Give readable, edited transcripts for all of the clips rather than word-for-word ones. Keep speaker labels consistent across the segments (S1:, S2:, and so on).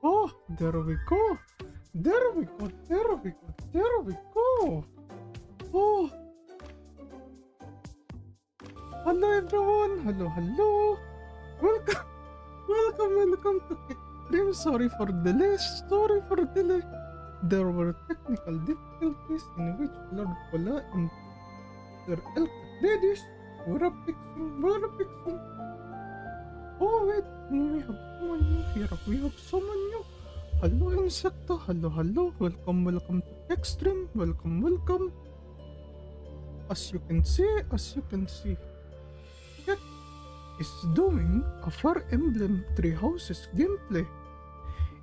S1: Oh, there we go. There we go. There we go. There we go. Oh. Hello everyone. Hello, hello. Welcome. Welcome to Kek Tuu. Sorry for delay. Sorry for delay. There were technical difficulties in which Lord Pola and Sir Elk Atreides were fixing. Oh wait, we have someone new here. We have someone new. Hello Insecto. Hello. Welcome to Kek Stream. Welcome. As you can see, Kek is doing a Fire Emblem Three Houses gameplay,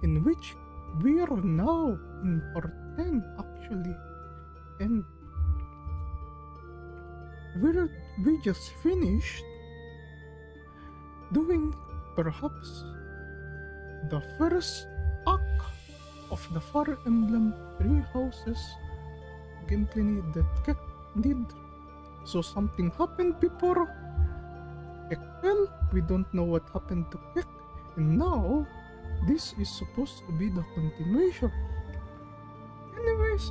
S1: in which we are now in part 10 actually, and we just finished doing perhaps the first act of the Fire Emblem Three Houses gameplay that Kek did. So something happened before Kek fell. We don't know what happened to Kek, and now this is supposed to be the continuation. Anyways,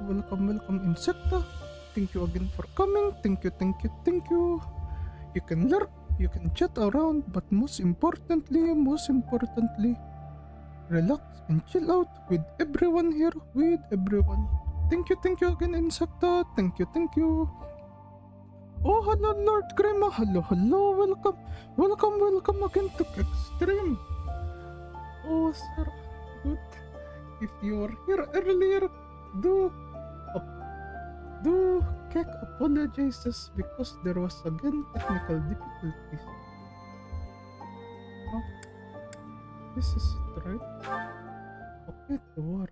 S1: welcome Insecta. Thank you again for coming. Thank you. You can lurk, you can chat around, but most importantly, relax and chill out with everyone here, Thank you again Insecta. Thank you. Oh, hello Lord Grima. Hello. Welcome again to Kek Stream. Oh, sir, good. If you were here earlier, do Kek apologizes because there was again technical difficulties. Oh, this is it, right? Okay, to war.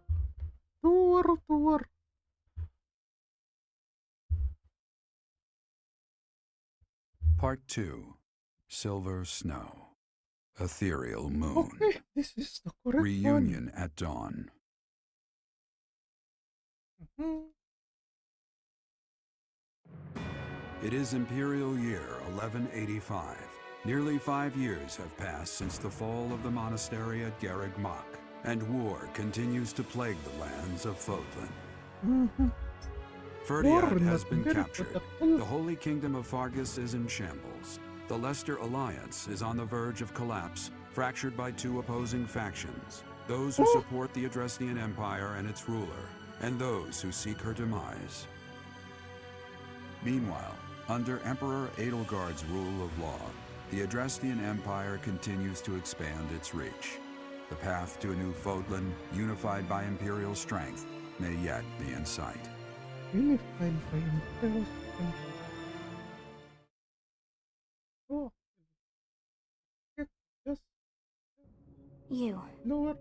S2: Part 2. Silver Snow. Ethereal Moon.
S1: Okay, this is the correct
S2: Reunion at dawn. It is Imperial Year 1185. Nearly 5 years have passed since the fall of the monastery at Garreg Mach, and war continues to plague the lands of Fodlan. Ferdinand has been captured. The Holy Kingdom of Fargus is in shambles. The Leicester Alliance is on the verge of collapse, fractured by two opposing factions. Those who support the Adrestian Empire and its ruler, and those who seek her demise. Meanwhile, under Emperor Edelgard's rule of law, the Adrestian Empire continues to expand its reach. The path to a new Fodlan, unified by Imperial strength, may yet be in sight.
S1: Unified by Imperial strength. Oh. Just
S3: You.
S1: lower.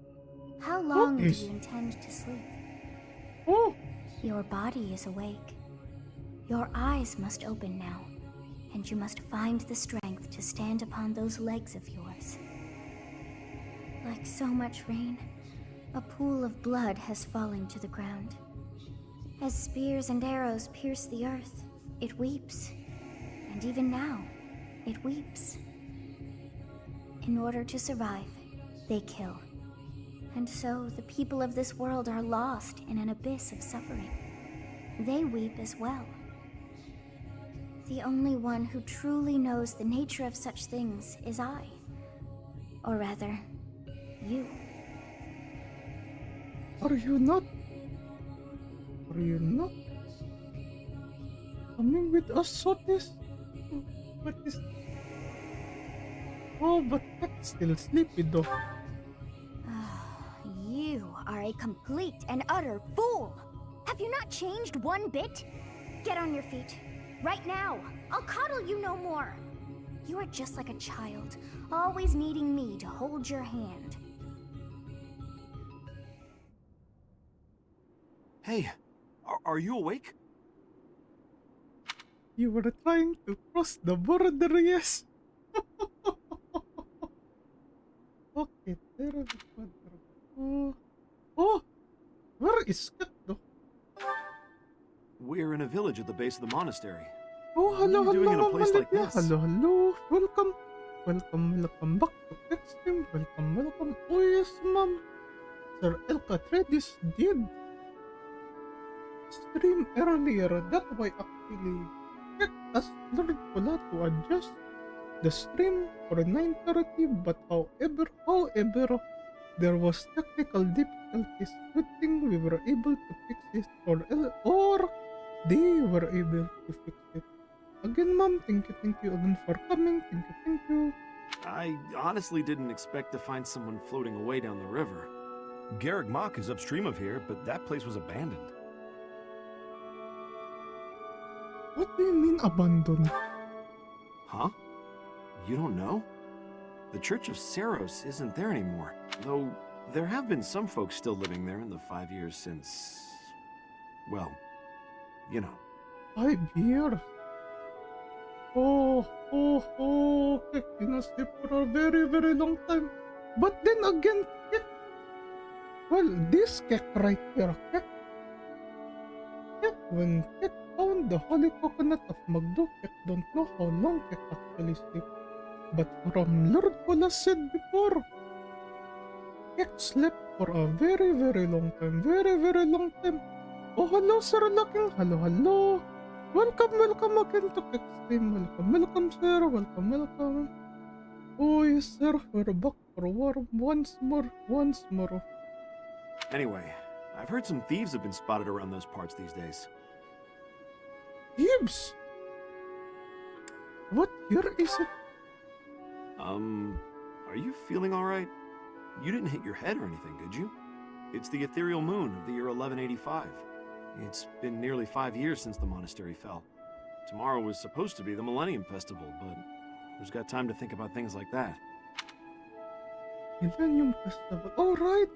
S3: How long do
S1: is-
S3: you intend to sleep?
S1: Oh,
S3: Your body is awake. Your eyes must open now, and you must find the strength to stand upon those legs of yours. Like so much rain, a pool of blood has fallen to the ground. As spears and arrows pierce the earth, it weeps. And even now, it weeps. In order to survive, they kill. And so the people of this world are lost in an abyss of suffering. They weep as well. The only one who truly knows the nature of such things is I. Or rather, you.
S1: are you not coming with us on this? What is... Oh, but Kek's still sleepy though.
S3: You are a complete and utter fool! Have you not changed one bit? Get on your feet. Right now! I'll coddle you no more! You are just like a child, always needing me to hold your hand.
S4: Hey, are you awake?
S1: You were trying to cross the border, yes? Okay, there is the border. Oh, where is Kek though?
S4: We're in a village at the base of the monastery.
S1: Oh, hello,
S4: What are you doing in a place like
S1: Malia.
S4: this?
S1: Hello. Welcome back to Kek stream. Welcome, welcome. Oh yes, ma'am. Sir Elk Atreides did stream earlier. That's why actually Kek asked Lord Pola to adjust the stream for 9:30. But however, there was technical difficulties. Good thing we were able to fix it, or they were able to fix it. Again, ma'am, thank you again for coming. Thank you.
S4: I honestly didn't expect to find someone floating away down the river.
S5: Garreg Mach is upstream of here, but that place was abandoned.
S1: What do you mean abandoned?
S4: Huh? You don't know? The Church of Saros isn't there anymore. Though, there have been some folks still living there in the 5 years since... well, you know.
S1: 5 years? Oh, Kek, you know, stay for a very, very long time. But then again, Kek, well, this Kek right here, Kek, when Kek found the holy coconut of Magdo, Kek don't know how long Kek actually slept. But from Lord Pola said before, Kek slept for a very, very long time. Very, very long time. Oh, hello, Sir Laking. Hello. Welcome again to Kek stream. Welcome, sir. Welcome. Oh, yes, sir. We're back for war once more.
S4: Anyway, I've heard some thieves have been spotted around those parts these days.
S1: Thieves? What year is it?
S4: Are you feeling alright? You didn't hit your head or anything, did you? It's the ethereal moon of the year 1185. It's been nearly 5 years since the monastery fell. Tomorrow was supposed to be the Millennium Festival, but who's got time to think about things like that?
S1: Millennium Festival. Oh, right.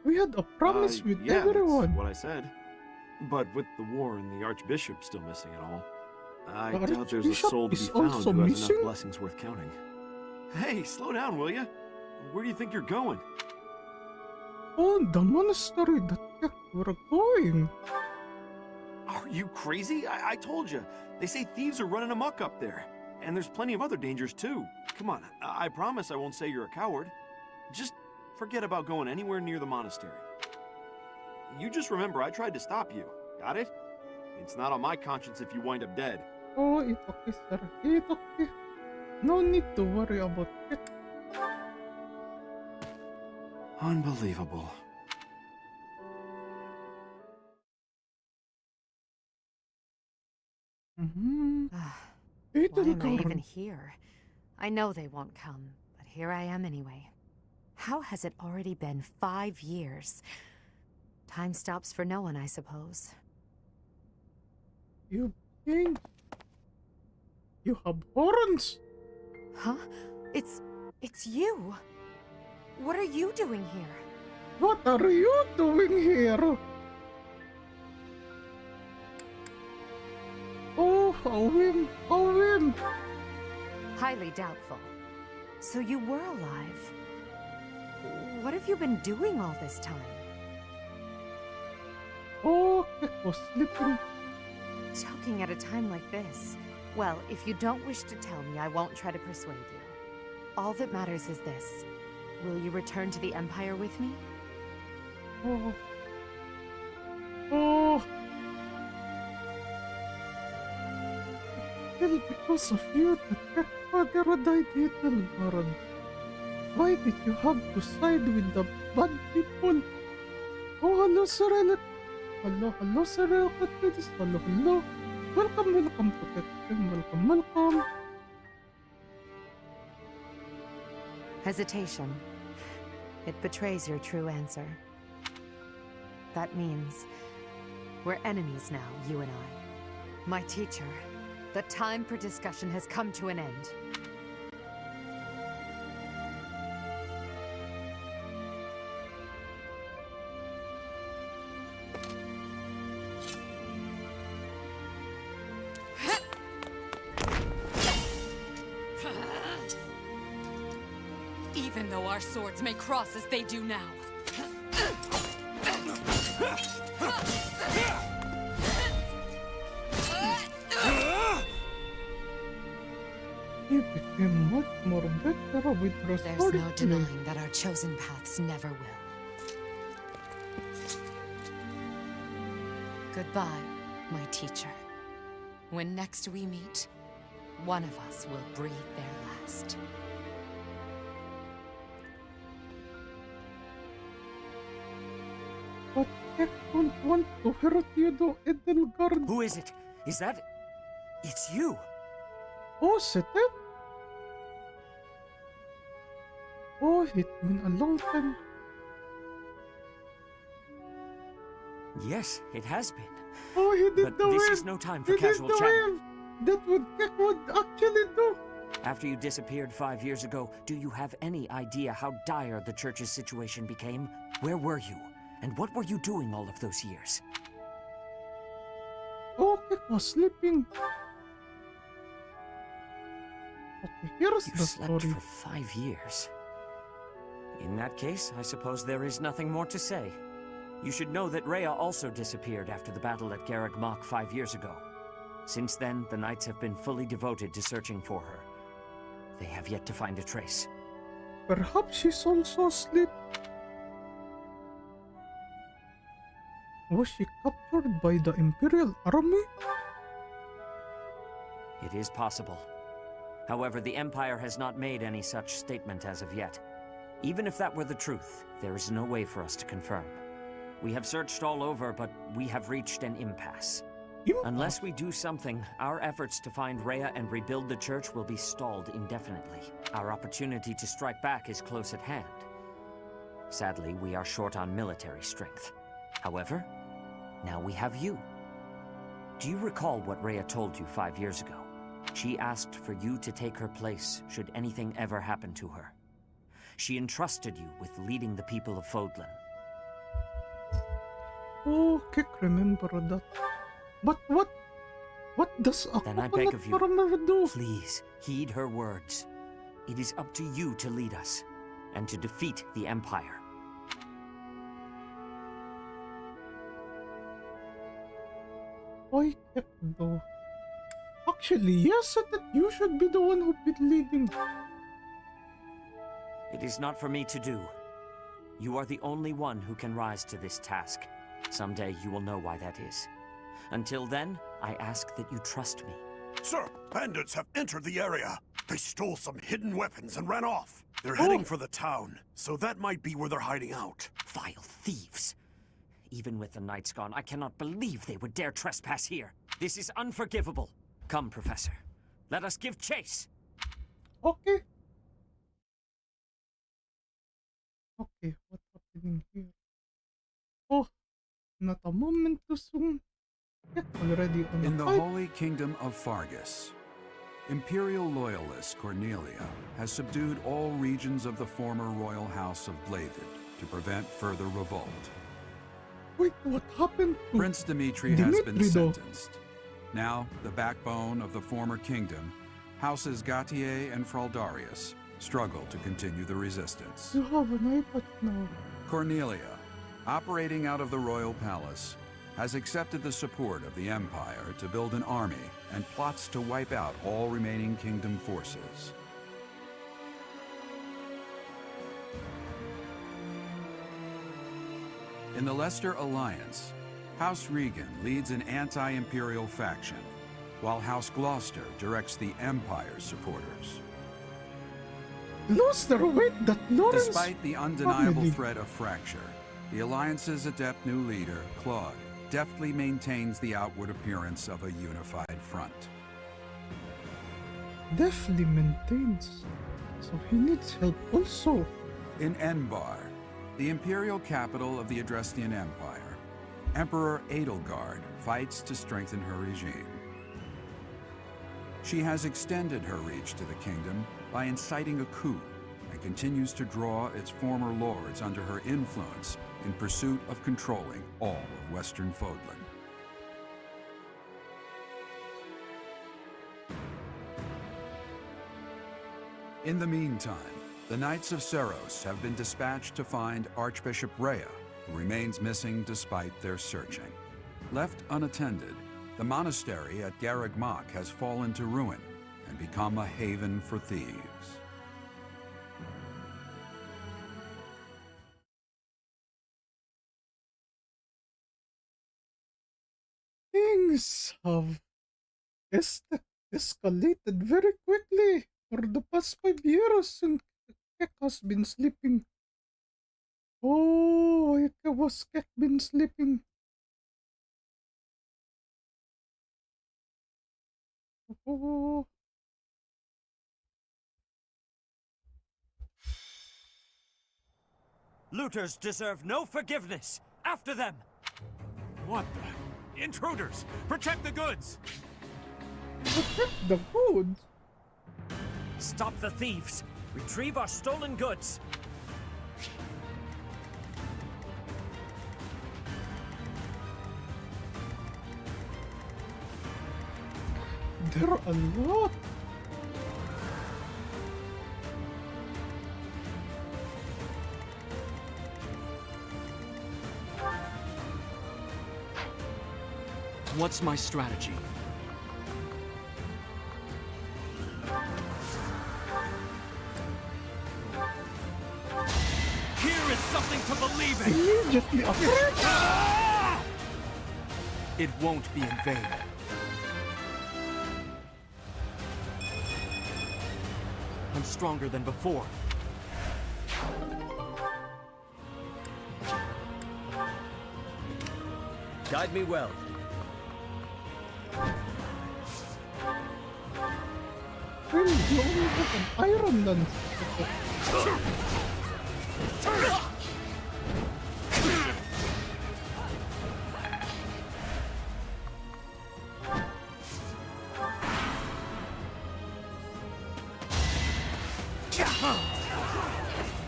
S1: We had a promise with
S4: yeah,
S1: everyone.
S4: That's what I said. But with the war and the Archbishop still missing it all, I
S1: The
S4: doubt there's a soul to be
S1: Archbishop
S4: found
S1: is
S4: who
S1: also
S4: has
S1: missing?
S4: enough blessings worth counting. Hey, slow down, will ya? Where do you think you're going?
S1: Oh, the monastery that Kek were going.
S4: Are you crazy? I told you. They say thieves are running amok up there. And there's plenty of other dangers, too. Come on, I promise I won't say you're a coward. Just forget about going anywhere near the monastery. You just remember I tried to stop you. Got it? It's not on my conscience if you wind up dead.
S1: Oh, it's okay, sir. It's okay. No need to worry about it.
S4: Unbelievable.
S6: Why am I even here? I know they won't come, but here I am anyway. How has it already been 5 years? Time stops for no one, I suppose.
S1: You think you have horns?
S6: Huh? It's you! What are you doing here?
S1: What are you doing here? Oh, a whim.
S6: Highly doubtful. So you were alive. What have you been doing all this time?
S1: Oh, Kek was sleeping.
S6: Choking at a time like this. Well, if you don't wish to tell me, I won't try to persuade you. All that matters is this. Will you return to the Empire with me?
S1: Oh. Well, because of you, the Kek father died, little Lord. Why did you have to side with the bad people? Oh, hello, Sir Elk. Hello, Sir Elk Atreides. Hello. Welcome to Kek stream. Welcome.
S6: Hesitation. It betrays your true answer. That means we're enemies now, you and I. My teacher, the time for discussion has come to an end.
S7: Even though our swords may cross as they do now.
S1: He A much more better with her
S6: There's
S1: story
S6: no denying that our chosen paths never will. Goodbye, my teacher. When next we meet, one of us will breathe their last.
S1: But I don't want to hurt you though, Edelgard.
S8: Who is it? Is that... It's you!
S1: Oh, is it? Oh, it's been a long time.
S8: Yes, it has been.
S1: Oh, he did
S8: But
S1: the
S8: this
S1: wave.
S8: is no time for
S1: He did
S8: casual
S1: the
S8: chatter.
S1: wave. That would Kek would actually do.
S8: After you disappeared 5 years ago, do you have any idea how dire the church's situation became? Where were you? And what were you doing all of those years?
S1: Oh, Kek was sleeping. Okay, here's
S8: You
S1: the
S8: slept
S1: story.
S8: for 5 years. In that case, I suppose there is nothing more to say. You should know that Rhea also disappeared after the battle at Garreg Mach 5 years ago. Since then, the Knights have been fully devoted to searching for her. They have yet to find a trace.
S1: Perhaps she's also asleep. Was she captured by the Imperial Army?
S8: It is possible. However, the Empire has not made any such statement as of yet. Even if that were the truth, there is no way for us to confirm. We have searched all over, but we have reached an impasse. Unless we do something, our efforts to find Rhea and rebuild the church will be stalled indefinitely. Our opportunity to strike back is close at hand. Sadly, we are short on military strength. However, now we have you. Do you recall what Rhea told you 5 years ago? She asked for you to take her place should anything ever happen to her. She entrusted you with leading the people of Fodlan.
S1: Oh, Kek remember that. But what does a
S8: Then I beg
S1: coconut
S8: of you,
S1: farmer do?
S8: please heed her words. It is up to you to lead us, and to defeat the Empire.
S1: Why Kek though? Actually, yes, that you should be the one who be leading.
S8: It is not for me to do. You are the only one who can rise to this task. Someday you will know why that is. Until then, I ask that you trust me.
S9: Sir, bandits have entered the area. They stole some hidden weapons and ran off. They're
S1: Oh.
S9: heading for the town, so that might be where they're hiding out.
S8: Vile thieves! Even with the Knights gone, I cannot believe they would dare trespass here. This is unforgivable. Come, Professor. Let us give chase!
S1: Okay. Okay, what's happening here? Oh, not a moment too soon. Kek already on
S2: In
S1: the
S2: the
S1: fight.
S2: Holy Kingdom of Fargus, Imperial loyalist Cornelia has subdued all regions of the former royal house of Blathed to prevent further revolt.
S1: Wait, what happened to
S2: Prince Dimitri has been
S1: Dimitri, though?
S2: sentenced. Now, the backbone of the former kingdom, Houses Gautier and Fraldarius, struggle to continue the resistance.
S1: You have an iPad now.
S2: Cornelia, operating out of the royal palace, has accepted the support of the Empire to build an army and plots to wipe out all remaining kingdom forces. In the Leicester Alliance, House Regan leads an anti-imperial faction, while House Gloucester directs the Empire's supporters.
S1: Gloucester, wait, that Lawrence
S2: Despite the undeniable
S1: family.
S2: threat of fracture, the Alliance's adept new leader, Claude, deftly maintains the outward appearance of a unified front.
S1: Definitely maintains. So he needs help also.
S2: In Enbar, the imperial capital of the Adrestian Empire, Emperor Edelgard fights to strengthen her regime. She has extended her reach to the kingdom by inciting a coup and continues to draw its former lords under her influence in pursuit of controlling all of Western Fodlan. In the meantime, the Knights of Seros have been dispatched to find Archbishop Rhea, who remains missing despite their searching. Left unattended, the monastery at Garreg Mach has fallen to ruin, and become a haven for thieves.
S1: Things have escalated very quickly. For the past 5 years, and Kek has been sleeping. Oh, it was Kek been sleeping. Oh,
S8: Looters deserve no forgiveness! After them!
S5: What the? Intruders! Protect the goods!
S1: protect the goods.
S8: Stop the thieves! Retrieve our stolen goods!
S1: There are a lot.
S10: What's my strategy?
S5: Here is something to believe in!
S1: Immediately after.
S10: It won't be in vain. I'm stronger than before.
S8: Guide me well.
S1: Well, you only have an iron lance.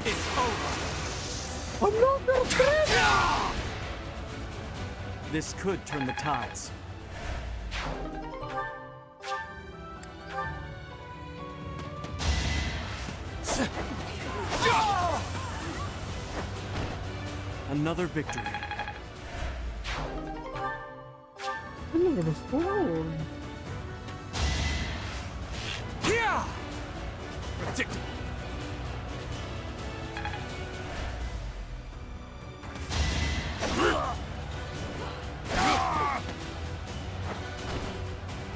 S5: It's over!
S1: Another threat!
S10: This could turn the tides. Another victory.
S1: Another sword.
S5: Yeah! Predictable.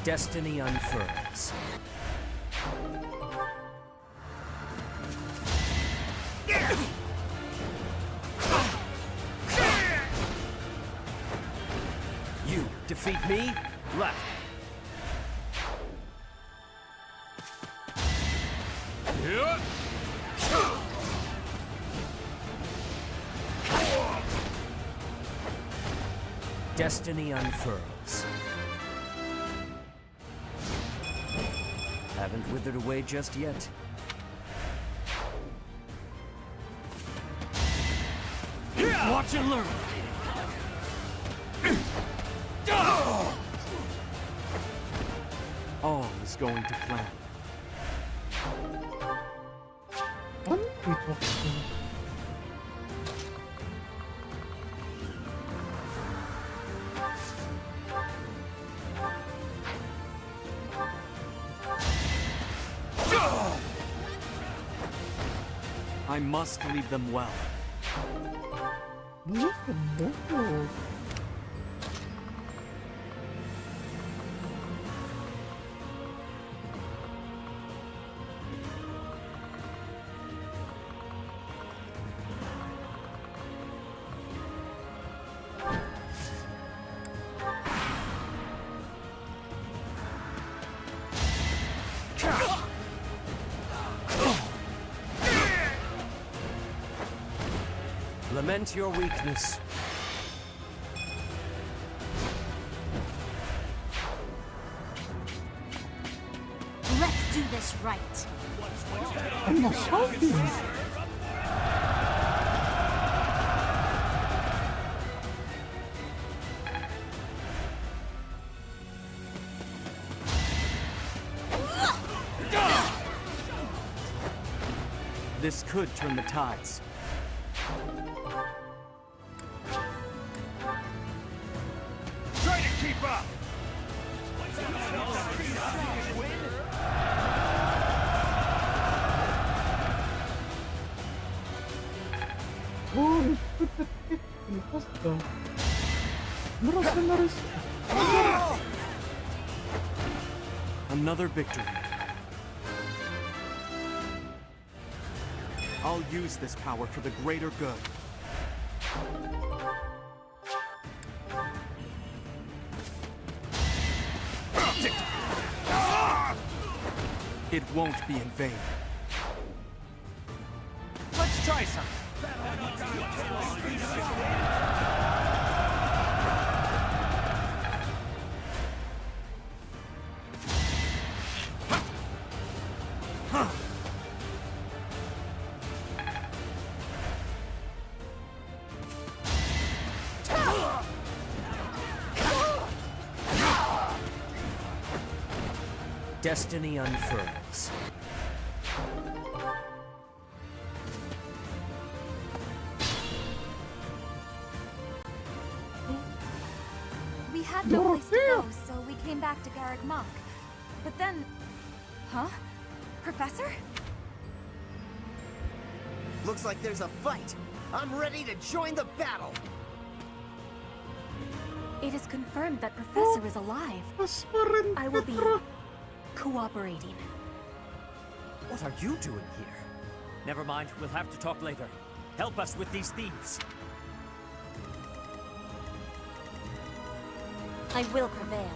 S8: Destiny unfurls. You defeat me? Left. Destiny unfurls. Haven't withered away just yet.
S10: Watch and learn. All is going to plan.
S1: Unbeatable.
S10: I must lead them well.
S1: Look at that.
S8: Lament your weakness.
S3: Let's do this right.
S1: I'm not salty.
S10: This could turn the tides.
S5: Try to keep up!
S1: shoot that kick in pasta. Mercenaries.
S10: Another victory. I'll use this power for the greater good. It won't be in vain.
S8: Let's try some. Destiny unfurls.
S3: We had no place to go, so we came back to Garreg Mach. But then... Huh? Professor?
S11: Looks like there's a fight. I'm ready to join the battle.
S3: It is confirmed that Professor is alive. I will be cooperating.
S8: What are you doing here? Never mind, we'll have to talk later. Help us with these thieves.
S3: I will prevail.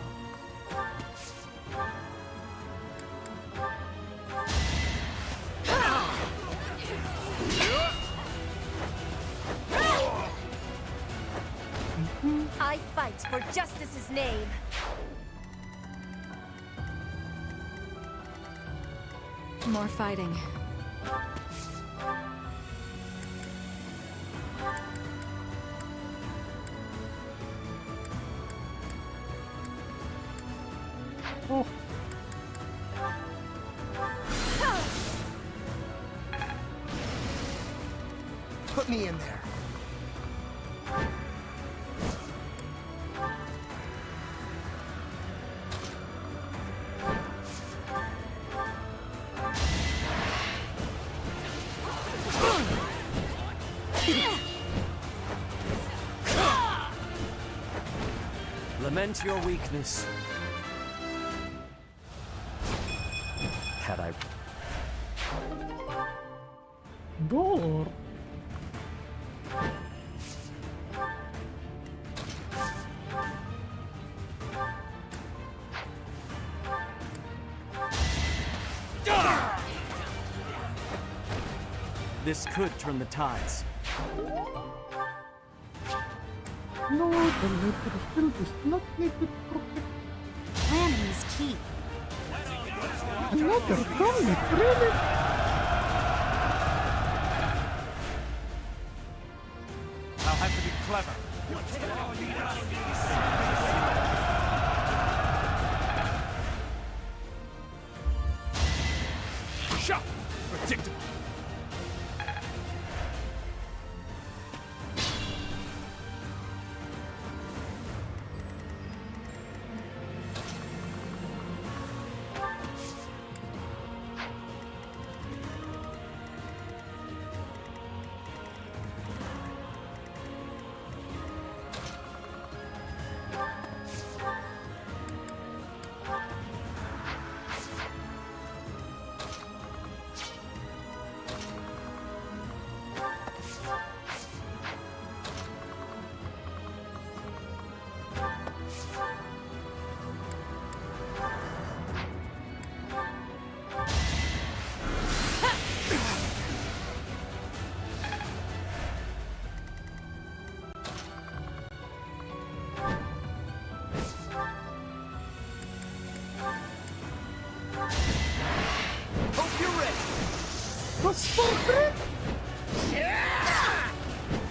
S3: I fight for justice's name.
S7: More fighting.
S1: Oh.
S11: Put me in there.
S8: Lament your weakness. Had I...
S1: Door.
S10: This could turn the tides.
S1: No, the letter field is not needed to protect.
S3: Planning is key.
S1: Another comet, really?
S8: I'll have to be clever.
S5: Shot! Predictable.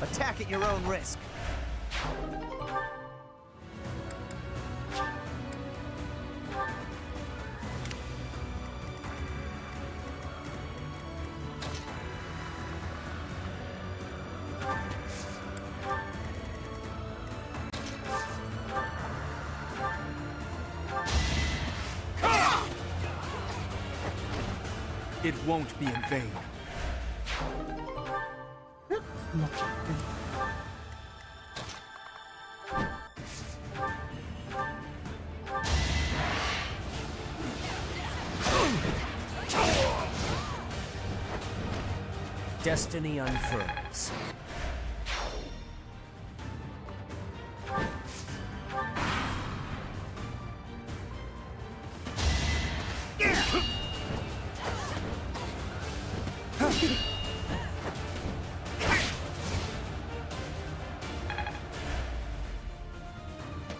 S11: Attack at your own risk.
S10: It won't be in vain.
S1: Lock in.
S8: Destiny unfurls.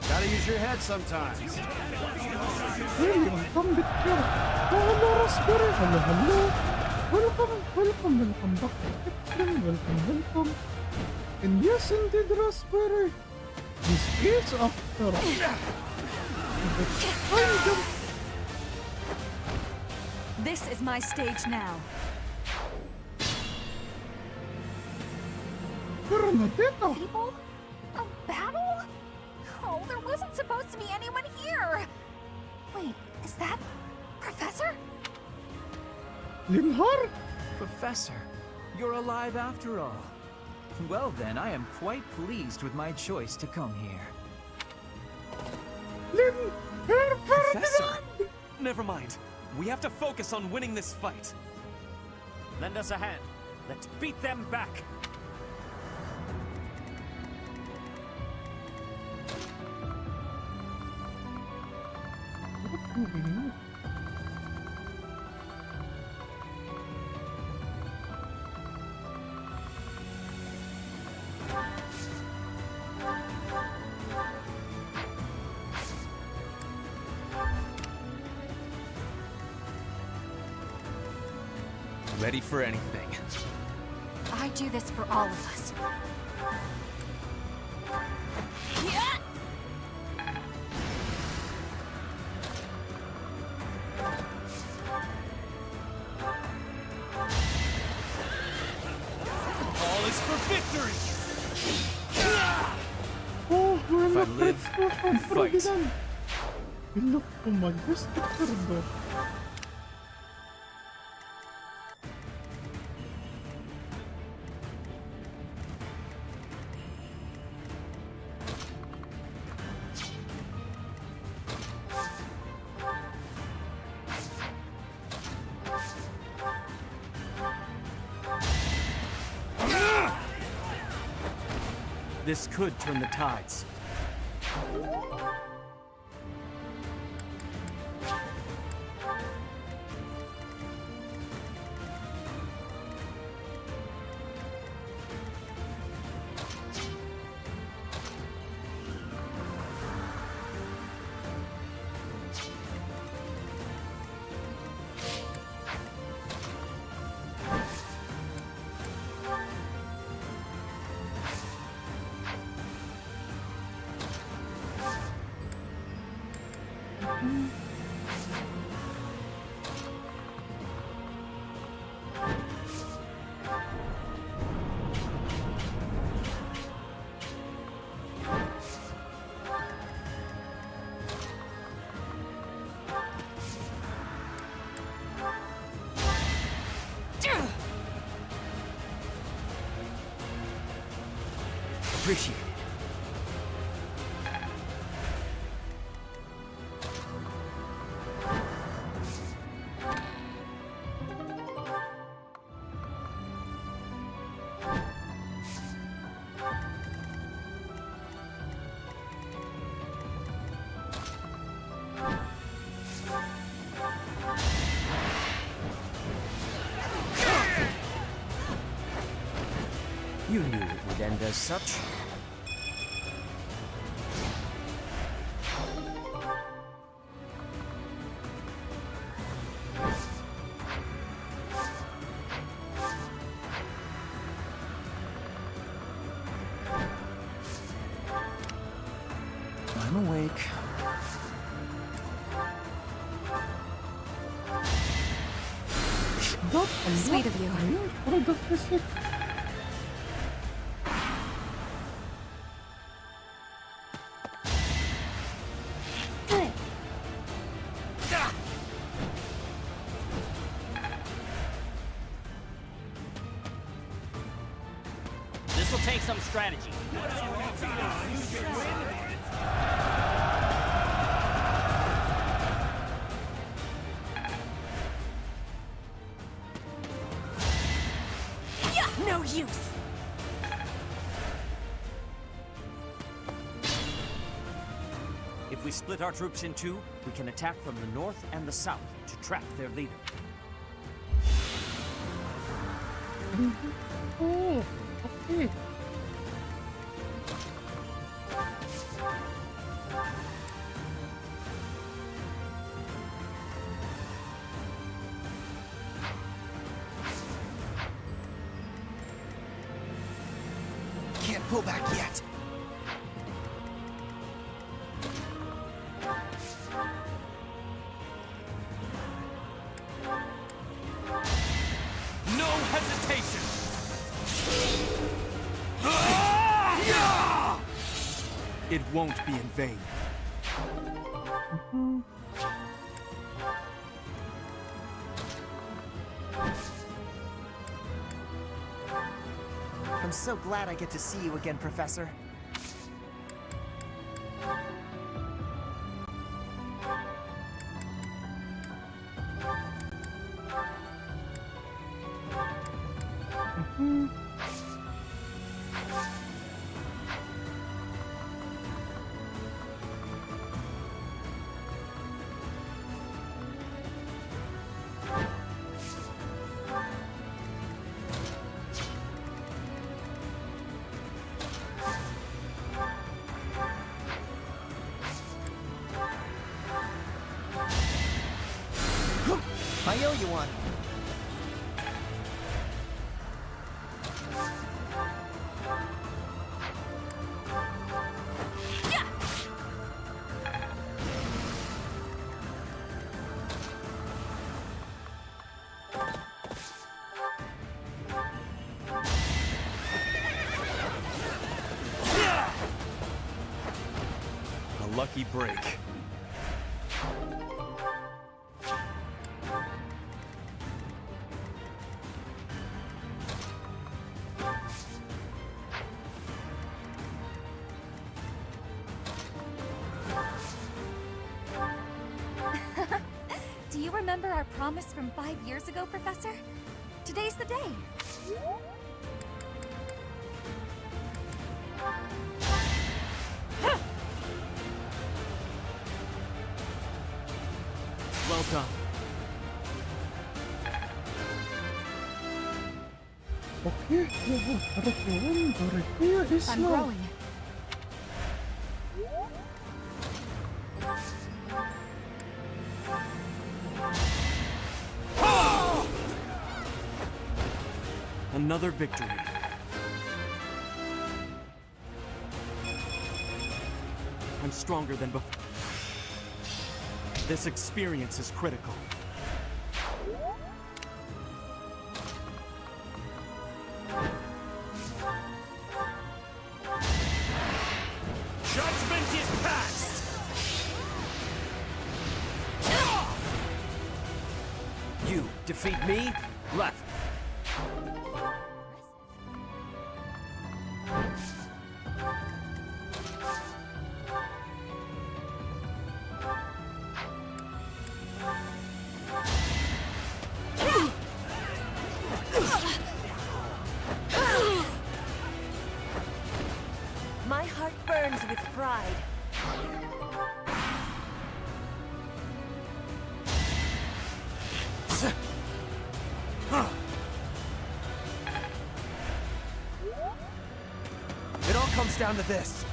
S5: Gotta use your head sometimes.
S1: Hey, welcome back here. Hello, Raspberry. Hello. Welcome back to Emblem. And yes, indeed, Raspberry. This is after all the kingdom.
S7: This is my stage now.
S1: Bernadetta.
S3: People? A battle? Oh, there wasn't supposed to be anyone here. Wait, is that Professor?
S1: Linhar?
S12: Professor, you're alive after all. Well then, I am quite pleased with my choice to come here.
S10: Professor! Never mind. We have to focus on winning this fight.
S8: Lend us a hand. Let's beat them back.
S1: What do we know?
S10: Ready for anything.
S3: I do this for all of us.
S10: All is for victory!
S1: Oh, we're
S10: If I
S1: not
S10: live and fight.
S1: You look so majestic, Ferdo.
S10: This could turn the tides. Appreciate it.
S8: You knew it would end as such.
S12: I'm awake.
S7: Sweet of you.
S1: What the physics?
S13: take some strategy.
S7: No use!
S8: If we split our troops in two, we can attack from the north and the south to trap their leader.
S1: Oh, okay.
S11: Can't pull back yet.
S10: No hesitation! It won't be in vain.
S11: I'm so glad I get to see you again, Professor. I owe you one.
S10: A lucky break.
S7: Do you remember our promise from 5 years ago, Professor? Today's the day.
S10: Well done.
S1: Okay, Dorothea is
S7: I'm
S1: now.
S7: growing.
S10: Another victory. I'm stronger than before. This experience is critical.
S5: Judgment is passed!
S8: You defeat me? Left.
S7: My heart burns with pride.
S10: It all comes down to this.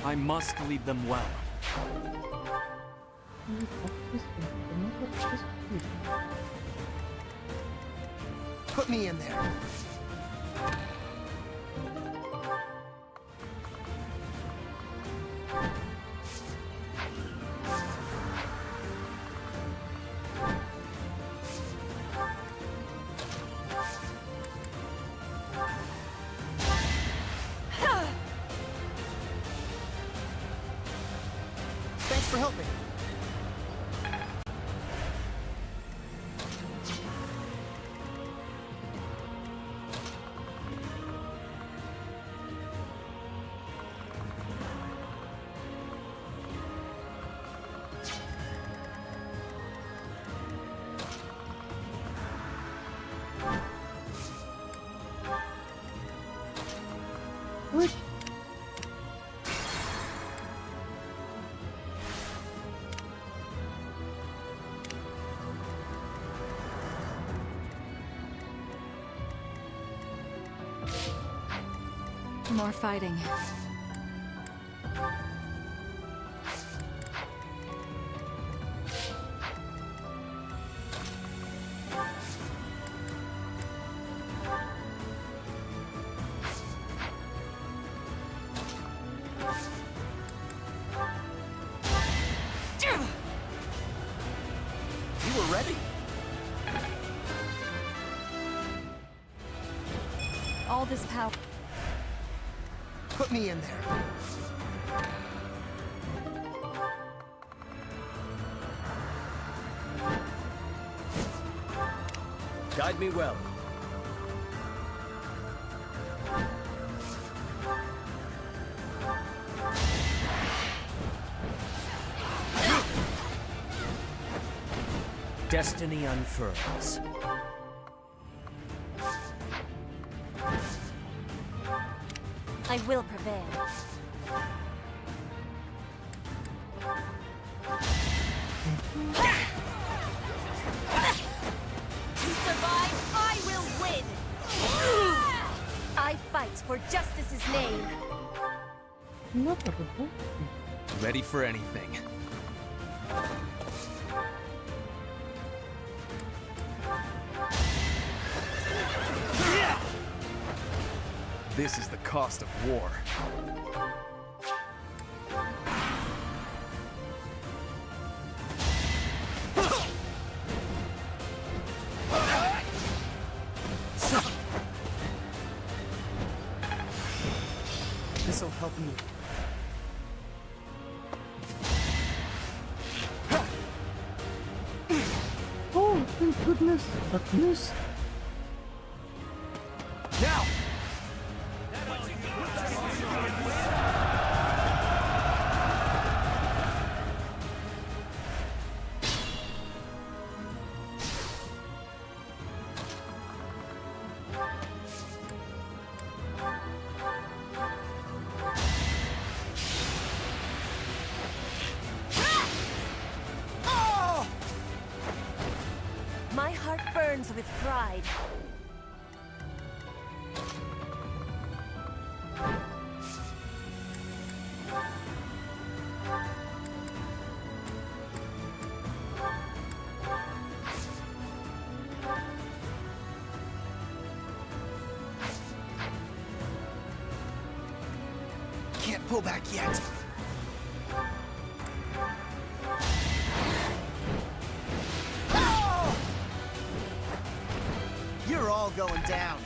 S10: I must lead them well.
S11: Put me in there. Thanks for helping.
S1: What?
S7: More fighting.
S11: You were ready.
S7: All this power.
S11: Put me in there.
S10: Guide me well.
S8: Destiny unfurls.
S7: I will prevail. To survive, I will win! I fight for justice's name.
S1: Not a report.
S10: Ready for anything. This is the cost of war.
S11: This'll help me.
S1: Oh, thank goodness. That news.
S11: Now!
S7: My heart burns with pride.
S11: Can't pull back yet. Oh! You're all going down.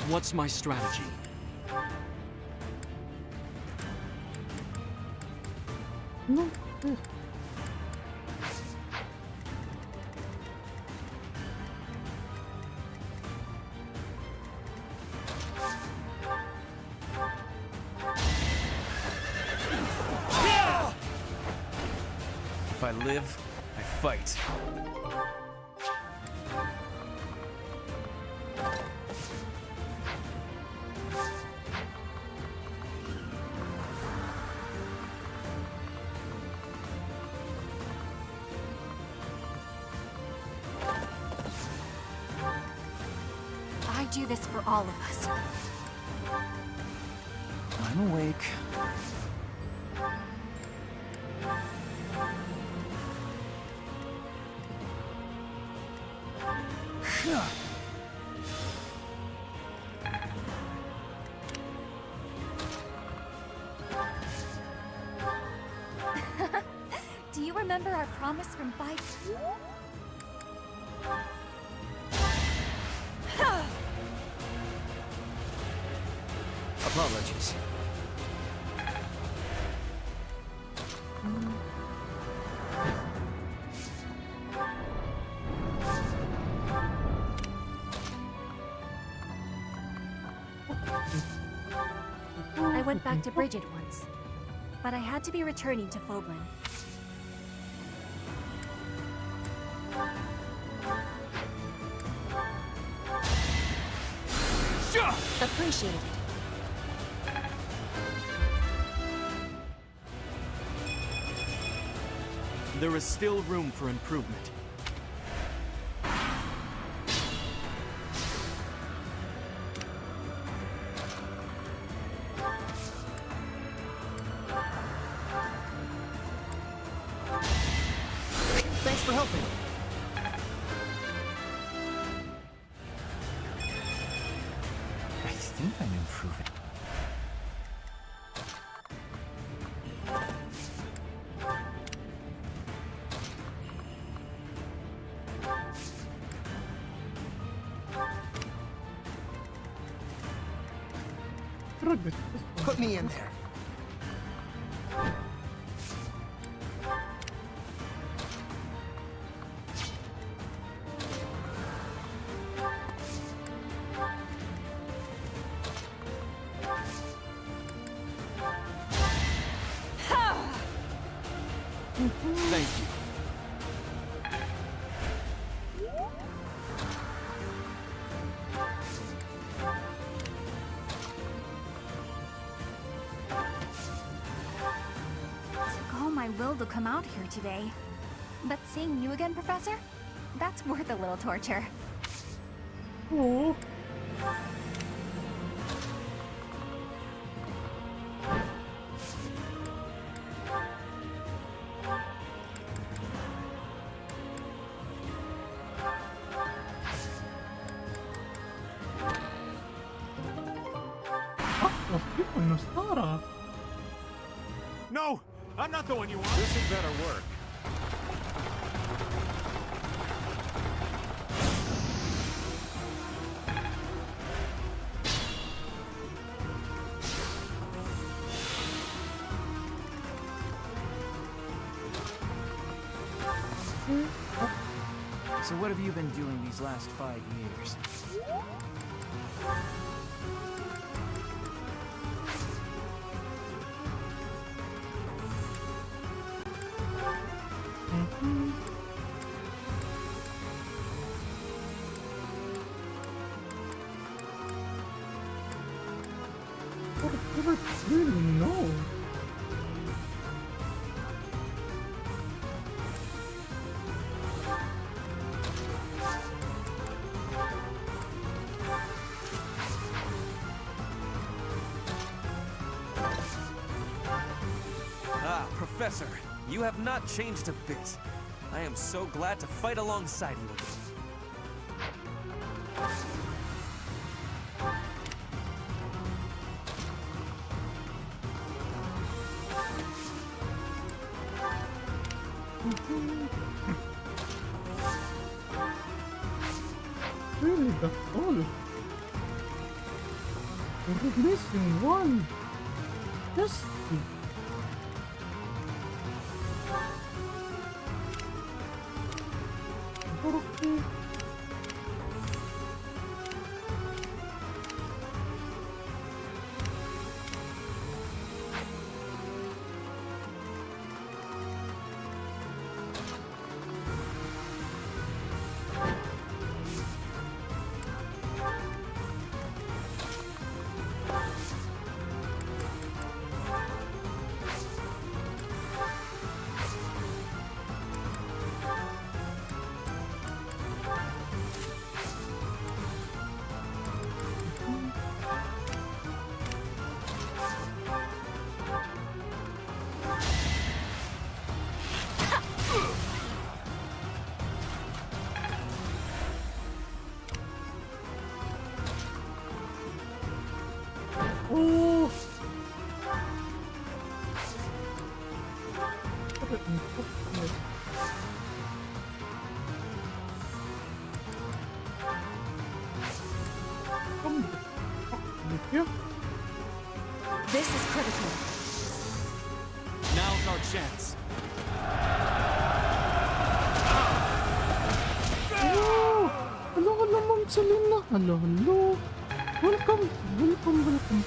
S10: What's my strategy?
S1: No.
S10: If I live, I fight.
S7: do this for all of us.
S12: I'm awake.
S7: Do you remember our promise from 5...
S11: Apologies.
S7: I went back to Bridget once, but I had to be returning to Foblin. Appreciated.
S10: There is still room for improvement.
S11: Thanks for helping.
S12: I think I'm improving.
S11: Put me in there.
S10: Thank you.
S7: Took all my will to come out here today. But seeing you again, Professor? That's worth a little torture.
S1: Oh.
S4: No! I'm not the one you want!
S5: This had better work.
S12: So what have you been doing these last 5 years?
S1: I don't really know.
S10: Ah, Professor, you have not changed a bit. I am so glad to fight alongside you again.
S1: Really, that's all. We're missing one. Just okay. Yeah.
S7: This is critical.
S10: Now's our chance.
S1: Oh! Hello, hello, Ma'am Selena. Hello, hello. Welcome, welcome, welcome.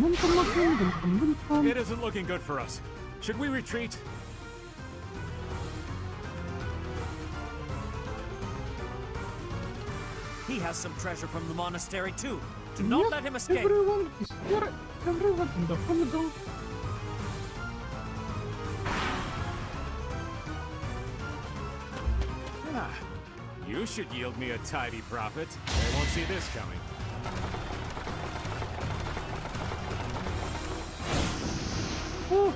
S1: Welcome again, welcome.
S5: It isn't looking good for us. Should we retreat?
S8: He has some treasure from the monastery too. Do not let him escape.
S1: Everyone is here. Everyone in the Hallo.
S5: You should yield me a tidy profit. They won't see this coming.
S1: Oh.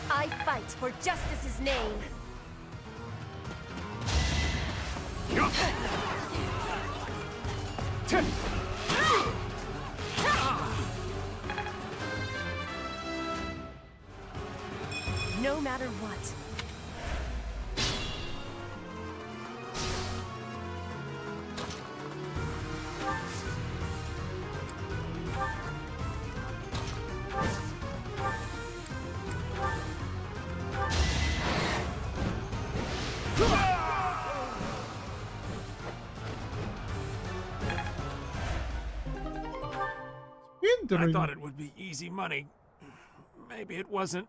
S7: I fight for justice's name. No matter what.
S5: I thought it would be easy money. Maybe it wasn't.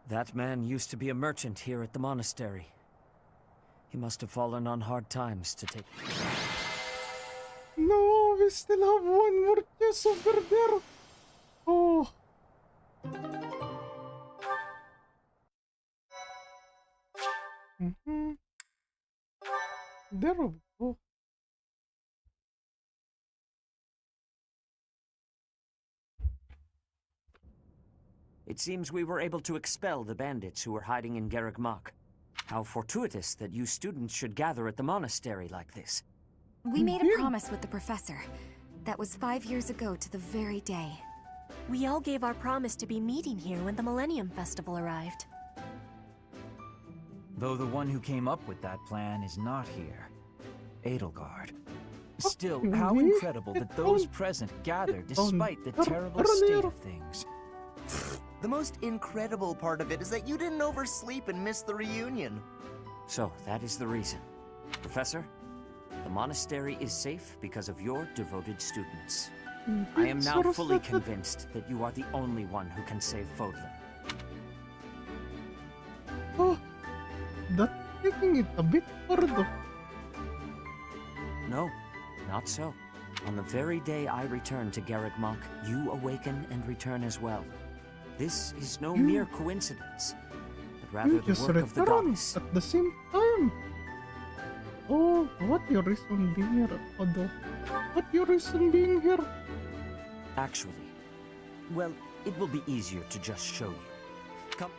S8: That man used to be a merchant here at the monastery. He must have fallen on hard times to take...
S1: No, we still have one more chest over there. Oh. There we go.
S8: It seems we were able to expel the bandits who were hiding in Garreg Mach. How fortuitous that you students should gather at the monastery like this.
S7: We made a promise with the professor. That was 5 years ago to the very day.
S13: We all gave our promise to be meeting here when the Millennium Festival arrived.
S12: Though the one who came up with that plan is not here. Edelgard. Still, how incredible that those present gathered despite the terrible state of things.
S11: The most incredible part of it is that you didn't oversleep and miss the reunion.
S8: So, that is the reason. Professor, the monastery is safe because of your devoted students. I am now fully convinced that you are the only one who can save Fodlan.
S1: Oh, that's making it a bit harder.
S8: No, not so. On the very day I return to Garreg Mach, you awaken and return as well. This is no mere coincidence, but rather the work of the goddess.
S1: At the same time. Oh, what your reason being here, Odo? What your reason being here?
S8: Actually, well, it will be easier to just show you. Come.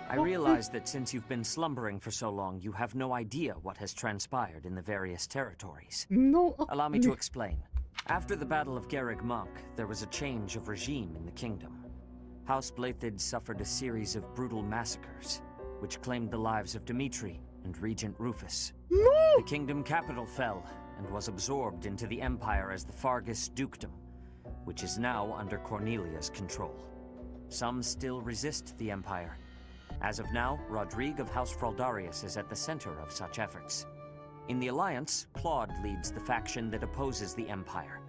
S8: I realize that since you've been slumbering for so long, you have no idea what has transpired in the various territories.
S1: No.
S8: Allow me to explain. After the Battle of Garreg Mach, there was a change of regime in the kingdom. House Blaiddyd suffered a series of brutal massacres, which claimed the lives of Dimitri and Regent Rufus.
S1: No!
S8: The kingdom capital fell and was absorbed into the Empire as the Fargus Dukedom, which is now under Cornelia's control. Some still resist the Empire. As of now, Rodrigue of House Fraldarius is at the center of such efforts. In the Alliance, Claude leads the faction that opposes the Empire,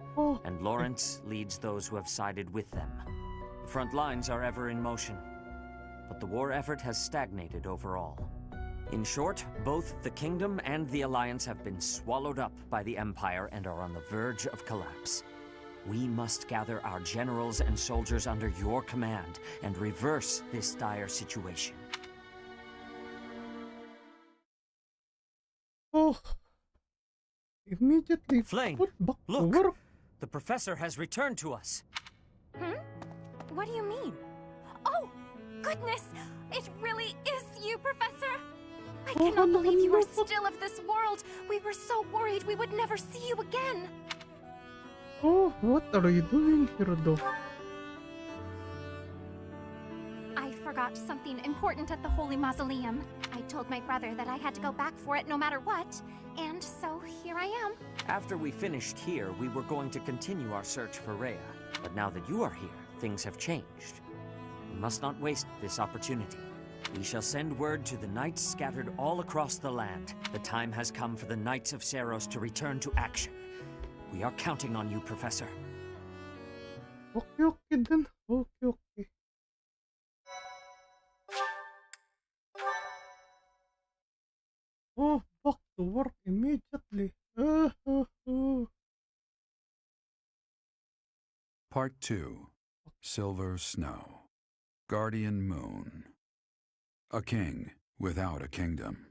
S8: and Lawrence leads those who have sided with them. The front lines are ever in motion, but the war effort has stagnated overall. In short, both the Kingdom and the Alliance have been swallowed up by the Empire and are on the verge of collapse. We must gather our generals and soldiers under your command and reverse this dire situation.
S1: Oh. Immediately
S8: Flame,
S1: put back to
S8: look!
S1: work.
S8: The professor has returned to us.
S7: What do you mean? Oh, goodness! It really is you, Professor! I cannot believe you are still of this world! We were so worried we would never see you again!
S1: Oh, what are you doing here, though?
S7: forgot something important at the Holy Mausoleum. I told my brother that I had to go back for it no matter what, and so here I am.
S8: After we finished here, we were going to continue our search for Rhea. But now that you are here, things have changed. We must not waste this opportunity. We shall send word to the knights scattered all across the land. The time has come for the Knights of Seiros to return to action. We are counting on you, Professor.
S1: Okay, then. Okay. Oh, back to work immediately.
S2: Part 2. Silver Snow. Guardian Moon. A king without a kingdom.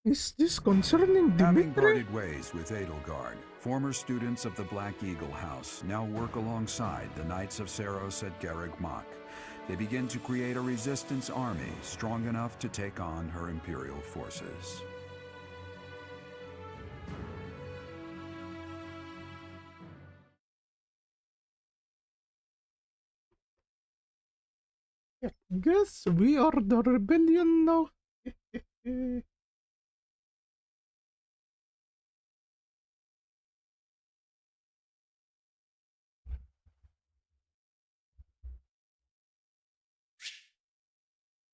S1: Is this concerning
S2: Having
S1: Dimitri?
S2: parted ways with Edelgard, former students of the Black Eagle House now work alongside the Knights of Seiros at Garreg Mach. They begin to create a resistance army strong enough to take on her Imperial forces.
S1: Guess we are the rebellion now.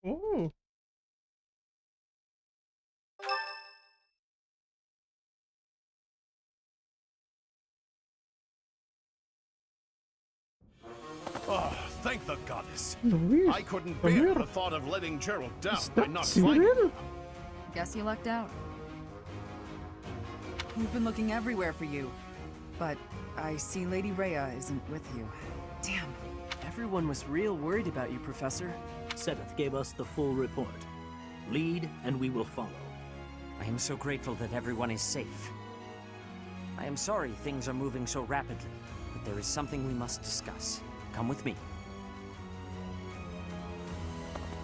S1: Oh.
S9: Oh, thank the goddess.
S1: Louise,
S9: I couldn't bear the thought of letting Gerald down
S1: Is
S9: by
S1: that
S9: not
S1: Cyril?
S9: finding him.
S14: Guess you lucked out. We've been looking everywhere for you, but I see Lady Rhea isn't with you.
S15: Damn, everyone was real worried about you, Professor. Seteth gave us the full report. Lead, and we will follow.
S8: I am so grateful that everyone is safe. I am sorry things are moving so rapidly, but there is something we must discuss. Come with me.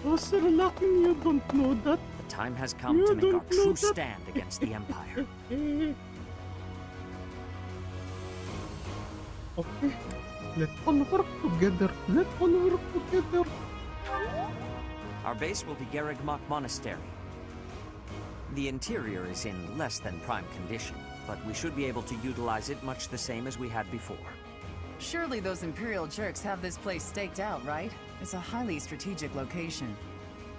S1: Oh, Sir Locking, you don't know that.
S8: The time has come
S1: You
S8: to make our
S1: don't know
S8: true
S1: that.
S8: stand against the Empire.
S1: Okay, let all work together. Let all work together.
S8: Our base will be Garreg Mach Monastery. The interior is in less than prime condition, but we should be able to utilize it much the same as we had before.
S14: Surely those Imperial jerks have this place staked out, right? It's a highly strategic location.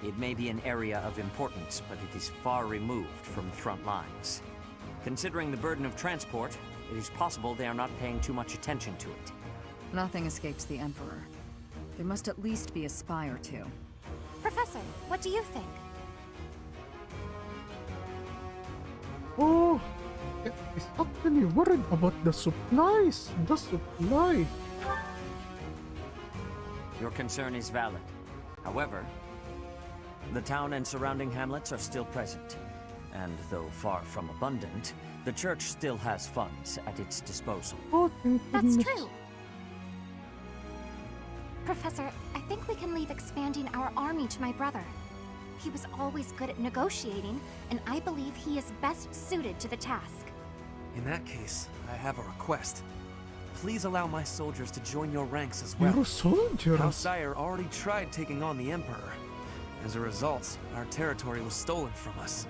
S8: It may be an area of importance, but it is far removed from the front lines. Considering the burden of transport, it is possible they are not paying too much attention to it.
S14: Nothing escapes the Emperor. There must at least be a spy or two.
S7: Professor, what do you think?
S1: Oh, it is actually worried about the supplies. The supply.
S8: Your concern is valid. However, the town and surrounding hamlets are still present. And though far from abundant, the church still has funds at its disposal.
S1: Oh, thank
S7: That's
S1: goodness.
S7: true. Professor, I think we can leave expanding our army to my brother. He was always good at negotiating, and I believe he is best suited to the task.
S10: In that case, I have a request. Please allow my soldiers to join your ranks as well.
S1: Your soldiers?
S10: House Sire already tried taking on the Emperor. As a result, our territory was stolen from us.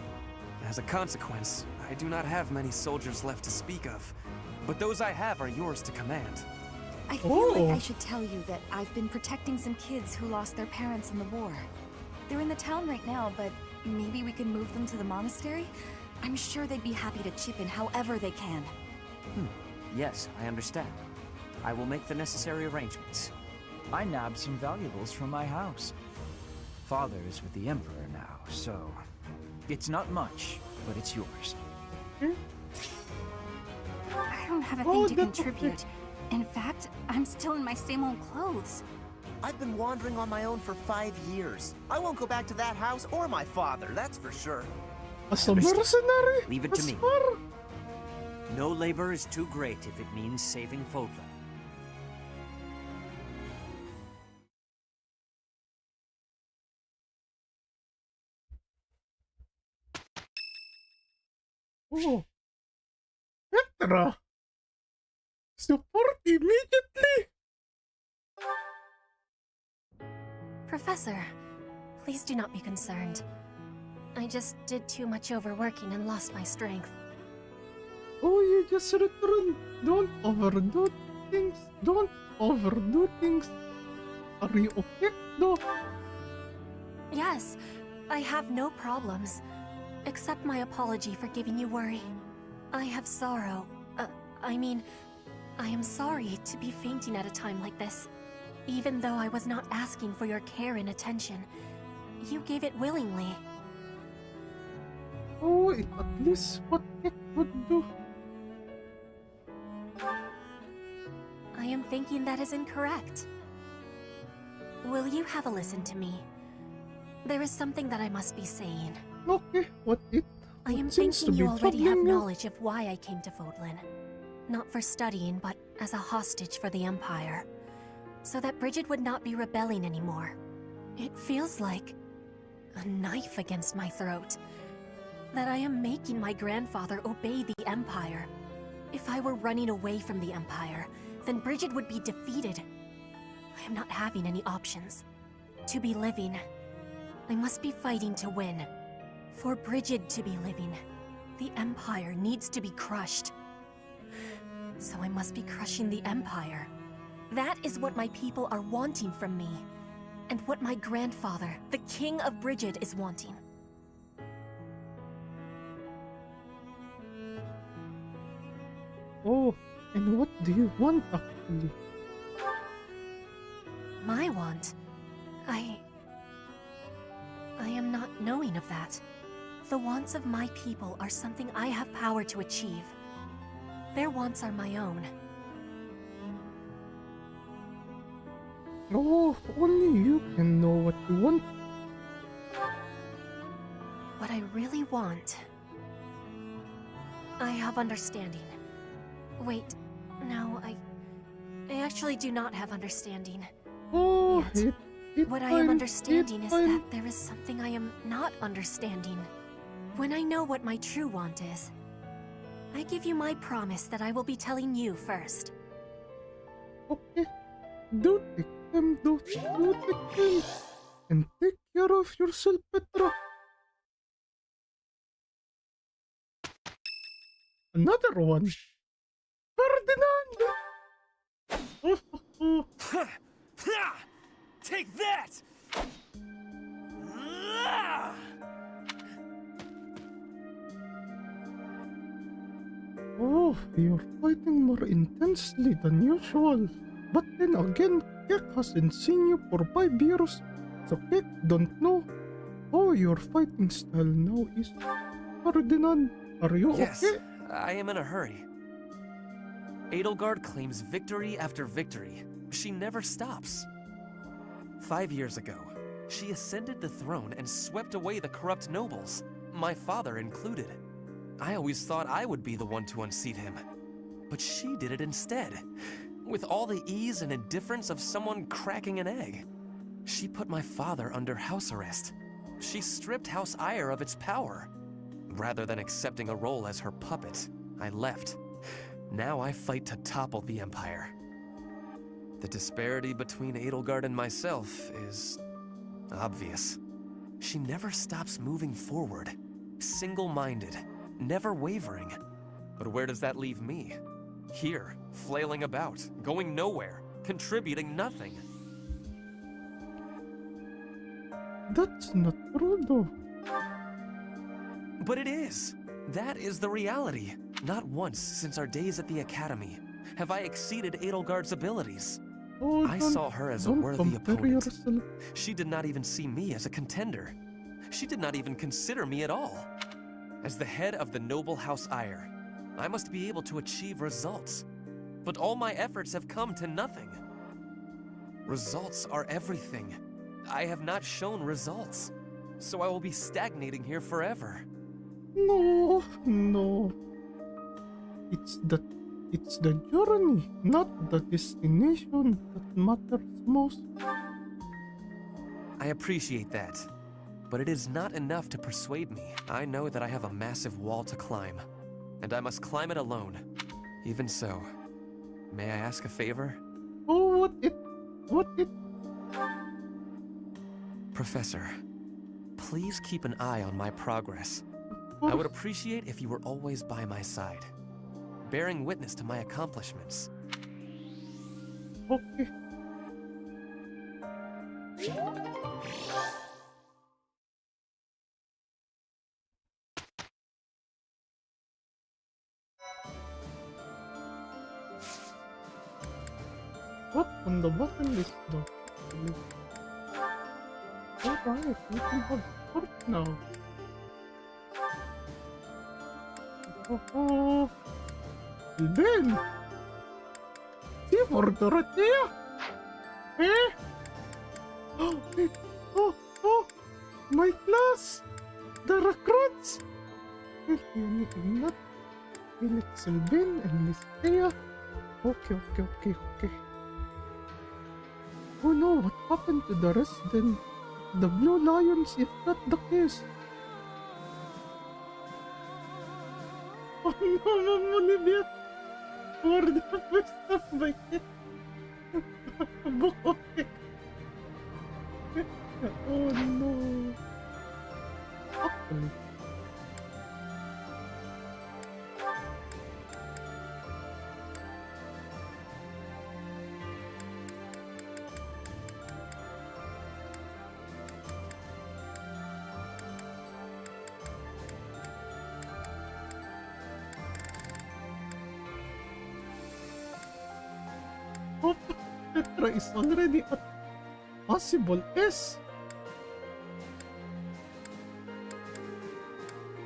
S10: As a consequence, I do not have many soldiers left to speak of. But those I have are yours to command.
S13: I feel like I should tell you that I've been protecting some kids who lost their parents in the war. They're in the town right now, but maybe we can move them to the monastery? I'm sure they'd be happy to chip in however they can.
S8: Yes, I understand. I will make the necessary arrangements.
S12: I nabbed some valuables from my house. Father is with the Emperor now, so... It's not much, but it's yours.
S7: I don't have a thing to contribute. In fact, I'm still in my same old clothes.
S11: I've been wandering on my own for 5 years. I won't go back to that house or my father, that's for sure.
S1: As a mercenary?
S8: Leave it to
S1: As
S8: me.
S1: far-
S8: No labor is too great if it means saving Fodlan.
S1: Oh. Petra! Support immediately!
S7: Professor, please do not be concerned. I just did too much overworking and lost my strength.
S1: Oh, you just returned. Don't overdo things. Don't overdo things. Are you okay, though?
S7: Yes, I have no problems. Accept my apology for giving you worry. I have sorrow. I am sorry to be fainting at a time like this. Even though I was not asking for your care and attention, you gave it willingly.
S1: Oh, it's at least what it would do.
S7: I am thinking that is incorrect. Will you have a listen to me? There is something that I must be saying.
S1: Okay, what it
S7: I am
S1: seems to
S7: thinking
S1: be
S7: you already have
S1: troubling you.
S7: knowledge of why I came to Fodlan. Not for studying, but as a hostage for the Empire. So that Bridget would not be rebelling anymore. It feels like a knife against my throat. That I am making my grandfather obey the Empire. If I were running away from the Empire, then Bridget would be defeated. I am not having any options. To be living, I must be fighting to win. For Bridget to be living, the Empire needs to be crushed. So I must be crushing the Empire. That is what my people are wanting from me. And what my grandfather, the King of Bridget, is wanting.
S1: Oh, and what do you want actually?
S7: My want? I am not knowing of that. The wants of my people are something I have power to achieve. Their wants are my own.
S1: Oh, only you can know what you want.
S7: What I really want... I have understanding. Wait, no, I actually do not have understanding.
S1: Oh,
S7: Yet. What I am understanding is
S1: fine.
S7: that there is something I am not understanding. When I know what my true want is, I give you my promise that I will be telling you first.
S1: Okay, do take them, do take them. And take care of yourself, Petra. Another one. Ferdinand!
S10: Take that!
S1: Oh, you're fighting more intensely than usual. But then again, Kek hasn't seen you for 5 years, so Kek don't know how your fighting style now is. Ferdinand, are you
S10: Yes,
S1: okay?
S10: I am in a hurry. Edelgard claims victory after victory. She never stops. 5 years ago, she ascended the throne and swept away the corrupt nobles, my father included. I always thought I would be the one to unseat him. But she did it instead, with all the ease and indifference of someone cracking an egg. She put my father under house arrest. She stripped House Ire of its power. Rather than accepting a role as her puppet, I left. Now I fight to topple the Empire. The disparity between Edelgard and myself is obvious. She never stops moving forward, single-minded, never wavering. But where does that leave me? Here, flailing about, going nowhere, contributing nothing.
S1: That's not true though.
S10: But it is. That is the reality. Not once since our days at the Academy have I exceeded Edelgard's abilities.
S1: Oh,
S10: I saw her as a
S1: don't
S10: worthy
S1: compare
S10: opponent.
S1: yourself.
S10: She did not even see me as a contender. She did not even consider me at all. As the head of the noble House Ire, I must be able to achieve results. But all my efforts have come to nothing. Results are everything. I have not shown results, so I will be stagnating here forever.
S1: No, no. It's the journey, not the destination that matters most.
S10: I appreciate that, but it is not enough to persuade me. I know that I have a massive wall to climb, and I must climb it alone. Even so, may I ask a favor?
S1: Oh, what it?
S10: Professor, please keep an eye on my progress. I would appreciate if you were always by my side, bearing witness to my accomplishments.
S1: Okay. What on the button list though? Alright, we can have sport now. Oh, Ben! Sigurd Chronosecht! Eh? Oh, wait. Oh, my class! The recruits! Not Felix Ben and Listea. Okay. Oh no, what happened to the rest then? The Blue Lions, if not the case. Oh no, Ma'am Olivia! For the first of my book. Oh no. Actually. Petra is already at possible S.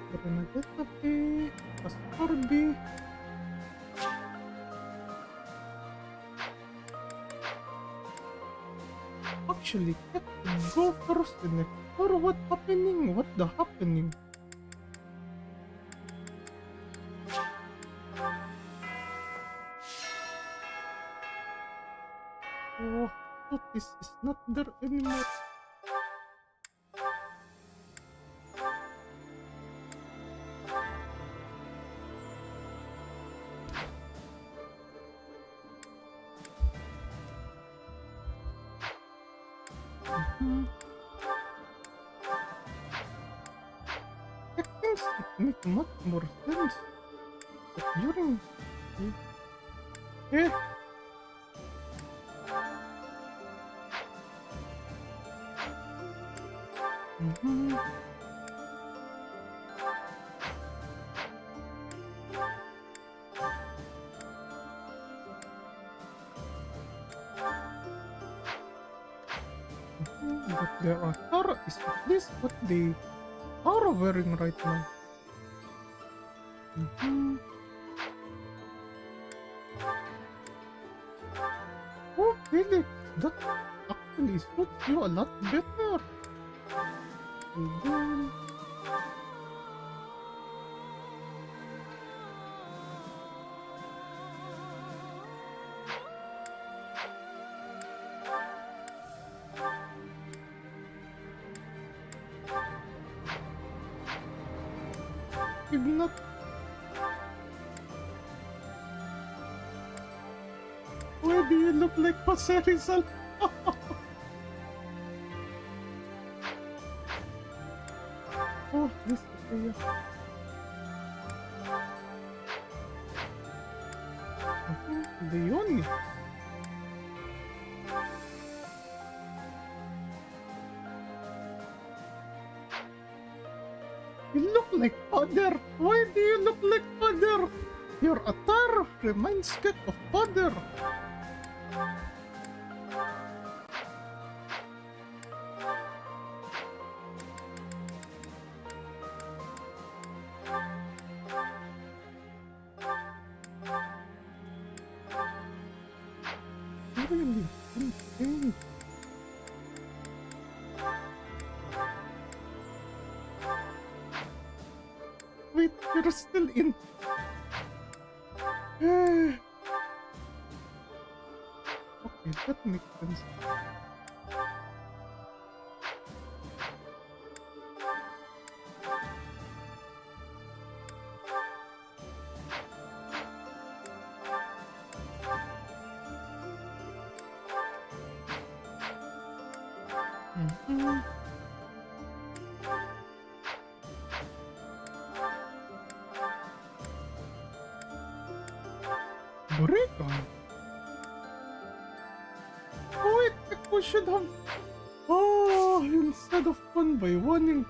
S1: Bernadetta B, Pastor B. Actually, Kek Tuu go first and explore what happening. What the happening? Oh, this is not there anymore. I think it makes much more sense. But during... But their attire is at least what they are wearing right now. Oh, Felix, that actually suits you a lot better. And then... Not. Why do you look like Jose Rizal? Oh, this is Leone. You look like Father. Why do you look like Father? Your attire reminds Kek of Father. Really insane. Wait, you're still in. Okay, that makes sense. Recon. Oh wait, we should have... Oh, instead of 1 by 1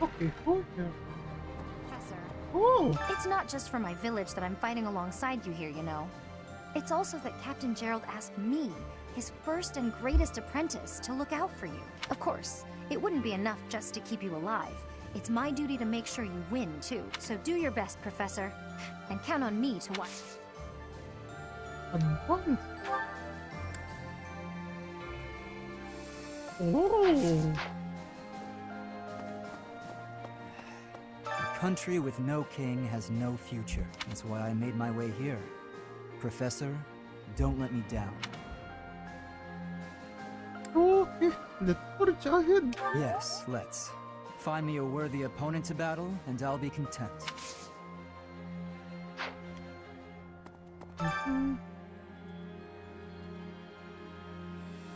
S1: Okay, hold here.
S7: Professor.
S1: Oh!
S3: It's not just for my village that I'm fighting alongside you here, you know. It's also that Captain Gerald asked me, his first and greatest apprentice, to look out for you. Of course, it wouldn't be enough just to keep you alive. It's my duty to make sure you win, too. So do your best, Professor. And count on me to watch.
S1: Advance. Oh!
S12: A country with no king has no future. That's why I made my way here. Professor, don't let me down.
S1: Okay, let's forge ahead.
S12: Yes, let's. Find me a worthy opponent to battle, and I'll be content.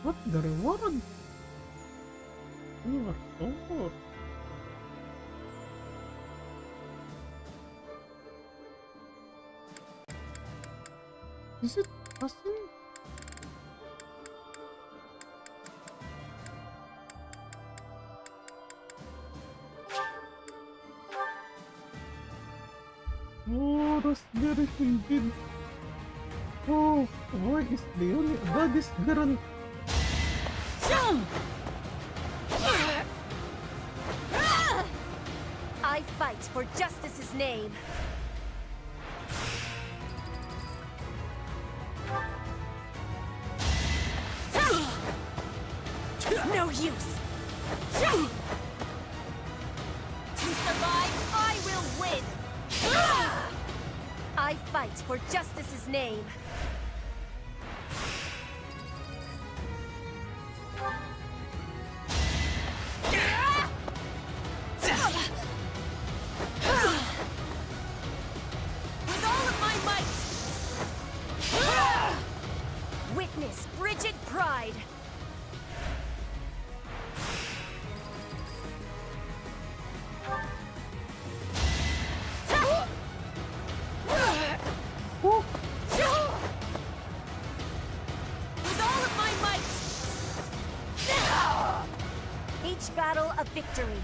S1: What the reward? Silver sword. Is it passing? Oh, raspberry indeed. Oh, why is the only baddest girl?
S7: I fight for justice's name. No use. To survive, I will win. I fight for justice's name. With all of my might. Witness frigid pride. With all of my might. Each battle a victory.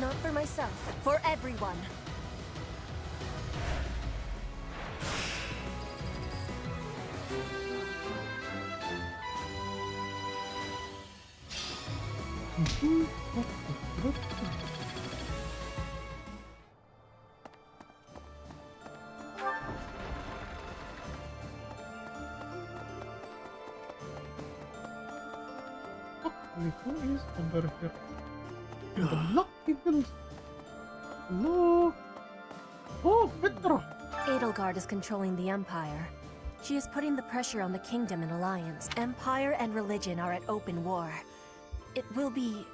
S7: Not for myself, for everyone.
S1: Who is over here? The Black Eagles. Hello. Oh, Petra.
S7: Edelgard is controlling the Empire. She is putting the pressure on the Kingdom and Alliance. Empire and religion are at open war. It will be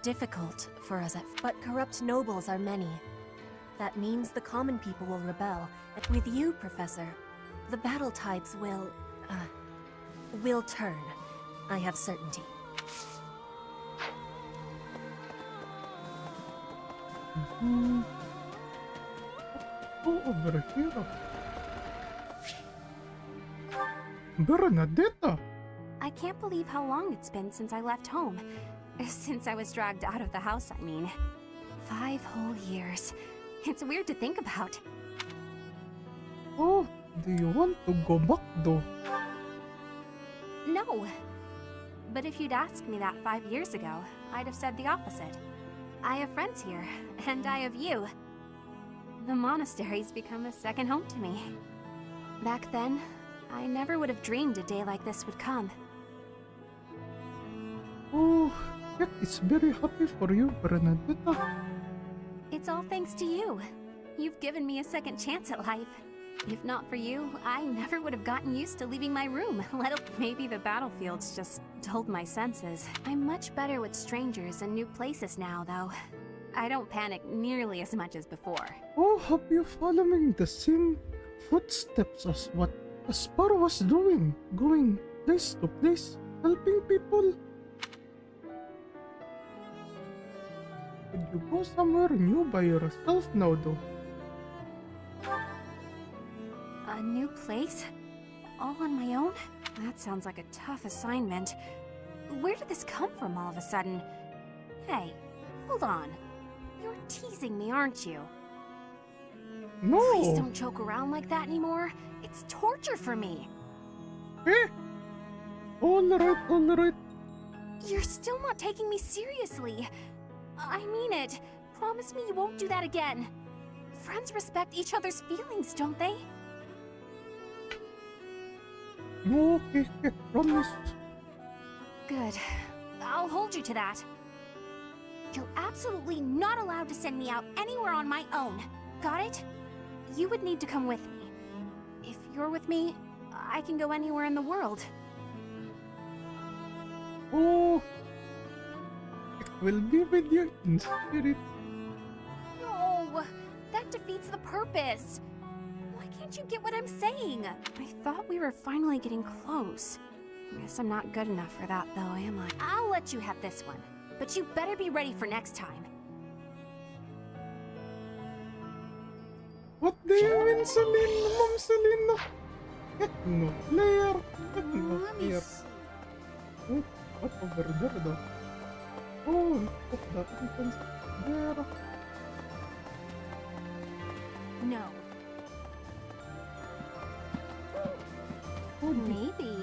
S7: difficult for us, but corrupt nobles are many. That means the common people will rebel. With you, Professor, the battle tides will turn. I have certainty.
S1: Oh, over here. Bernadetta.
S16: I can't believe how long it's been since I left home. Since I was dragged out of the house, I mean. 5 whole years. It's weird to think about.
S1: Oh, do you want to go back though?
S16: No. But if you'd asked me that 5 years ago, I'd have said the opposite. I have friends here, and I have you. The monastery's become a second home to me. Back then, I never would have dreamed a day like this would come.
S1: Oh, Kek is very happy for you, Bernadetta.
S16: It's all thanks to you. You've given me a second chance at life. If not for you, I never would have gotten used to leaving my room, let alone maybe the battlefields just dulled my senses. I'm much better with strangers and new places now, though. I don't panic nearly as much as before.
S1: Oh, have you following the same footsteps as what Aspar was doing? Going place to place, helping people? Could you go somewhere new by yourself now, though?
S16: A new place? All on my own? That sounds like a tough assignment. Where did this come from all of a sudden? Hey, hold on. You're teasing me, aren't you?
S1: No!
S16: Please don't joke around like that anymore. It's torture for me.
S1: Eh? Alright.
S16: You're still not taking me seriously. I mean it. Promise me you won't do that again. Friends respect each other's feelings, don't they?
S1: Okay, promise.
S16: Good. I'll hold you to that. You're absolutely not allowed to send me out anywhere on my own. Got it? You would need to come with me. If you're with me, I can go anywhere in the world.
S1: Oh, it will be with you in spirit.
S16: No, that defeats the purpose. Why can't you get what I'm saying? I thought we were finally getting close. Guess I'm not good enough for that, though, am I? I'll let you have this one, but you better be ready for next time.
S1: What do you mean, Celine? Mom Celine? Kek no player. Kek no player. Oh, what over there, though? Oh, look at that entrance there.
S16: No.
S1: Oh,
S16: maybe.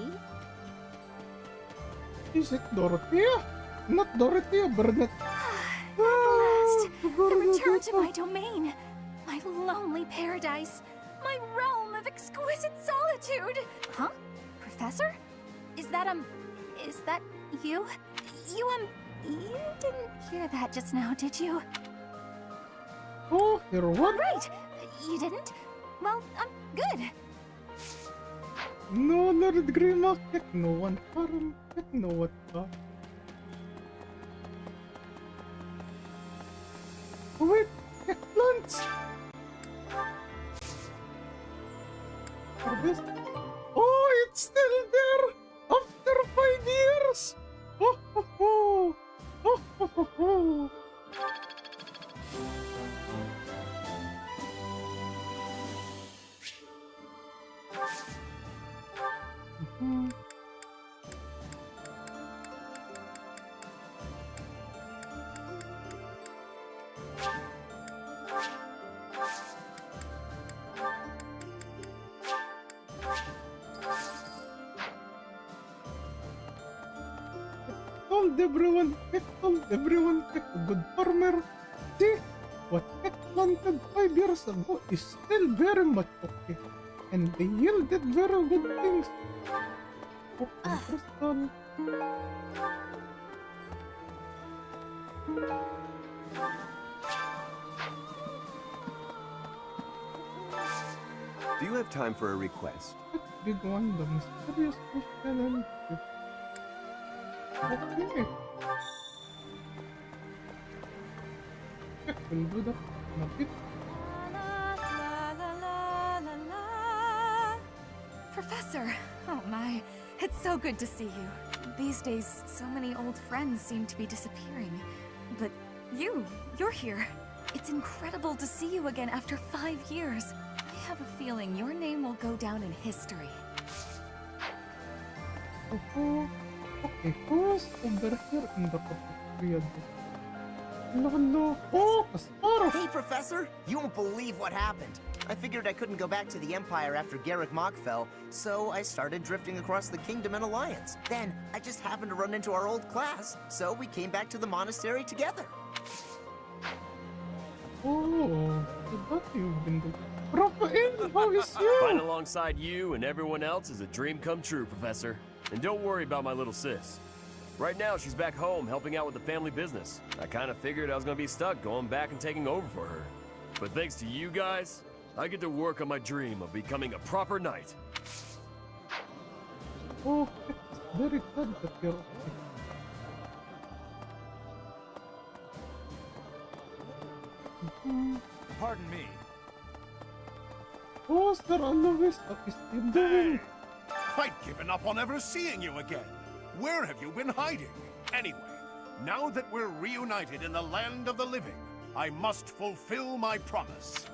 S1: Is it Dorothea? Not Dorothea, Bernadette.
S16: At last, the return to my domain. My lonely paradise. My realm of exquisite solitude. Huh? Professor? Is that you? You didn't hear that just now, did you?
S1: Oh, you're what?
S16: Right! You didn't? Well, good.
S1: No, Lord Grima, Kek no one harm, Kek no what harm. Oh wait, Kek plants! For this? Oh, it's still there! After 5 years! Oh ho ho! Oh ho ho ho! Told everyone, Kek a good farmer. See, what Kek planted 5 years ago is still very much okay, and they yielded very good things. Oh, crystal.
S17: Do you have time for a request?
S1: Big one, the mysterious question. Okay. We'll do that in a bit.
S13: Professor! Oh my, it's so good to see you. These days, so many old friends seem to be disappearing. But you're here. It's incredible to see you again after 5 years. I have a feeling your name will go down in history.
S1: Okay, who's over here in the cafeteria? Hello. Oh, Aspar!
S11: Hey, Professor! You won't believe what happened. I figured I couldn't go back to the Empire after Garrick Mach fell, so I started drifting across the Kingdom in Alliance. Then, I just happened to run into our old class, so we came back to the monastery together.
S1: What you've been doing? Raphael, how is you?
S17: Fighting alongside you and everyone else is a dream come true, Professor. And don't worry about my little sis. Right now, she's back home helping out with the family business. I kind of figured I was going to be stuck going back and taking over for her. But thanks to you guys, I get to work on my dream of becoming a proper knight.
S1: Oh, it's very good that you're okay.
S12: Pardon me.
S1: Oh, Sir Alois, what is he doing?
S9: I'd given up on ever seeing you again. Where have you been hiding? Anyway, now that we're reunited in the land of the living, I must fulfill my promise.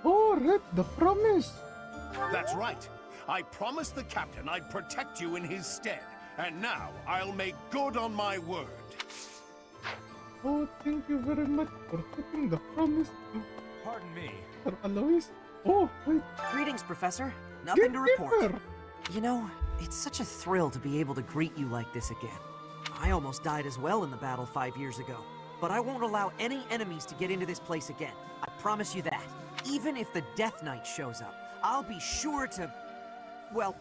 S1: Oh, read the promise.
S9: That's right. I promised the captain I'd protect you in his stead, and now I'll make good on my word.
S1: Oh, thank you very much for keeping the promise.
S12: Pardon me.
S1: Sir Alois. Oh, wait.
S18: Greetings, Professor. Nothing to report.
S1: Gatekeeper.
S18: You know, it's such a thrill to be able to greet you like this again. I almost died as well in the battle 5 years ago, but I won't allow any enemies to get into this place again. I promise you that. Even if the Death Knight shows up, I'll be sure to... Well,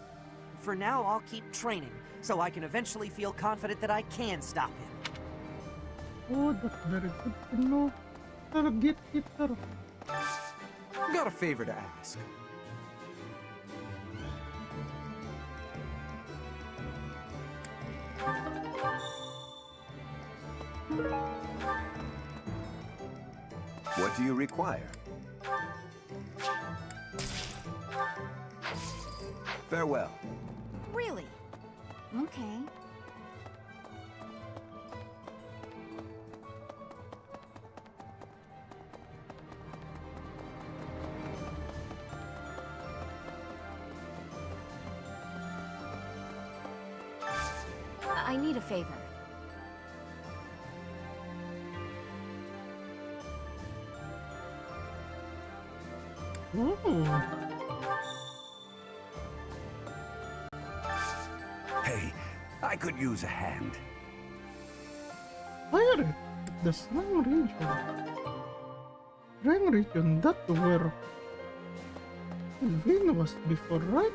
S18: for now, I'll keep training, so I can eventually feel confident that I can stop him.
S1: Oh, that's very good to know. Sir Gatekeeper.
S19: Got a favor to ask.
S20: What do you require? Farewell.
S13: Really? Okay. I need a favor.
S20: Hey, I could use a hand.
S1: Fire it at the Slang region. Slang region, that where Sylvain was before, right?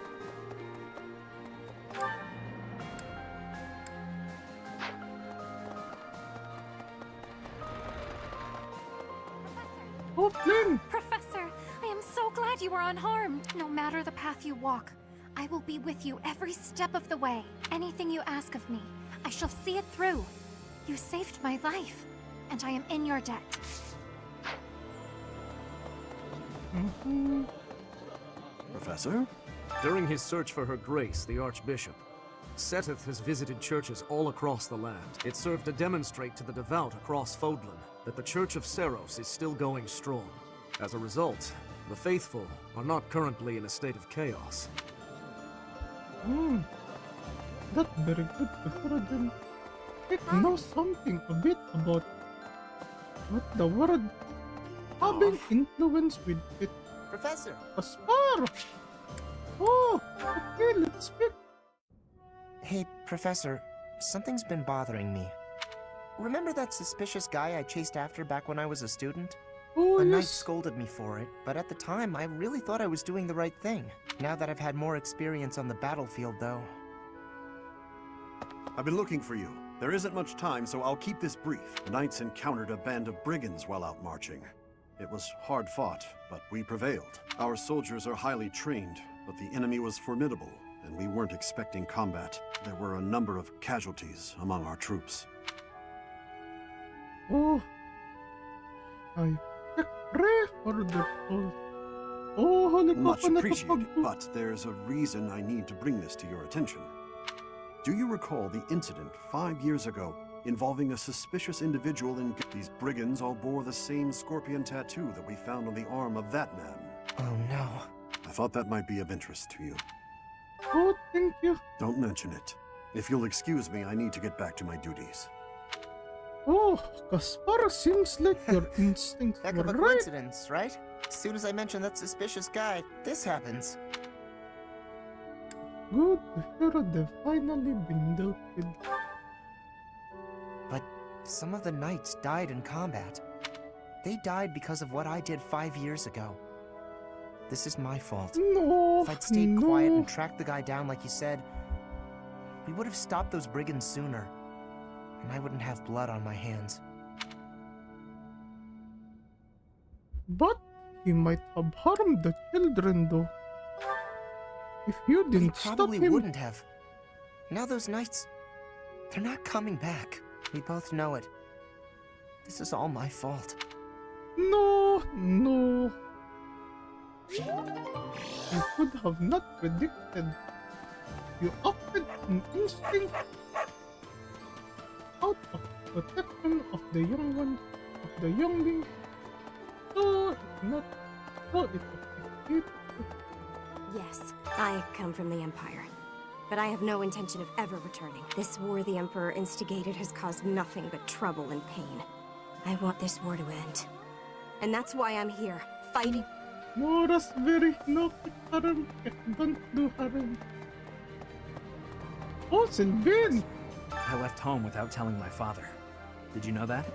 S1: Oh, Flynn!
S7: Professor, I am so glad you are unharmed. No matter the path you walk, I will be with you every step of the way. Anything you ask of me, I shall see it through. You saved my life, and I am in your debt.
S4: Professor?
S5: During his search for her grace, the Archbishop, Seteth has visited churches all across the land. It served to demonstrate to the devout across Fodlan that the Church of Seros is still going strong. As a result, the faithful are not currently in a state of chaos.
S1: That's very good to hear them. It knows something a bit about what the world having influence with it.
S11: Professor!
S1: Aspar! Oh, okay, let's speak.
S11: Hey, Professor, something's been bothering me. Remember that suspicious guy I chased after back when I was a student?
S1: Oh,
S11: a knight
S1: yes.
S11: scolded me for it, but at the time I really thought I was doing the right thing. Now that I've had more experience on the battlefield, though.
S4: I've been looking for you. There isn't much time, so I'll keep this brief. The knights encountered a band of brigands while out marching. It was hard fought, but we prevailed. Our soldiers are highly trained, but the enemy was formidable, and we weren't expecting combat. There were a number of casualties among our troops.
S1: Oh, I pray for the soul. Oh, holy
S4: Much
S1: coconut
S4: appreciated,
S1: of-
S4: but there's a reason I need to bring this to your attention. Do you recall the incident 5 years ago involving a suspicious individual in... These brigands all bore the same scorpion tattoo that we found on the arm of that man.
S11: Oh no.
S4: I thought that might be of interest to you.
S1: Oh, thank you.
S4: Don't mention it. If you'll excuse me, I need to get back to my duties.
S1: Oh, Gaspar, seems like your instincts
S11: Heck
S1: were
S11: of a
S1: right.
S11: coincidence, right? As soon as I mention that suspicious guy, this happens.
S1: Good to hear they've finally been dealt with.
S11: But some of the knights died in combat. They died because of what I did 5 years ago. This is my fault.
S1: No.
S11: If I'd stayed quiet and tracked the guy down like you said, we would have stopped those brigands sooner. And I wouldn't have blood on my hands.
S1: But he might have harmed the children though. If you didn't stop him.
S11: Probably wouldn't have. Now those knights, they're not coming back. We both know it. This is all my fault.
S1: No, no. You could have not predicted. You acted on instinct out of protection of the young one, of the youngling. So it's not. So it affects you.
S21: Yes, I come from the Empire. But I have no intention of ever returning. This war the Emperor instigated has caused nothing but trouble and pain. I want this war to end. And that's why I'm here, fighting.
S1: No, Raspberry, no, harem. Don't do harem. Oh, Sylvain!
S22: I left home without telling my father. Did you know that?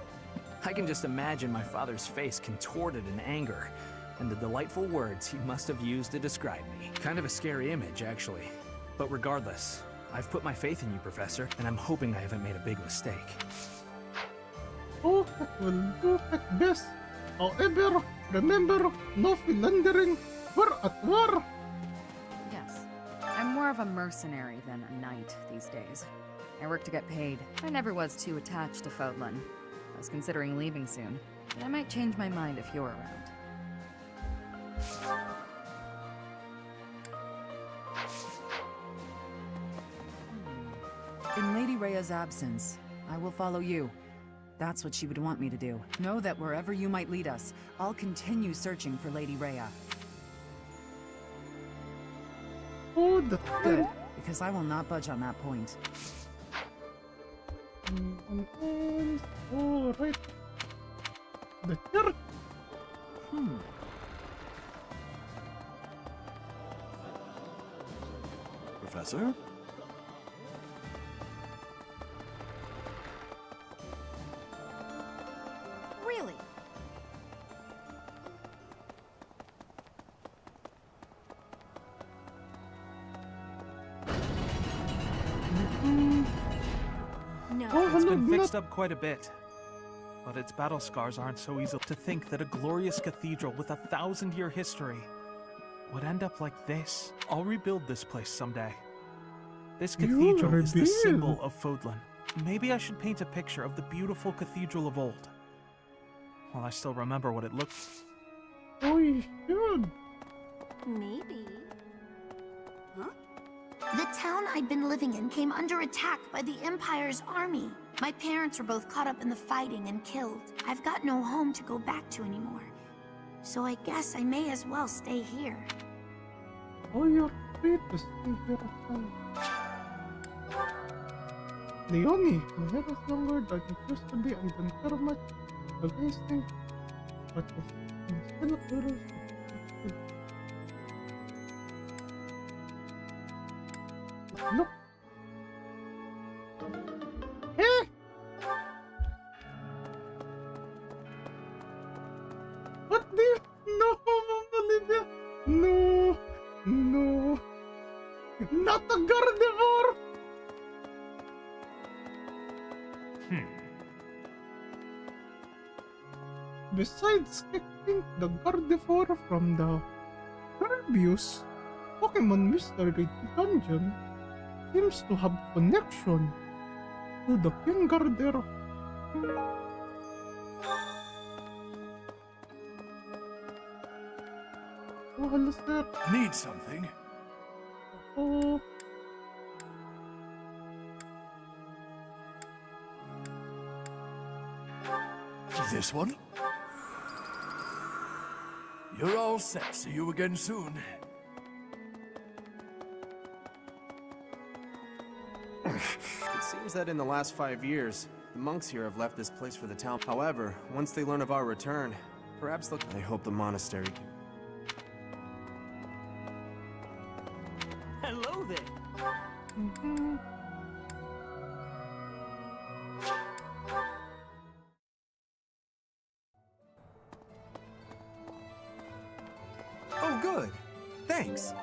S22: I can just imagine my father's face contorted in anger, and the delightful words he must have used to describe me. Kind of a scary image, actually. But regardless, I've put my faith in you, Professor, and I'm hoping I haven't made a big mistake.
S1: Oh, that will do at best. However, remember, no philandering. We're at war.
S14: Yes. I'm more of a mercenary than a knight these days. I work to get paid. I never was too attached to Fodlan. I was considering leaving soon, but I might change my mind if you're around. In Lady Rhea's absence, I will follow you. That's what she would want me to do. Know that wherever you might lead us, I'll continue searching for Lady Rhea.
S1: Oh, that's
S14: good, because I will not budge on that point.
S1: Oh, right. The church.
S4: Professor?
S21: Really? No.
S23: It's been fixed up quite a bit. But its battle scars aren't so easy. To think that a glorious cathedral with a 1,000-year history would end up like this. I'll rebuild this place someday. This cathedral is the symbol of Fodlan. Maybe I should paint a picture of the beautiful cathedral of old. Well, I still remember what it looked.
S1: Oh, you should.
S3: Maybe. Huh? The town I'd been living in came under attack by the Empire's army. My parents were both caught up in the fighting and killed. I've got no home to go back to anymore. So I guess I may as well stay here.
S1: Oh, you're free to stay here at home. Leonie, when I was younger than it used to be, I didn't care much against things, but I'm still curious. Look! Hey! What do you... No, Olivia! No! No! Not a carnivore! Besides kicking the Gardevoir from the previous Pokemon Mystery Dungeon, seems to have connection to the King Gardevoir. Oh, hello, sir.
S9: Need something?
S1: Oh.
S9: This one? You're all set. See you again soon.
S24: It seems that in the last 5 years, the monks here have left this place for the town. However, once they learn of our return, perhaps they'll... I hope the monastery can...
S15: Hello there.
S19: Good. Thanks.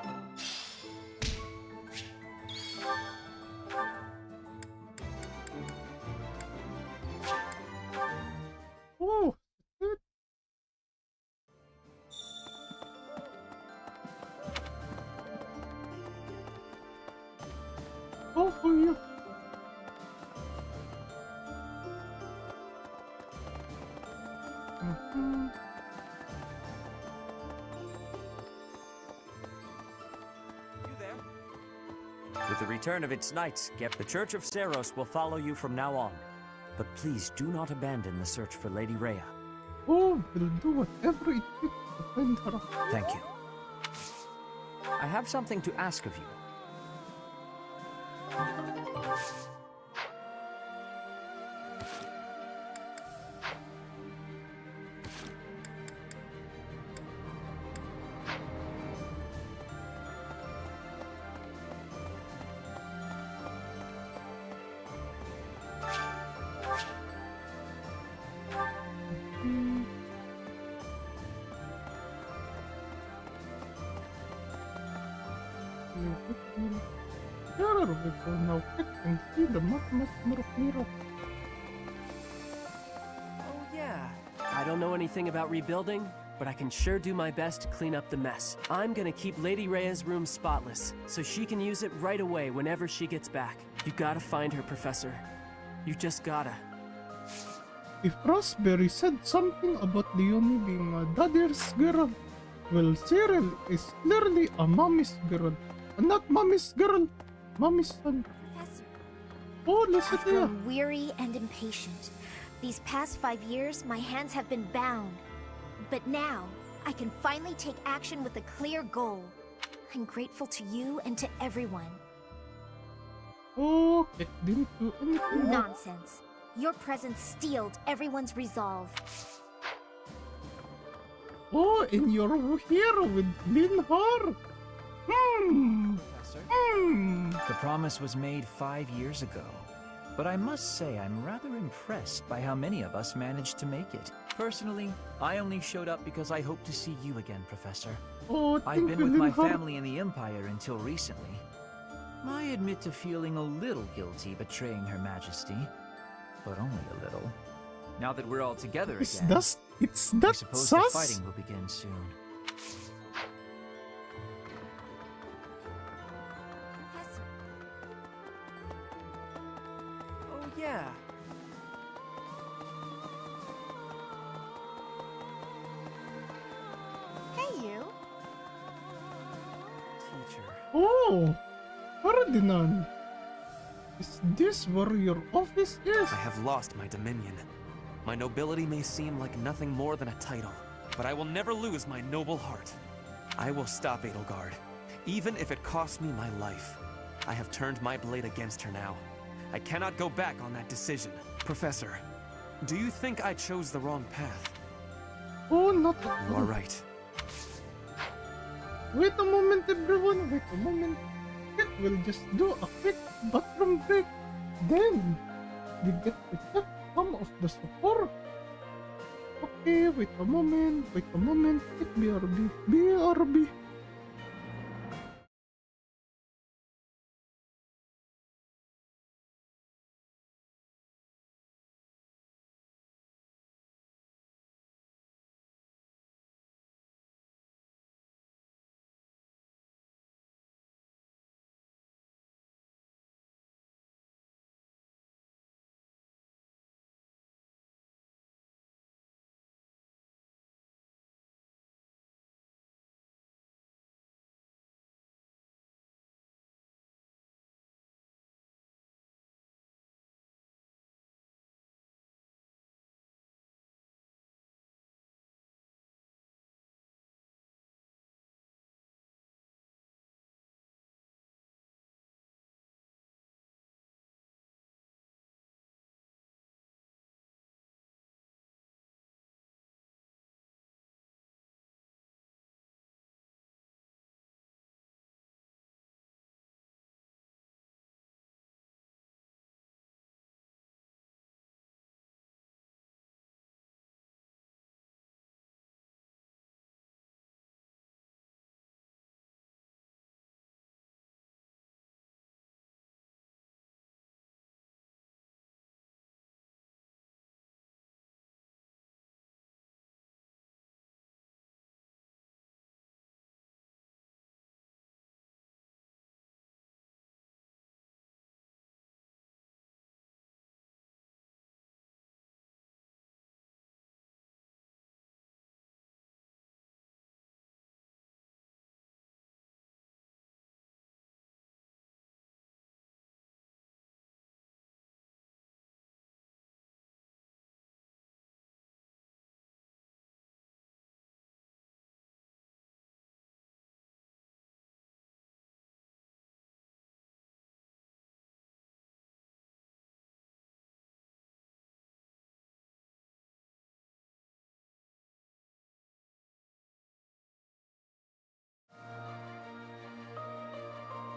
S1: Oh, oh, for you.
S12: With the return of its knights, the Church of Seros will follow you from now on. But please do not abandon the search for Lady Rhea.
S1: Oh, we'll do whatever it takes to find her.
S12: Thank you. I have something to ask of you.
S1: Now Kek can see the much more clearer.
S2: Oh yeah. I don't know anything about rebuilding, but I can sure do my best to clean up the mess. I'm gonna keep Lady Rhea's room spotless, so she can use it right away whenever she gets back. You gotta find her, Professor. You just gotta.
S1: If Raspberry said something about Leonie being a daddy's girl, well, Cyril is clearly a mommy's girl. And not mommy's girl, mommy's son.
S3: Professor,
S1: Oh, listen
S3: I've
S1: here.
S3: grown weary and impatient. These past 5 years, my hands have been bound. But now, I can finally take action with a clear goal. I'm grateful to you and to everyone.
S1: Oh, Kek didn't do anything.
S3: Nonsense. Your presence steeled everyone's resolve.
S1: Oh, and you're here with Lin Har.
S12: The promise was made 5 years ago. But I must say I'm rather impressed by how many of us managed to make it. Personally, I only showed up because I hope to see you again, Professor.
S1: Oh,
S12: I've been with my family in the Empire until recently. I admit to feeling a little guilty betraying Her Majesty, but only a little. Now that we're all together again,
S1: it's
S12: I
S1: that
S12: suppose
S1: sus.
S12: the fighting will begin soon.
S2: Professor. Oh yeah.
S7: Hey, you.
S12: Teacher.
S1: Oh, Ferdinand. Is this where your office is?
S6: I have lost my dominion. My nobility may seem like nothing more than a title, but I will never lose my noble heart. I will stop Edelgard, even if it costs me my life. I have turned my blade against her now. I cannot go back on that decision. Professor, do you think I chose the wrong path?
S1: Oh, not
S6: You are right.
S1: Wait a moment, everyone. Wait a moment. Kek will just do a quick bathroom break. Then, we get to check some of the support. Okay, wait a moment. Wait a moment. Kek BRB. BRB.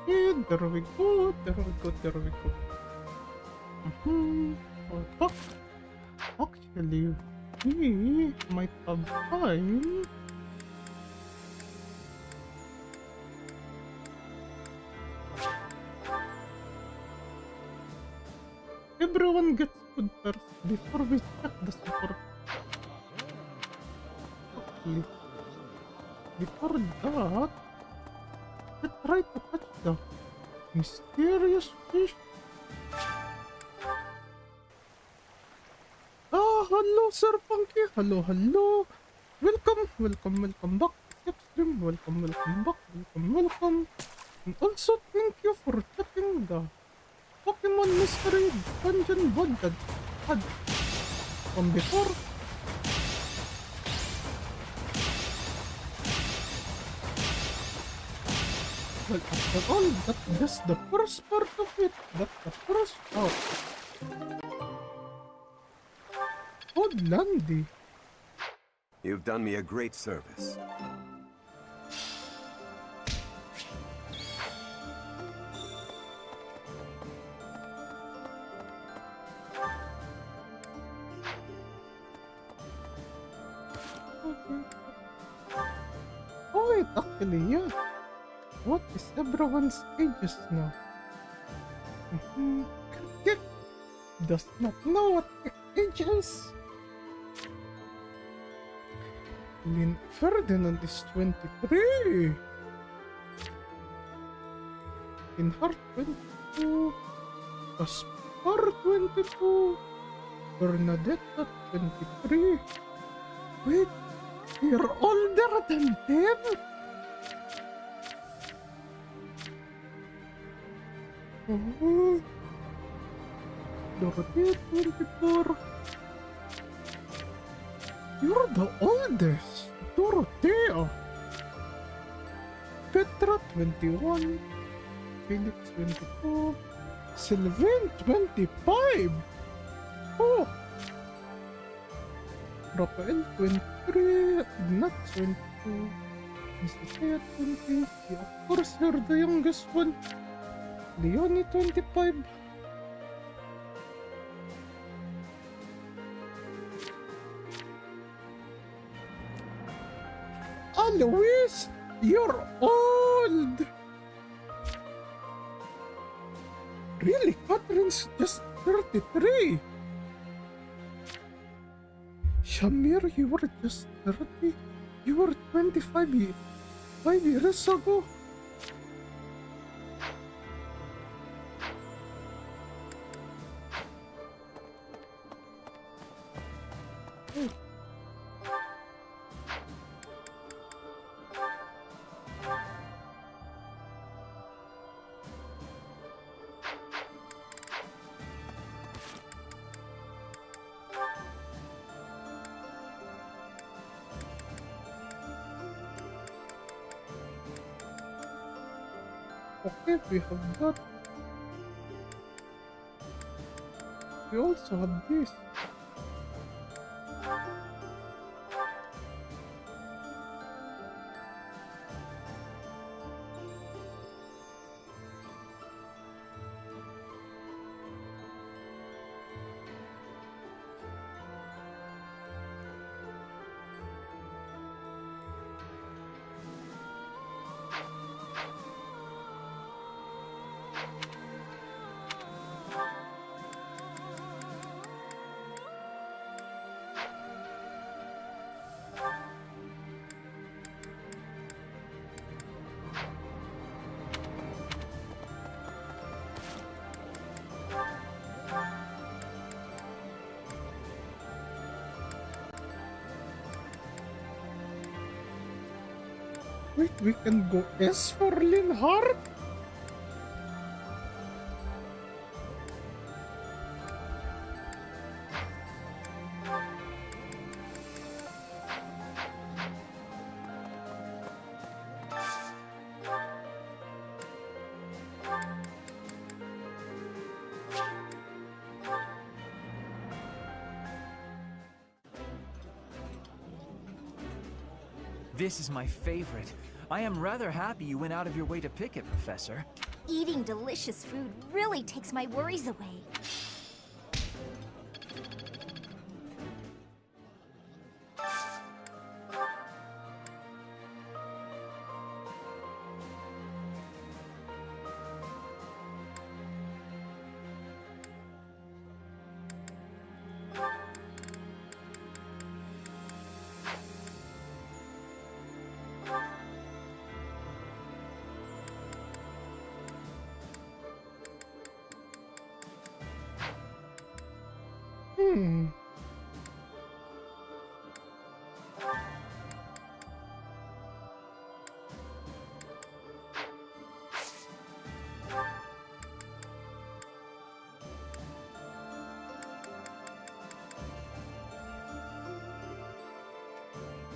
S1: Okay, there we go, there we go, there we go. Oh, actually, we might have time. Everyone gets food first before we check the support. Okay. Before that, let's try to catch the mysterious fish. Hello, Sir Punky. Hello, hello. Welcome back to Kek Stream. Welcome back. And also, thank you for checking the Pokemon Mystery Dungeon VOD that had from before. Well, after all, that's just the first part of it. That's the first part. Oh, Landy.
S20: You've done me a great service.
S1: Oh wait, actually, yeah. What is everyone's ages now? Kek does not know what age is. Lynn Ferdinand is 23. Inhart 22. Caspar 22. Bernadetta 23. Wait, you're older than them? Oh. Dorothea 24. You're the oldest, Dorothea. Petra 21. Felix 22. Sylvain 25. Oh. Rafael 23. Ignat 22. Mr. 20. Yeah, of course, you're the youngest one. Leonie 25. Louise, you're old! Really, Catherine's just 33. Shamir, you were just 30. You were 25 years ago. Okay, we have that. We also have this. Wait, we can go S for Linhardt?
S12: This is my favorite. I am rather happy you went out of your way to pick it, Professor.
S3: Eating delicious food really takes my worries away.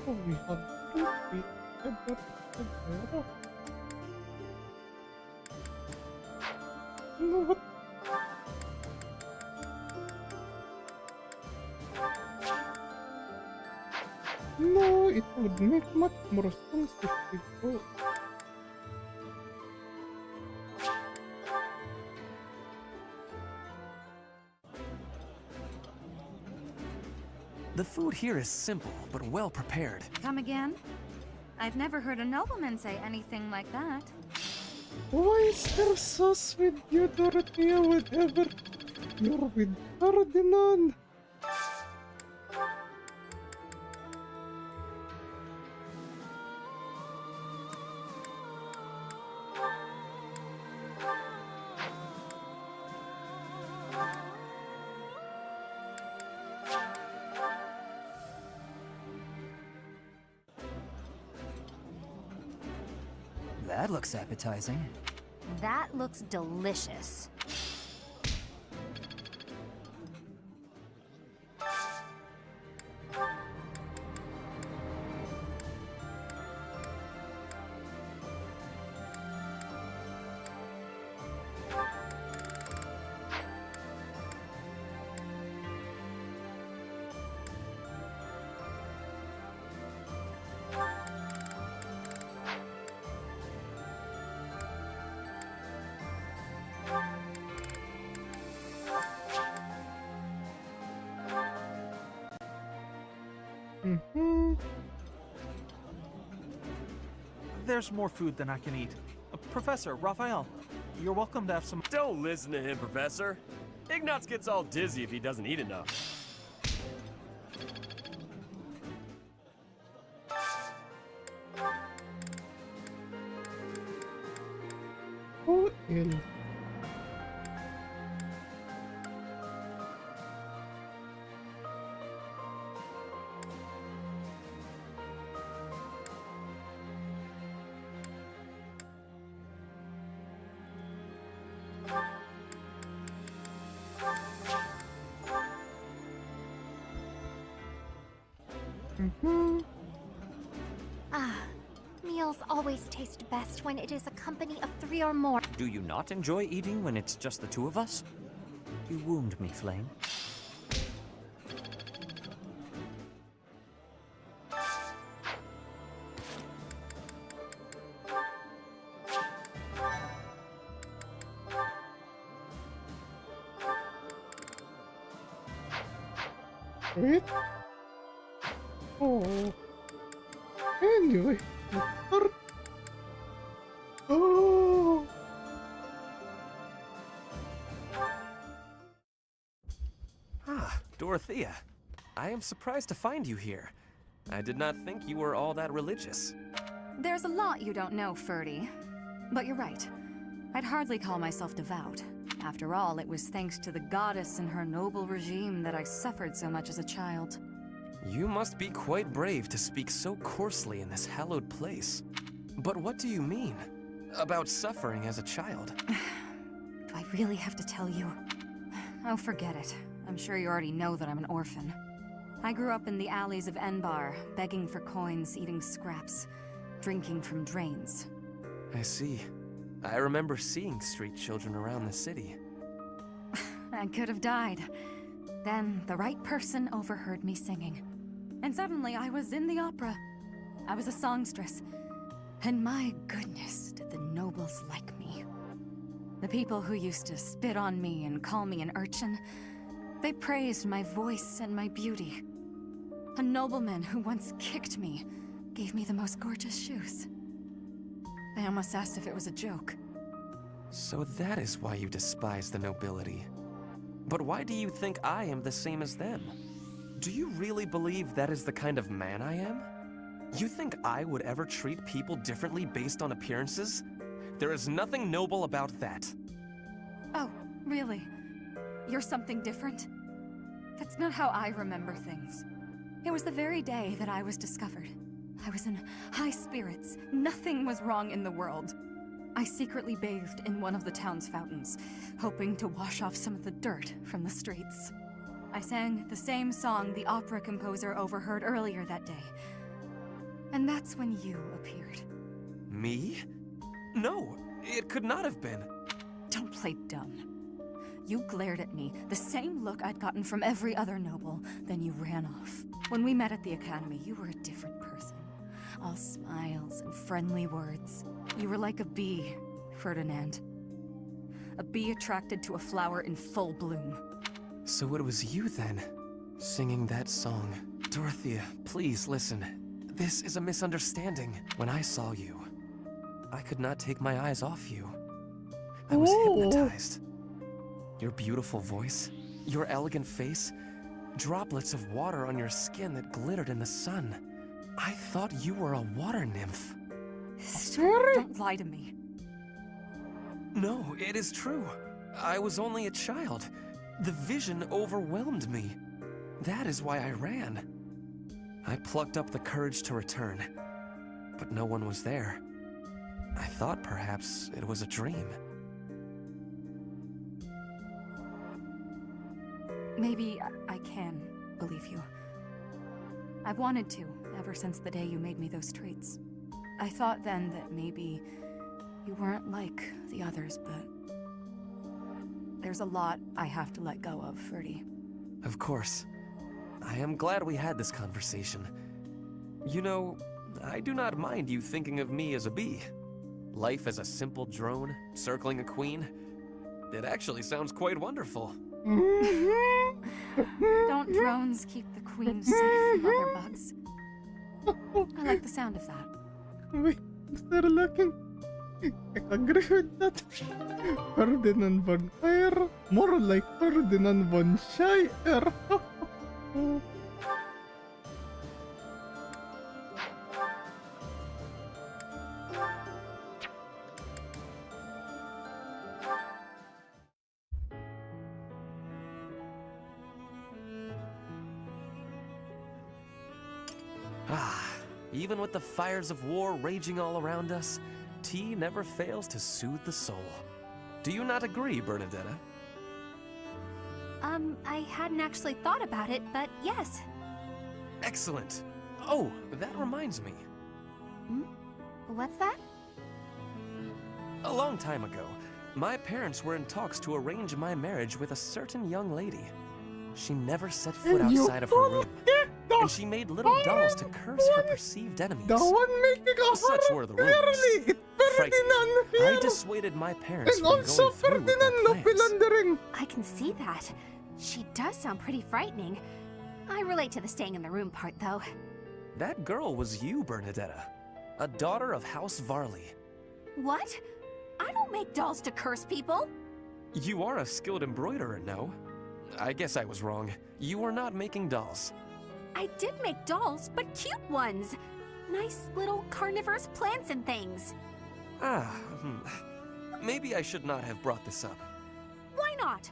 S1: Oh, we have no, what? No, it would make much more sense if we go.
S6: The food here is simple, but well prepared.
S13: Come again? I've never heard a nobleman say anything like that.
S1: Why is there sauce with you, Dorothea, whatever? You're with Ferdinand.
S12: That looks appetizing.
S3: That looks delicious.
S23: There's more food than I can eat. Professor, Raphael, you're welcome to have some—
S8: Don't listen to him, Professor. Ignatz gets all dizzy if he doesn't eat enough.
S1: Who is?
S3: Meals always taste best when it is a company of 3 or more.
S12: Do you not enjoy eating when it's just the two of us? You wound me, Flame.
S1: Wait. Oh. Anyway. Oh.
S6: Ah, Dorothea. I am surprised to find you here. I did not think you were all that religious.
S14: There's a lot you don't know, Ferdy. But you're right. I'd hardly call myself devout. After all, it was thanks to the goddess and her noble regime that I suffered so much as a child.
S6: You must be quite brave to speak so coarsely in this hallowed place. But what do you mean? About suffering as a child?
S14: Do I really have to tell you? Oh, forget it. I'm sure you already know that I'm an orphan. I grew up in the alleys of Enbar, begging for coins, eating scraps, drinking from drains.
S6: I see. I remember seeing street children around the city.
S14: I could have died. Then the right person overheard me singing. And suddenly I was in the opera. I was a songstress. And my goodness, did the nobles like me.
S13: The people who used to spit on me and call me an urchin, they praised my voice and my beauty. A nobleman who once kicked me gave me the most gorgeous shoes. I almost asked if it was a joke.
S6: So that is why you despise the nobility. But why do you think I am the same as them? Do you really believe that is the kind of man I am? You think I would ever treat people differently based on appearances? There is nothing noble about that.
S13: Oh, really? You're something different? That's not how I remember things. It was the very day that I was discovered. I was in high spirits. Nothing was wrong in the world. I secretly bathed in one of the town's fountains, hoping to wash off some of the dirt from the streets. I sang the same song the opera composer overheard earlier that day. And that's when you appeared.
S6: Me? No, it could not have been.
S13: Don't play dumb. You glared at me, the same look I'd gotten from every other noble, then you ran off. When we met at the academy, you were a different person. All smiles and friendly words. You were like a bee, Ferdinand. A bee attracted to a flower in full bloom.
S6: So it was you then, singing that song. Dorothea, please listen. This is a misunderstanding. When I saw you, I could not take my eyes off you. I was hypnotized. Your beautiful voice, your elegant face, droplets of water on your skin that glittered in the sun. I thought you were a water nymph.
S13: Don't lie to me.
S6: No, it is true. I was only a child. The vision overwhelmed me. That is why I ran. I plucked up the courage to return, but no one was there. I thought perhaps it was a dream.
S13: Maybe I can believe you. I've wanted to, ever since the day you made me those treats. I thought then that maybe you weren't like the others, but there's a lot I have to let go of, Ferdy.
S6: Of course. I am glad we had this conversation. You know, I do not mind you thinking of me as a bee. Life as a simple drone, circling a queen. It actually sounds quite wonderful.
S13: Don't drones keep the queen safe from other bugs? I like the sound of that.
S1: Wait, they're looking. I agree with that. Ferdinand von Eyre, more like Ferdinand von Shire.
S6: Even with the fires of war raging all around us, tea never fails to soothe the soul. Do you not agree, Bernadetta?
S7: I hadn't actually thought about it, but yes.
S6: Excellent. Oh, that reminds me.
S7: What's that?
S6: A long time ago, my parents were in talks to arrange my marriage with a certain young lady. She never set foot outside of her room, and she made little dolls to curse her perceived enemies. Such were the rumors. I dissuaded my parents from going through with their plans.
S7: I can see that. She does sound pretty frightening. I relate to the staying in the room part, though.
S6: That girl was you, Bernadetta, a daughter of House Varley.
S7: What? I don't make dolls to curse people.
S6: You are a skilled embroiderer, no? I guess I was wrong. You were not making dolls.
S7: I did make dolls, but cute ones. Nice little carnivorous plants and things.
S6: Maybe I should not have brought this up.
S7: Why not?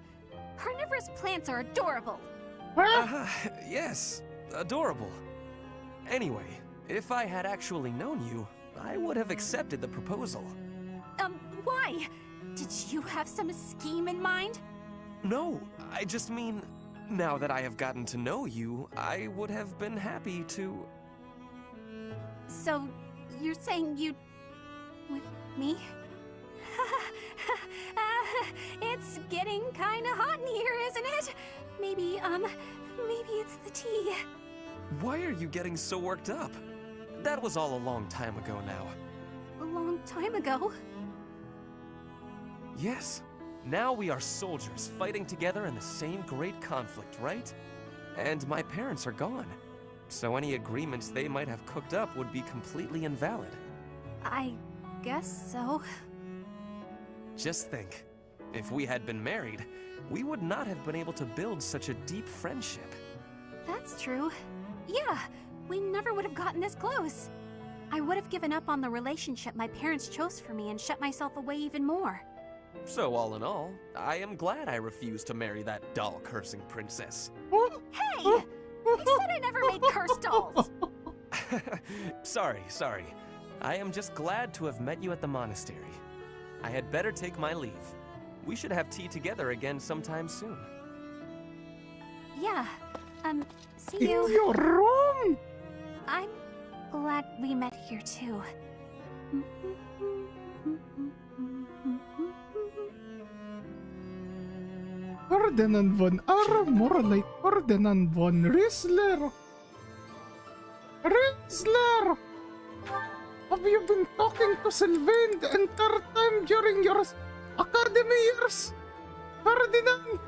S7: Carnivorous plants are adorable.
S6: Yes, adorable. Anyway, if I had actually known you, I would have accepted the proposal.
S7: Why? Did you have some scheme in mind?
S6: No, I just mean, now that I have gotten to know you, I would have been happy to...
S7: So, you're saying you'd... with me? It's getting kinda hot in here, isn't it? Maybe it's the tea.
S6: Why are you getting so worked up? That was all a long time ago now.
S7: A long time ago?
S6: Yes. Now we are soldiers fighting together in the same great conflict, right? And my parents are gone. So any agreements they might have cooked up would be completely invalid.
S7: I guess so.
S6: Just think, if we had been married, we would not have been able to build such a deep friendship.
S7: That's true. Yeah, we never would have gotten this close. I would have given up on the relationship my parents chose for me and shut myself away even more.
S6: So all in all, I am glad I refused to marry that doll-cursing princess.
S7: Hey! I said I never made cursed dolls!
S6: Sorry. I am just glad to have met you at the monastery. I had better take my leave. We should have tea together again sometime soon.
S7: Yeah, see
S1: In
S7: you.
S1: your room!
S7: I'm glad we met here too.
S1: Ferdinand von Arr, more like Ferdinand von Riesler. Riesler! Have you been talking to Sylvain the entire time during your academy years? Ferdinand!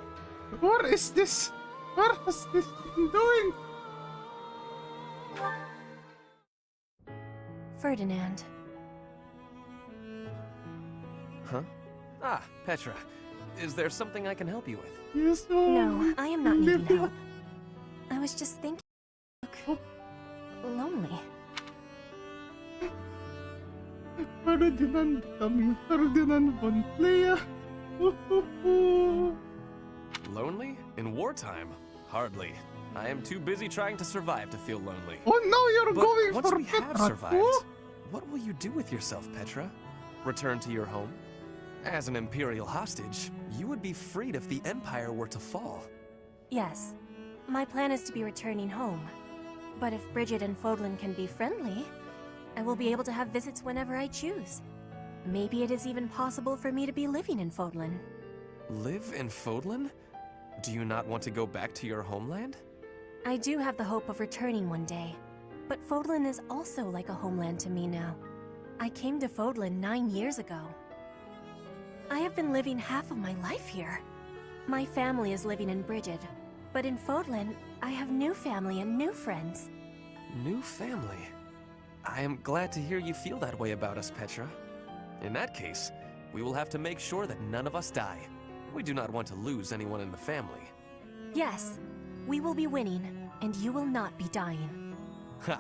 S1: Where is this? Where has this been doing?
S7: Ferdinand.
S6: Huh? Ah, Petra. Is there something I can help you with?
S1: Yes,
S7: No, I am not needing help. I was just thinking you look lonely.
S1: Ferdinand becoming Ferdinand von Claira.
S6: Lonely? In wartime? Hardly. I am too busy trying to survive to feel lonely.
S1: Oh, now you're
S6: But
S1: going
S6: once
S1: for
S6: we have
S1: Petra
S6: survived,
S1: too?
S6: what will you do with yourself, Petra? Return to your home? As an Imperial hostage, you would be freed if the Empire were to fall.
S3: Yes. My plan is to be returning home. But if Bridget and Fodlan can be friendly, I will be able to have visits whenever I choose. Maybe it is even possible for me to be living in Fodlan.
S6: Live in Fodlan? Do you not want to go back to your homeland?
S3: I do have the hope of returning one day. But Fodlan is also like a homeland to me now. I came to Fodlan 9 years ago. I have been living half of my life here. My family is living in Bridget, but in Fodlan, I have new family and new friends.
S6: New family? I am glad to hear you feel that way about us, Petra. In that case, we will have to make sure that none of us die. We do not want to lose anyone in the family.
S3: Yes, we will be winning, and you will not be dying.
S6: Ha!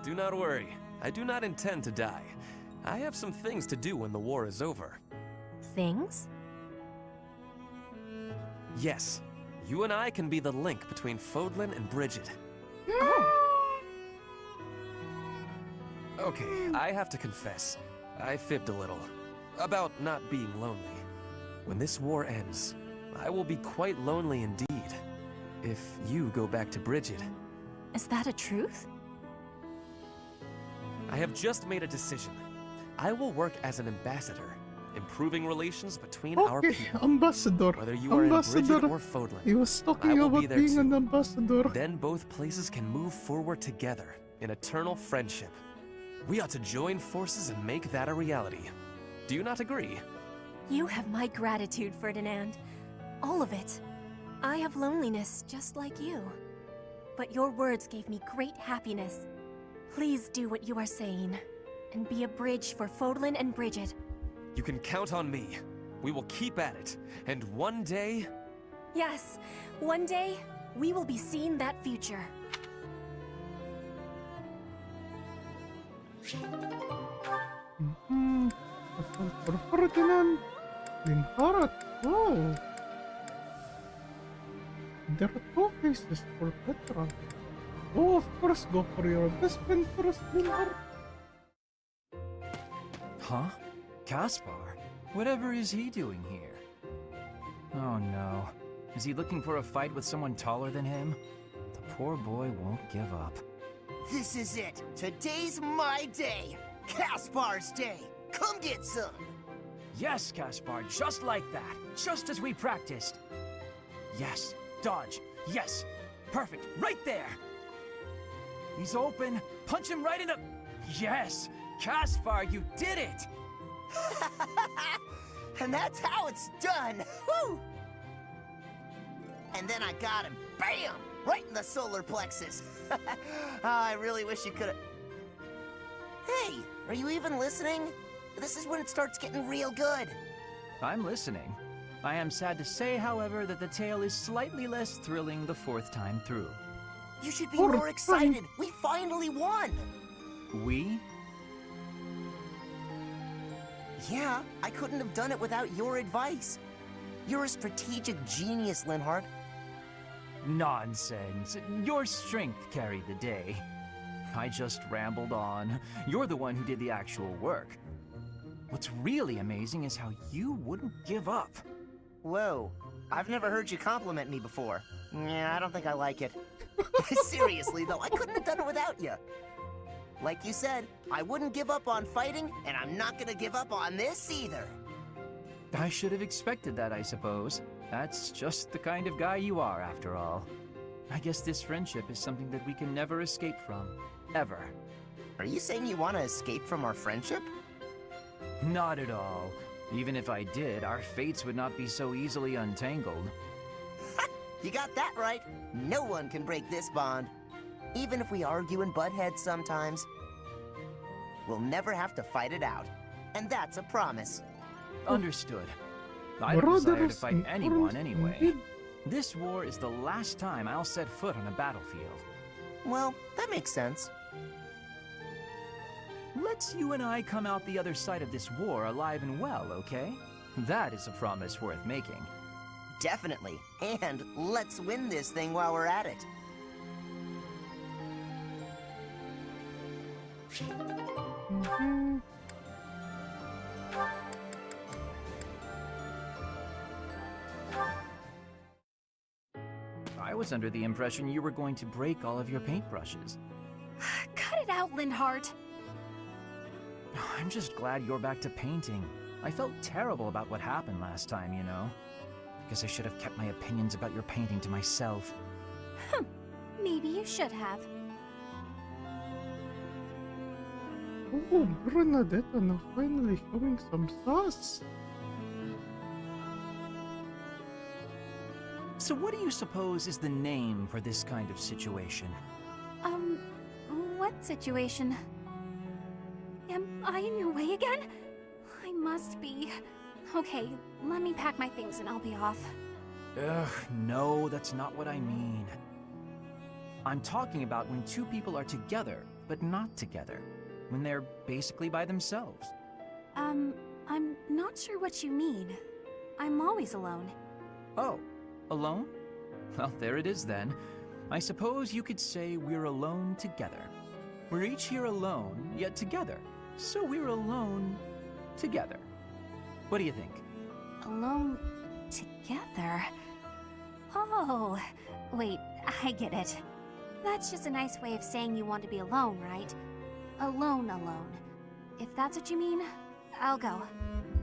S6: Do not worry. I do not intend to die. I have some things to do when the war is over.
S3: Things?
S6: Yes. You and I can be the link between Fodlan and Bridget. Okay, I have to confess. I fibbed a little. About not being lonely. When this war ends, I will be quite lonely indeed. If you go back to Bridget.
S3: Is that a truth?
S6: I have just made a decision. I will work as an ambassador, improving relations between our
S1: Okay,
S6: people.
S1: ambassador.
S6: Whether you are in Bridget or Fodlan,
S1: He was
S6: I
S1: talking
S6: will
S1: about
S6: be there
S1: being
S6: too.
S1: an ambassador.
S6: Then both places can move forward together in eternal friendship. We ought to join forces and make that a reality. Do you not agree?
S3: You have my gratitude, Ferdinand. All of it. I have loneliness just like you. But your words gave me great happiness. Please do what you are saying, and be a bridge for Fodlan and Bridget.
S6: You can count on me. We will keep at it, and one day...
S3: Yes, one day, we will be seeing that future.
S1: For Ferdinand. Linhardt. Oh. There are 2 faces for Petra. Oh, of course, go for your best friend first, Linhardt.
S12: Huh? Caspar? Whatever is he doing here? Oh no. Is he looking for a fight with someone taller than him? The poor boy won't give up.
S11: This is it. Today's my day. Caspar's day. Come get some.
S12: Yes, Caspar, just like that. Just as we practiced. Yes, dodge. Yes, perfect. Right there. He's open. Punch him right in the... Yes, Caspar, you did it.
S11: And that's how it's done! Woo! And then I got him. Bam! Right in the solar plexus. I really wish you could've... Hey, are you even listening? This is when it starts getting real good.
S12: I'm listening. I am sad to say, however, that the tale is slightly less thrilling the fourth time through.
S11: You should be more excited. We finally won.
S12: We?
S11: Yeah, I couldn't have done it without your advice. You're a strategic genius, Linhardt.
S12: Nonsense. Your strength carried the day. I just rambled on. You're the one who did the actual work. What's really amazing is how you wouldn't give up.
S11: Whoa, I've never heard you compliment me before. Yeah, I don't think I like it. Seriously, though, I couldn't have done it without you. Like you said, I wouldn't give up on fighting, and I'm not gonna give up on this either.
S12: I should have expected that, I suppose. That's just the kind of guy you are, after all. I guess this friendship is something that we can never escape from. Ever.
S11: Are you saying you want to escape from our friendship?
S12: Not at all. Even if I did, our fates would not be so easily untangled.
S11: You got that right. No one can break this bond. Even if we argue and butt heads sometimes, we'll never have to fight it out. And that's a promise.
S12: Understood. I don't desire to fight anyone anyway. This war is the last time I'll set foot on a battlefield.
S11: Well, that makes sense.
S12: Let's you and I come out the other side of this war alive and well, okay? That is a promise worth making.
S11: Definitely. And let's win this thing while we're at it.
S12: I was under the impression you were going to break all of your paintbrushes.
S7: Cut it out, Linhardt.
S12: I'm just glad you're back to painting. I felt terrible about what happened last time, you know. Guess I should have kept my opinions about your painting to myself.
S7: Maybe you should have.
S1: Oh, Bernadetta now finally showing some sauce.
S12: So what do you suppose is the name for this kind of situation?
S7: What situation? Am I in your way again? I must be. Okay, let me pack my things and I'll be off.
S12: Ugh, no, that's not what I mean. I'm talking about when two people are together, but not together. When they're basically by themselves.
S7: I'm not sure what you mean. I'm always alone.
S12: Oh, alone? Well, there it is then. I suppose you could say we're alone together. We're each here alone, yet together. So we're alone together. What do you think?
S7: Alone together? Oh, wait, I get it. That's just a nice way of saying you want to be alone, right? Alone. If that's what you mean, I'll go.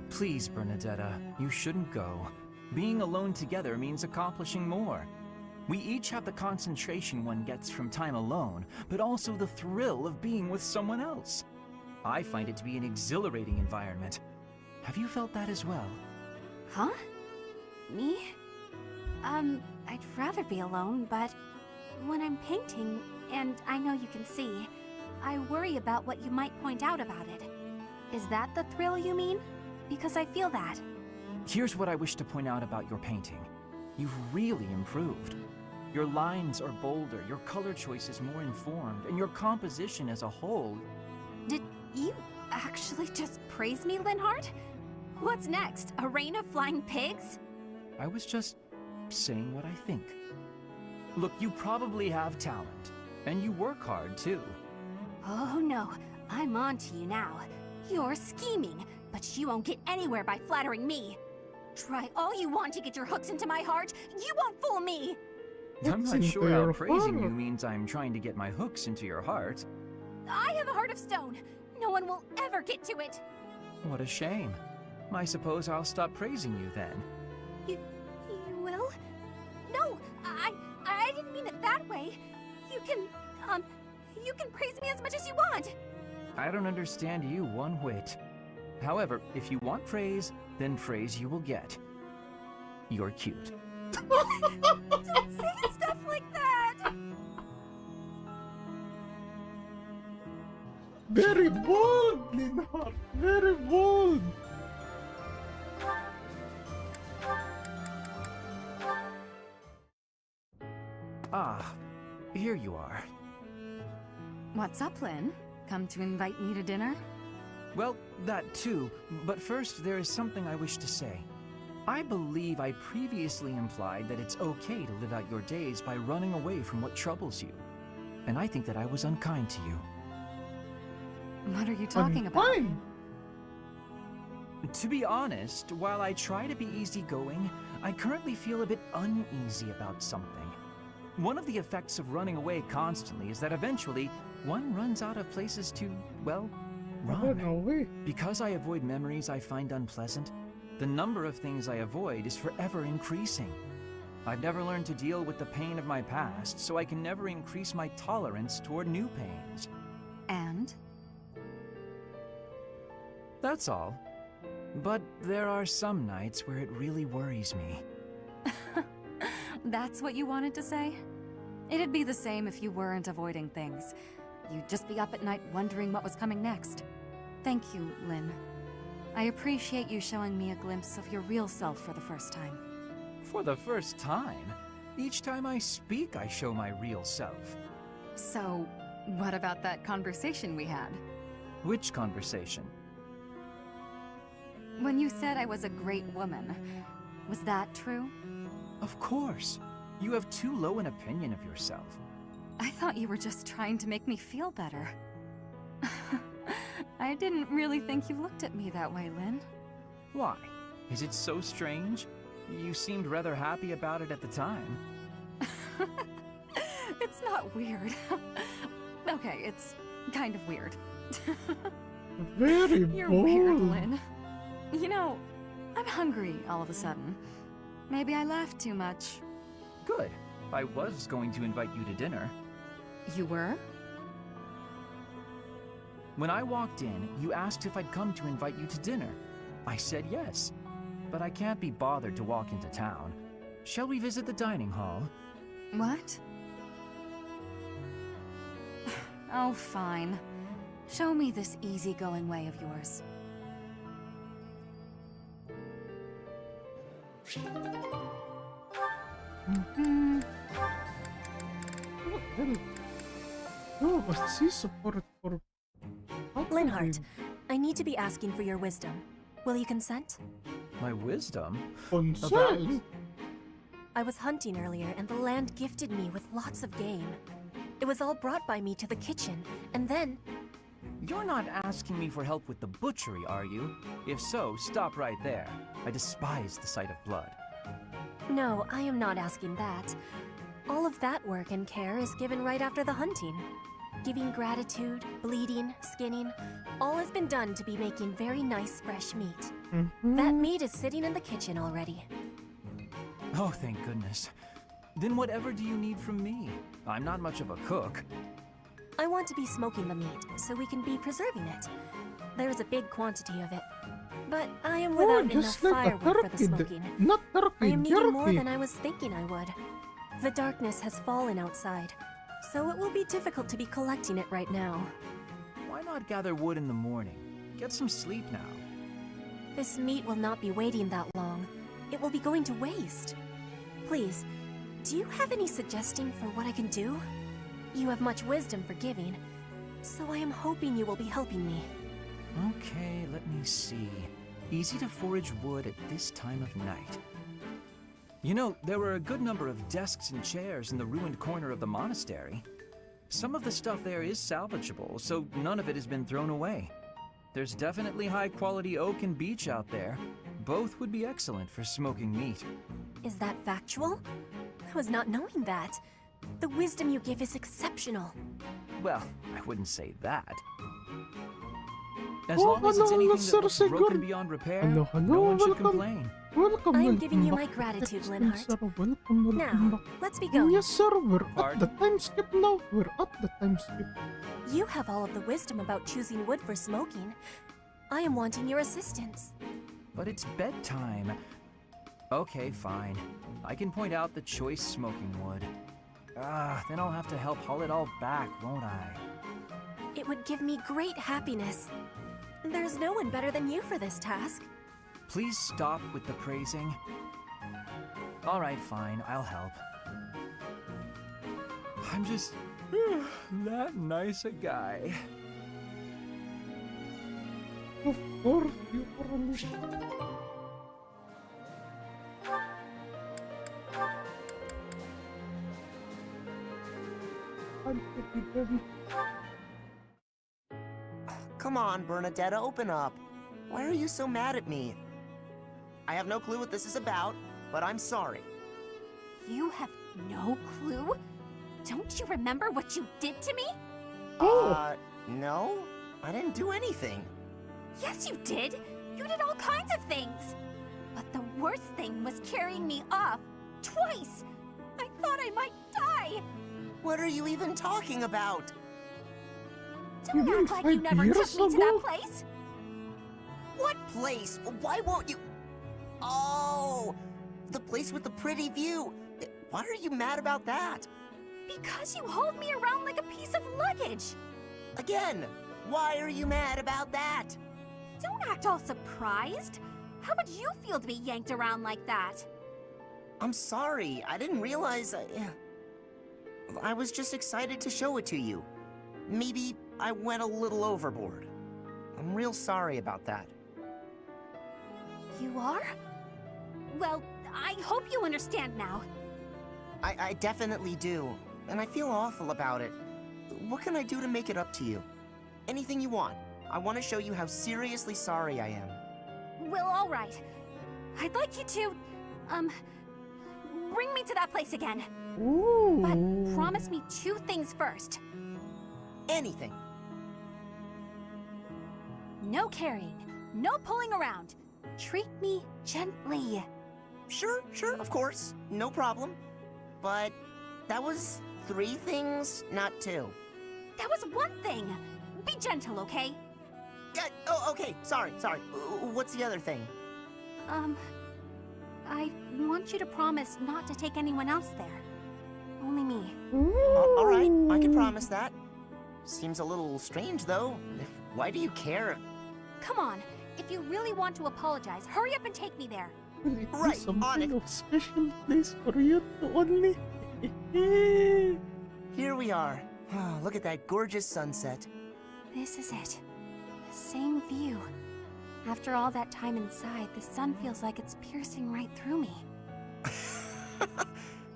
S12: Please, Bernadetta, you shouldn't go. Being alone together means accomplishing more. We each have the concentration one gets from time alone, but also the thrill of being with someone else. I find it to be an exhilarating environment. Have you felt that as well?
S7: Huh? Me? I'd rather be alone, but when I'm painting, and I know you can see, I worry about what you might point out about it. Is that the thrill you mean? Because I feel that.
S12: Here's what I wish to point out about your painting. You've really improved. Your lines are bolder, your color choice is more informed, and your composition as a whole...
S7: Did you actually just praise me, Linhardt? What's next? A rain of flying pigs?
S12: I was just saying what I think. Look, you probably have talent, and you work hard, too.
S7: Oh no, I'm on to you now. You're scheming, but you won't get anywhere by flattering me. Try all you want to get your hooks into my heart, you won't fool me!
S12: I'm not sure how praising you means I'm trying to get my hooks into your heart.
S7: I have a heart of stone. No one will ever get to it.
S12: What a shame. I suppose I'll stop praising you then.
S7: You will? No, I didn't mean it that way. You can praise me as much as you want.
S12: I don't understand you one whit. However, if you want praise, then praise you will get. You're cute.
S7: Don't say stuff like that!
S1: Very bold, Linhart. Very bold.
S12: Ah, here you are.
S14: What's up, Lynn? Come to invite me to dinner?
S12: Well, that too, but first there is something I wish to say. I believe I previously implied that it's okay to live out your days by running away from what troubles you. And I think that I was unkind to you.
S14: What are you talking about?
S12: To be honest, while I try to be easygoing, I currently feel a bit uneasy about something. One of the effects of running away constantly is that eventually one runs out of places to, well, run.
S1: Away.
S12: Because I avoid memories I find unpleasant, the number of things I avoid is forever increasing. I've never learned to deal with the pain of my past, so I can never increase my tolerance toward new pains.
S14: And?
S12: That's all. But there are some nights where it really worries me.
S14: That's what you wanted to say? It'd be the same if you weren't avoiding things. You'd just be up at night wondering what was coming next. Thank you, Lynn. I appreciate you showing me a glimpse of your real self for the first time.
S12: For the first time? Each time I speak, I show my real self.
S14: So, what about that conversation we had?
S12: Which conversation?
S14: When you said I was a great woman, was that true?
S12: Of course. You have too low an opinion of yourself.
S14: I thought you were just trying to make me feel better. I didn't really think you looked at me that way, Lynn.
S12: Why? Is it so strange? You seemed rather happy about it at the time.
S14: It's not weird. Okay, it's kind of weird.
S1: Very
S14: You're
S1: bold.
S14: weird, Lynn. You know, I'm hungry all of a sudden. Maybe I laughed too much.
S12: Good. I was going to invite you to dinner.
S14: You were?
S12: When I walked in, you asked if I'd come to invite you to dinner. I said yes. But I can't be bothered to walk into town. Shall we visit the dining hall?
S14: What? Oh, fine. Show me this easygoing way of yours.
S1: Oh, but see support for...
S10: Linhart, I need to be asking for your wisdom. Will you consent?
S12: My wisdom?
S1: Consent?
S10: I was hunting earlier and the land gifted me with lots of game. It was all brought by me to the kitchen, and then...
S12: You're not asking me for help with the butchery, are you? If so, stop right there. I despise the sight of blood.
S10: No, I am not asking that. All of that work and care is given right after the hunting. Giving gratitude, bleeding, skinning, all has been done to be making very nice fresh meat. That meat is sitting in the kitchen already.
S12: Oh, thank goodness. Then whatever do you need from me? I'm not much of a cook.
S10: I want to be smoking the meat, so we can be preserving it. There is a big quantity of it. But I am without enough firewood for the smoking.
S1: Not turkey,
S10: I am needing more
S1: jerky.
S10: than I was thinking I would. The darkness has fallen outside, so it will be difficult to be collecting it right now.
S12: Why not gather wood in the morning? Get some sleep now.
S10: This meat will not be waiting that long. It will be going to waste. Please, do you have any suggestion for what I can do? You have much wisdom for giving, so I am hoping you will be helping me.
S12: Okay, let me see. Easy to forage wood at this time of night. You know, there were a good number of desks and chairs in the ruined corner of the monastery. Some of the stuff there is salvageable, so none of it has been thrown away. There's definitely high-quality oak and beech out there. Both would be excellent for smoking meat.
S10: Is that factual? I was not knowing that. The wisdom you give is exceptional.
S12: Well, I wouldn't say that. As long as it's anything that looks broken beyond repair, no one should complain.
S1: Welcome,
S10: I am
S1: welcome
S10: giving you
S1: back.
S10: my gratitude,
S1: Yes,
S10: Linhart.
S1: sir, welcome
S10: Now,
S1: back.
S10: let's be going.
S1: Yes, sir, we're at the time skip now. We're at the time skip.
S10: You have all of the wisdom about choosing wood for smoking. I am wanting your assistance.
S12: But it's bedtime. Okay, fine. I can point out the choice smoking wood. Then I'll have to help haul it all back, won't I?
S10: It would give me great happiness. There's no one better than you for this task.
S12: Please stop with the praising. All right, fine, I'll help. I'm just that nice a guy.
S1: Of course, you are a mission.
S11: Come on, Bernadetta, open up. Why are you so mad at me? I have no clue what this is about, but I'm sorry.
S7: You have no clue? Don't you remember what you did to me?
S11: No. I didn't do anything.
S7: Yes, you did. You did all kinds of things. But the worst thing was carrying me off. Twice. I thought I might die.
S11: What are you even talking about?
S7: Don't act like you never took me to that place.
S11: What place? Why won't you? Oh, the place with the pretty view. Why are you mad about that?
S7: Because you hauled me around like a piece of luggage.
S11: Again, why are you mad about that?
S7: Don't act all surprised. How would you feel to be yanked around like that?
S11: I'm sorry. I didn't realize. I was just excited to show it to you. Maybe I went a little overboard. I'm real sorry about that.
S7: You are? Well, I hope you understand now.
S11: I definitely do, and I feel awful about it. What can I do to make it up to you? Anything you want. I want to show you how seriously sorry I am.
S7: Well, all right. I'd like you to, bring me to that place again.
S1: Ooh.
S7: But promise me 2 things first.
S11: Anything.
S7: No carrying, no pulling around. Treat me gently.
S11: Sure, of course. No problem. But that was 3 things, not 2.
S7: That was 1 thing. Be gentle, okay?
S11: Oh, okay. Sorry. What's the other thing?
S7: I want you to promise not to take anyone else there. Only me.
S11: All right, I can promise that. Seems a little strange, though. Why do you care?
S7: Come on. If you really want to apologize, hurry up and take me there.
S11: Right, on it.
S1: Of special place for you to only.
S11: Here we are. Oh, look at that gorgeous sunset.
S7: This is it. The same view. After all that time inside, the sun feels like it's piercing right through me.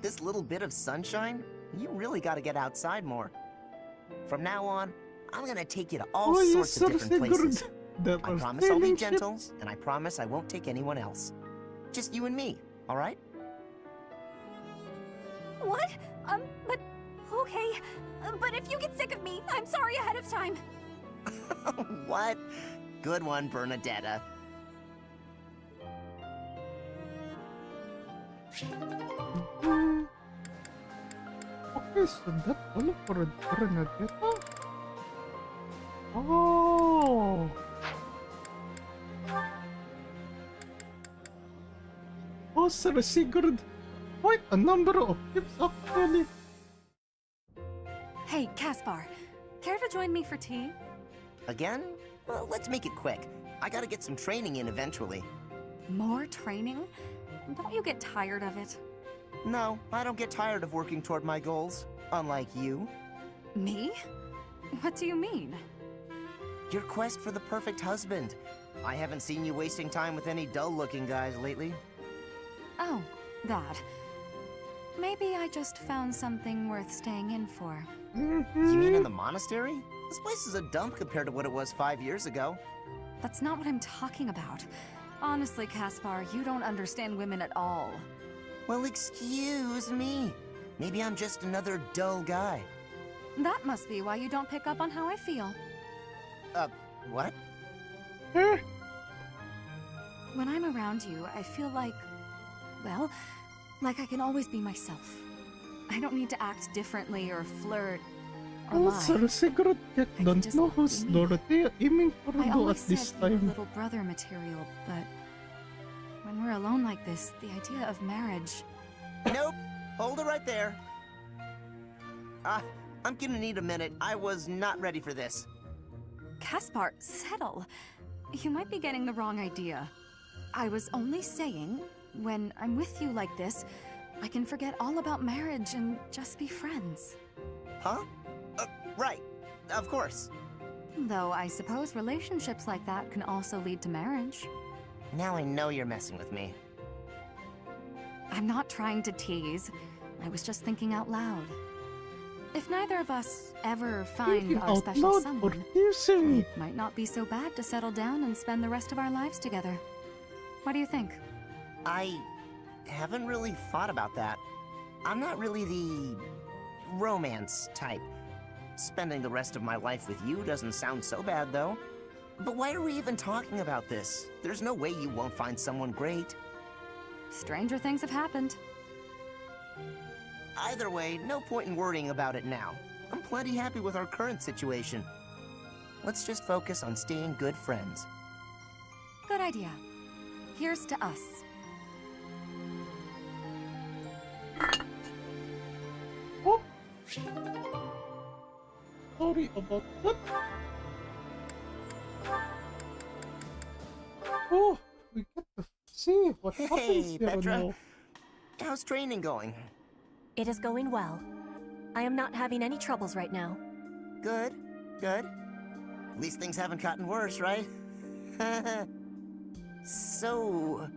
S11: This little bit of sunshine? You really gotta get outside more. From now on, I'm gonna take you to all sorts of different places. I promise I'll be gentle, and I promise I won't take anyone else. Just you and me, alright?
S7: What? But... okay. But if you get sick of me, I'm sorry ahead of time.
S11: What? Good one, Bernadetta.
S1: Okay, so that's all for Bernadetta? Oh! Oh, Sir Sigurd! Quite a number of tips actually.
S13: Hey, Caspar. Care to join me for tea?
S11: Again? Well, let's make it quick. I gotta get some training in eventually.
S13: More training? Don't you get tired of it?
S11: No, I don't get tired of working toward my goals. Unlike you.
S13: Me? What do you mean?
S11: Your quest for the perfect husband. I haven't seen you wasting time with any dull-looking guys lately.
S13: Oh, that. Maybe I just found something worth staying in for.
S11: You mean in the monastery? This place is a dump compared to what it was 5 years ago.
S13: That's not what I'm talking about. Honestly, Caspar, you don't understand women at all.
S11: Well, excuse me. Maybe I'm just another dull guy.
S13: That must be why you don't pick up on how I feel.
S11: What?
S13: When I'm around you, I feel like... well, like I can always be myself. I don't need to act differently or flirt or lie.
S1: Sir Sigurd don't know who's Dorothea aiming for
S13: I
S1: do at
S13: always
S1: this
S13: said you were
S1: time.
S13: little brother material, but when we're alone like this, the idea of marriage...
S11: Nope. Hold it right there. I'm gonna need a minute. I was not ready for this.
S13: Caspar, settle. You might be getting the wrong idea. I was only saying, when I'm with you like this, I can forget all about marriage and just be friends.
S11: Huh? Right. Of course.
S13: Though I suppose relationships like that can also lead to marriage.
S11: Now I know you're messing with me.
S13: I'm not trying to tease. I was just thinking out loud. If neither of us ever find
S1: Thinking
S13: our
S1: out
S13: special
S1: loud
S13: someone,
S1: or teasing?
S13: it might not be so bad to settle down and spend the rest of our lives together. What do you think?
S11: I haven't really thought about that. I'm not really the romance type. Spending the rest of my life with you doesn't sound so bad, though. But why are we even talking about this? There's no way you won't find someone great.
S13: Stranger things have happened.
S11: Either way, no point in worrying about it now. I'm plenty happy with our current situation. Let's just focus on staying good friends.
S13: Good idea. Here's to us.
S1: Oh. Sorry about that. Oh, we get to see what happens
S11: Hey,
S1: here
S11: Petra.
S1: now.
S11: How's training going?
S10: It is going well. I am not having any troubles right now.
S11: Good, good. At least things haven't gotten worse, right? So,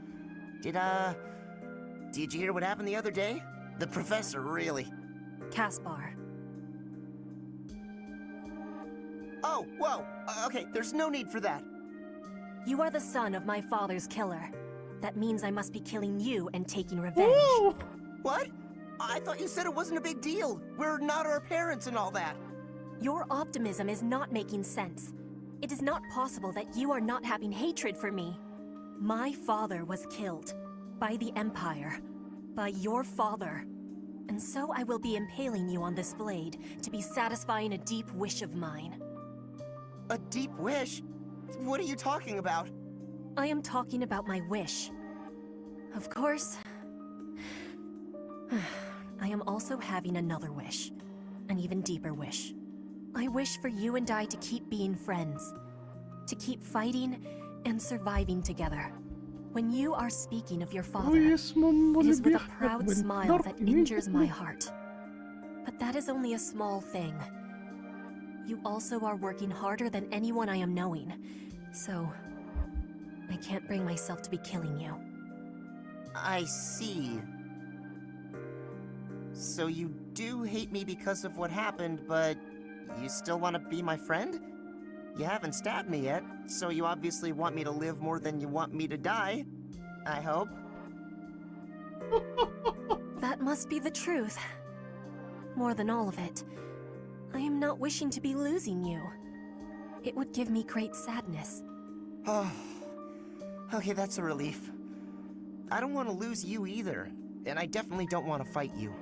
S11: did you hear what happened the other day? The professor, really.
S10: Caspar.
S11: Oh, whoa, okay, there's no need for that.
S10: You are the son of my father's killer. That means I must be killing you and taking revenge.
S1: Ooh.
S11: What? I thought you said it wasn't a big deal. We're not our parents and all that.
S10: Your optimism is not making sense. It is not possible that you are not having hatred for me. My father was killed. By the Empire. By your father. And so I will be impaling you on this blade to be satisfying a deep wish of mine.
S11: A deep wish? What are you talking about?
S10: I am talking about my wish. Of course, I am also having another wish. An even deeper wish. I wish for you and I to keep being friends. To keep fighting and surviving together. When you are speaking of your father, it is with a proud smile that injures my heart. But that is only a small thing. You also are working harder than anyone I am knowing, so I can't bring myself to be killing you.
S11: I see. So you do hate me because of what happened, but you still want to be my friend? You haven't stabbed me yet, so you obviously want me to live more than you want me to die. I hope.
S10: That must be the truth. More than all of it, I am not wishing to be losing you. It would give me great sadness.
S11: Oh, okay, that's a relief. I don't want to lose you either, and I definitely don't want to fight you.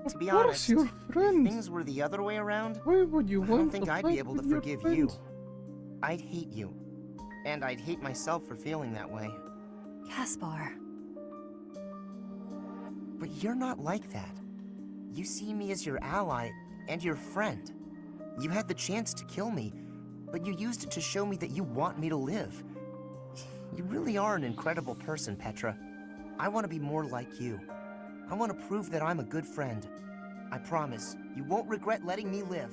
S11: To be honest,
S1: your
S11: if
S1: friends.
S11: things were the other way around,
S1: Why would you
S11: I
S1: want
S11: don't think
S1: to
S11: I'd
S1: fight
S11: be able to
S1: with your
S11: forgive
S1: friends?
S11: you. I'd hate you. And I'd hate myself for feeling that way.
S10: Caspar.
S11: But you're not like that. You see me as your ally and your friend. You had the chance to kill me, but you used it to show me that you want me to live. You really are an incredible person, Petra. I want to be more like you. I want to prove that I'm a good friend. I promise, you won't regret letting me live.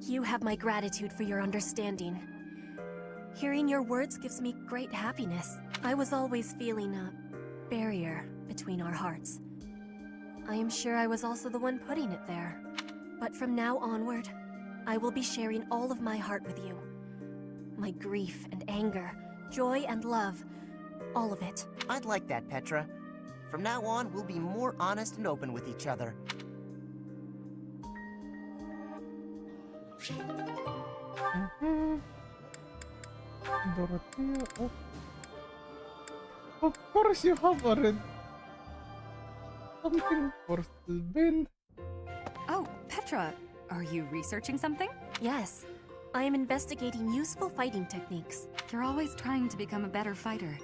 S10: You have my gratitude for your understanding. Hearing your words gives me great happiness. I was always feeling a barrier between our hearts. I am sure I was also the one putting it there. But from now onward, I will be sharing all of my heart with you. My grief and anger, joy and love, all of it.
S11: I'd like that, Petra. From now on, we'll be more honest and open with each other.
S1: Dorothea, oh. Of course you have already something for Sylvain.
S13: Oh, Petra, Are you researching something?
S10: Yes. I am investigating useful fighting techniques.
S13: You're always trying to become a better fighter.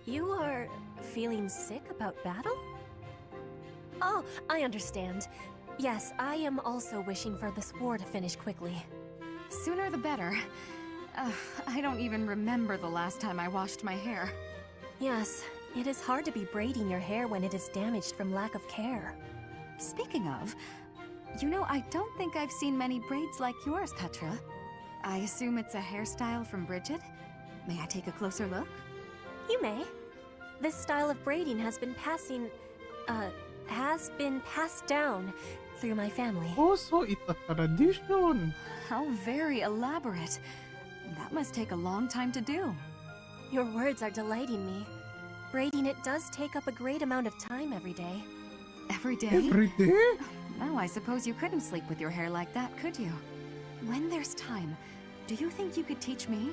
S10: You are feeling sick about battle? Oh, I understand. Yes, I am also wishing for this war to finish quickly.
S13: Sooner the better. I don't even remember the last time I washed my hair.
S10: Yes, it is hard to be braiding your hair when it is damaged from lack of care.
S13: Speaking of, you know, I don't think I've seen many braids like yours, Petra. I assume it's a hairstyle from Bridget? May I take a closer look?
S10: You may. This style of braiding has been passed down through my family.
S1: Oh, so it's a tradition.
S13: How very elaborate. That must take a long time to do.
S10: Your words are delighting me. Braiding it does take up a great amount of time every day.
S13: Every day?
S1: Every day?
S13: No, I suppose you couldn't sleep with your hair like that, could you? When there's time, do you think you could teach me?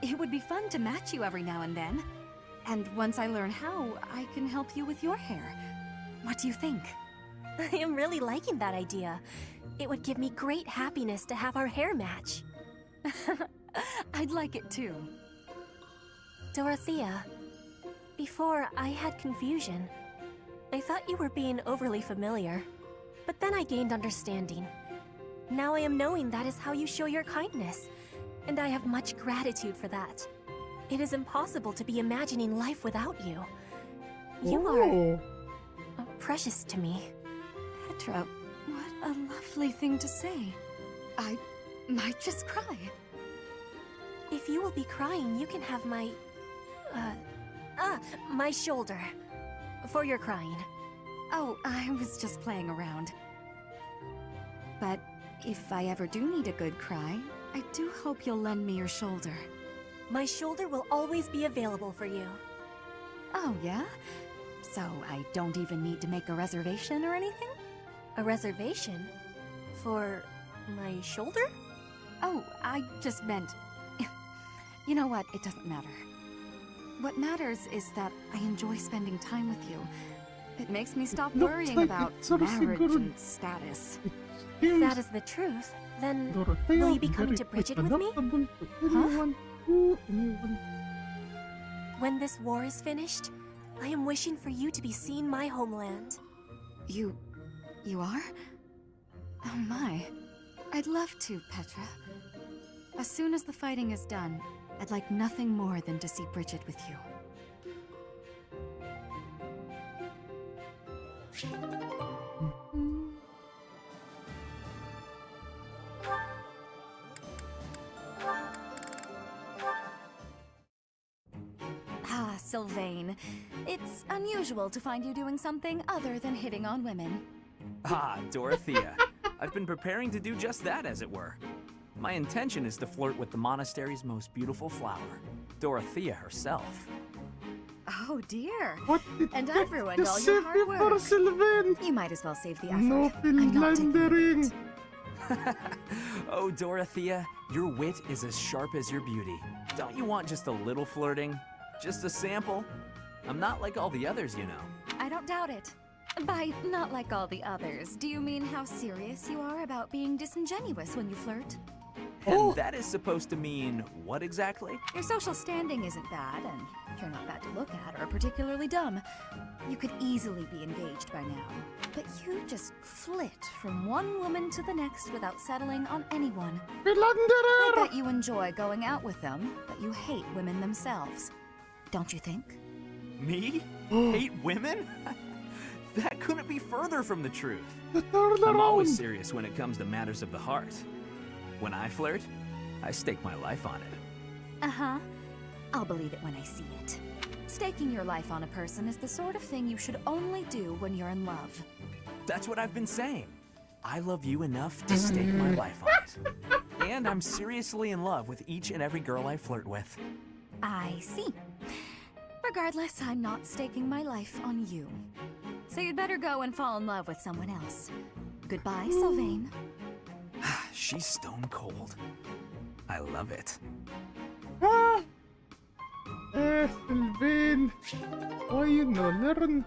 S13: It would be fun to match you every now and then. And once I learn how, I can help you with your hair. What do you think?
S10: I am really liking that idea. It would give me great happiness to have our hair match.
S13: I'd like it too.
S10: Dorothea, before I had confusion. I thought you were being overly familiar, but then I gained understanding. Now I am knowing that is how you show your kindness, and I have much gratitude for that. It is impossible to be imagining life without you. You are precious to me.
S13: Petra, what a lovely thing to say. I might just cry.
S10: If you will be crying, you can have my... my shoulder. For your crying.
S13: Oh, I was just playing around. But if I ever do need a good cry, I do hope you'll lend me your shoulder.
S10: My shoulder will always be available for you.
S13: Oh, yeah? So I don't even need to make a reservation or anything?
S10: A reservation? For my shoulder?
S13: Oh, I just meant... You know what? It doesn't matter. What matters is that I enjoy spending time with you. It makes me stop worrying about marriage and status.
S10: If that is the truth, then will you be coming to Bridget with me?
S1: Huh?
S10: When this war is finished, I am wishing for you to be seeing my homeland.
S13: You are? Oh my. I'd love to, Petra. As soon as the fighting is done, I'd like nothing more than to see Bridget with you. Ah, Sylvain. It's unusual to find you doing something other than hitting on women.
S12: Ah, Dorothea. I've been preparing to do just that, as it were. My intention is to flirt with the monastery's most beautiful flower, Dorothea herself.
S13: Oh dear.
S1: What
S13: and I've ruined all your hard work.
S1: Sylvain.
S13: You might as well save the effort.
S1: No
S13: I'm not taking
S1: Finlandering.
S12: Oh, Dorothea, your wit is as sharp as your beauty. Don't you want just a little flirting? Just a sample? I'm not like all the others, you know.
S13: I don't doubt it. By not like all the others, do you mean how serious you are about being disingenuous when you flirt?
S12: And that is supposed to mean what exactly?
S13: Your social standing isn't bad, and you're not bad to look at or particularly dumb. You could easily be engaged by now. But you just flit from one woman to the next without settling on anyone. I bet you enjoy going out with them, but you hate women themselves. Don't you think?
S12: Me? Hate women? That couldn't be further from the truth. I'm always serious when it comes to matters of the heart. When I flirt, I stake my life on it.
S13: Uh-huh. I'll believe it when I see it. Staking your life on a person is the sort of thing you should only do when you're in love.
S12: That's what I've been saying. I love you enough to stake my life on it. And I'm seriously in love with each and every girl I flirt with.
S13: I see. Regardless, I'm not staking my life on you. So you'd better go and fall in love with someone else. Goodbye, Sylvain.
S12: She's stone cold. I love it.
S1: Sylvain. Oh, you know, learn.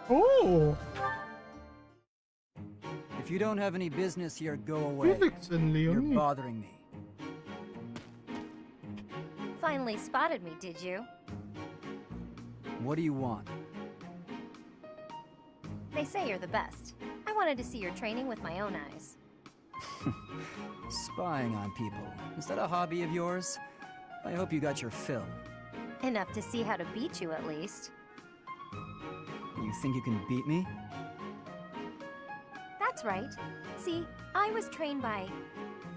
S1: Oh!
S5: you don't have any business here, go away.
S1: Felix and
S5: You're
S1: Leonie.
S5: bothering me.
S7: Finally spotted me, did you?
S5: What do you want?
S7: They say you're the best. I wanted to see your training with my own eyes.
S5: Spying on people. Is that a hobby of yours? I hope you got your fill.
S7: Enough to see how to beat you, at least.
S5: You think you can beat me?
S7: That's right. See, I was trained by...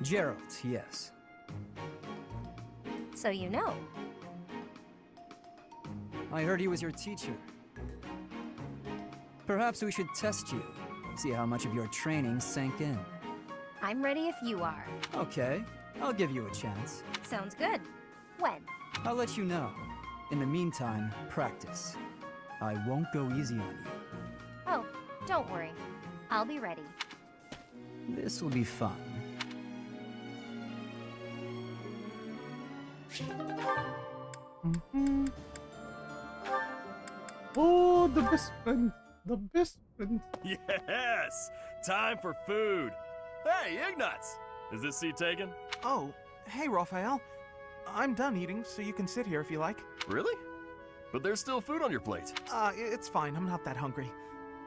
S5: Gerald, yes.
S7: So you know.
S5: I heard he was your teacher. Perhaps we should test you. See how much of your training sank in.
S7: I'm ready if you are.
S5: Okay, I'll give you a chance.
S7: Sounds good. When?
S5: I'll let you know. In the meantime, practice. I won't go easy on you.
S7: Oh, don't worry. I'll be ready.
S5: This will be fun.
S1: Oh, the best friend. The best friend.
S8: Yes! Time for food. Hey, Ignatz! Is this seat taken?
S23: Oh, hey, Raphael. I'm done eating, so you can sit here if you like.
S8: Really? But there's still food on your plate.
S23: It's fine. I'm not that hungry.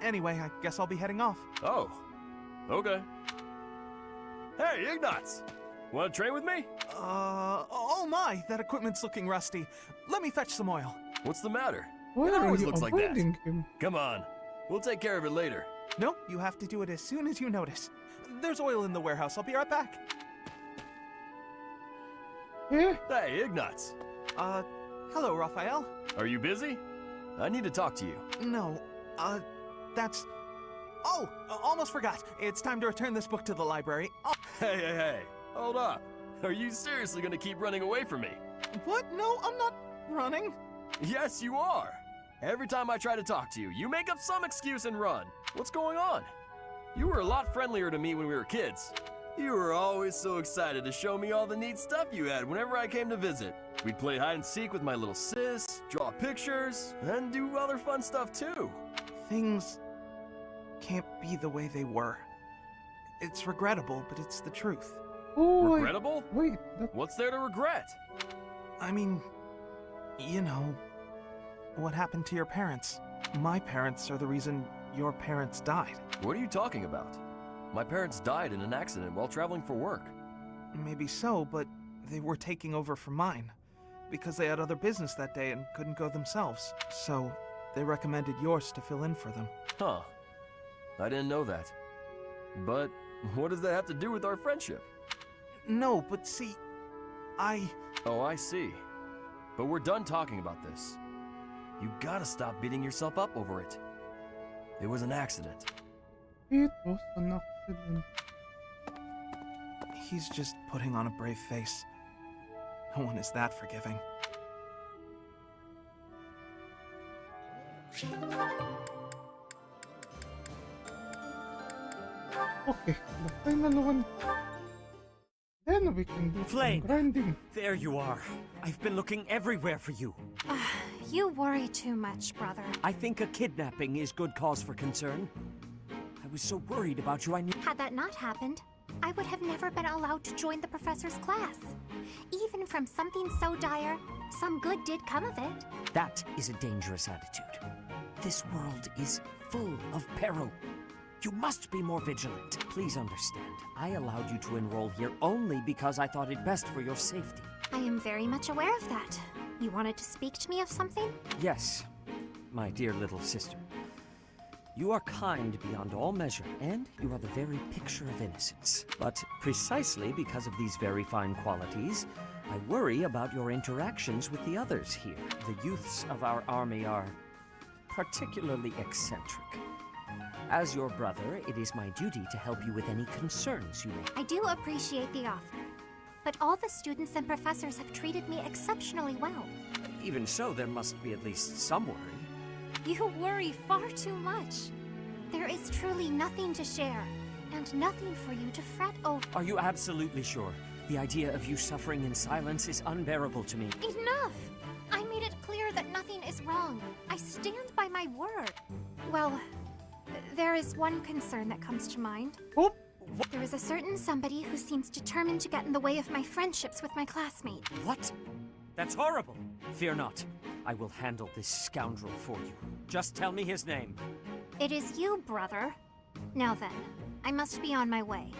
S23: Anyway, I guess I'll be heading off.
S8: Oh, okay. Hey, Ignatz! Want to train with me?
S23: Oh my, that equipment's looking rusty. Let me fetch some oil.
S8: What's the matter?
S1: Why
S8: It
S1: are
S8: always
S1: you
S8: looks like that.
S1: avoiding him?
S8: Come on, we'll take care of it later.
S23: Nope, you have to do it as soon as you notice. There's oil in the warehouse. I'll be right back.
S1: Yeah?
S8: Hey, Ignatz.
S23: Hello, Raphael.
S8: Are you busy? I need to talk to you.
S23: No, that's... Oh, almost forgot. It's time to return this book to the library. Oh.
S8: Hey, hold up. Are you seriously gonna keep running away from me?
S23: What? No, I'm not running.
S8: Yes, you are. Every time I try to talk to you, you make up some excuse and run. What's going on? You were a lot friendlier to me when we were kids. You were always so excited to show me all the neat stuff you had whenever I came to visit. We'd play hide and seek with my little sis, draw pictures, and do other fun stuff too.
S23: Things can't be the way they were. It's regrettable, but it's the truth.
S1: Oh,
S8: Regrettable?
S1: Wait.
S8: What's there to regret?
S23: I mean, you know, what happened to your parents. My parents are the reason your parents died.
S8: What are you talking about? My parents died in an accident while traveling for work.
S23: Maybe so, but they were taking over for mine. Because they had other business that day and couldn't go themselves. So, they recommended yours to fill in for them.
S8: Huh. I didn't know that. But what does that have to do with our friendship?
S23: No, but see,
S8: Oh, I see. But we're done talking about this. You gotta stop beating yourself up over it. It was an accident.
S1: It was an accident.
S23: He's just putting on a brave face. No one is that forgiving.
S1: Okay, the final one. Then we can do some grinding.
S16: There you are. I've been looking everywhere for you.
S7: You worry too much, brother.
S16: I think a kidnapping is good cause for concern. I was so worried about you, I knew—
S3: Had that not happened, I would have never been allowed to join the professor's class. Even from something so dire, some good did come of it.
S16: That is a dangerous attitude. This world is full of peril. You must be more vigilant. Please understand, I allowed you to enroll here only because I thought it best for your safety.
S3: I am very much aware of that. You wanted to speak to me of something?
S16: Yes, my dear little sister. You are kind beyond all measure, and you are the very picture of innocence. But precisely because of these very fine qualities, I worry about your interactions with the others here. The youths of our army are particularly eccentric. As your brother, it is my duty to help you with any concerns you may.
S3: I do appreciate the offer, but all the students and professors have treated me exceptionally well.
S16: Even so, there must be at least some worry.
S3: You worry far too much. There is truly nothing to share, and nothing for you to fret over.
S16: Are you absolutely sure? The idea of you suffering in silence is unbearable to me.
S3: Enough! I made it clear that nothing is wrong. I stand by my word. Well,
S7: There is one concern that comes to mind.
S1: Oh.
S7: There is a certain somebody who seems determined to get in the way of my friendships with my classmates.
S16: What? That's horrible! Fear not. I will handle this scoundrel for you. Just tell me his name.
S7: It is you, brother. Now then, I must be on my way.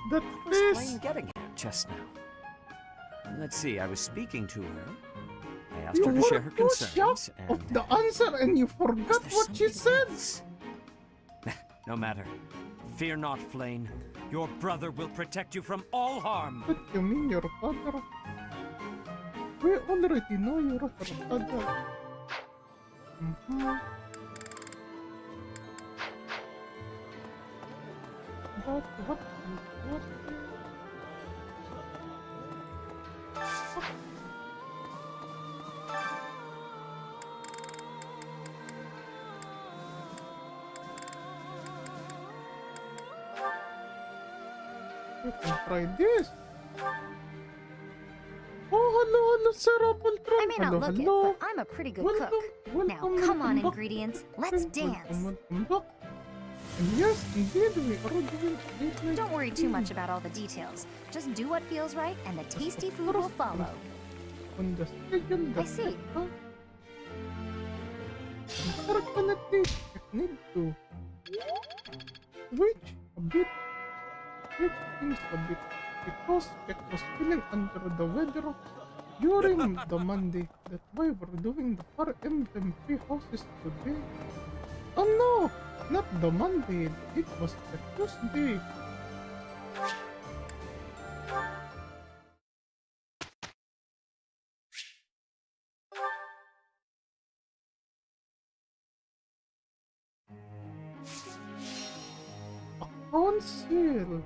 S1: That
S16: What was Flame getting at just now? Let's see, I was speaking to her. I asked her to share her concerns, and...
S1: of the answer and you forgot what she said!
S16: No matter. Fear not, Flame. Your brother will protect you from all harm.
S1: What do you mean, your father? We already know you're her father. What? You can try this. Oh, hello, Sir Appletron.
S13: I may not look it, but I'm a pretty good cook. Now, come on, ingredients. Let's dance.
S1: And yes, indeed, we are doing it.
S13: Don't worry too much about all the details. Just do what feels right, and the tasty food will follow.
S1: On the schedule,
S13: I see.
S1: Unfortunately, I need to switch a bit. Switch things a bit. Because Kek was feeling under the weather during the Monday. That's why we're doing the Fire Emblem 3 houses today. Oh no! Not the Monday, it was the Tuesday. A council.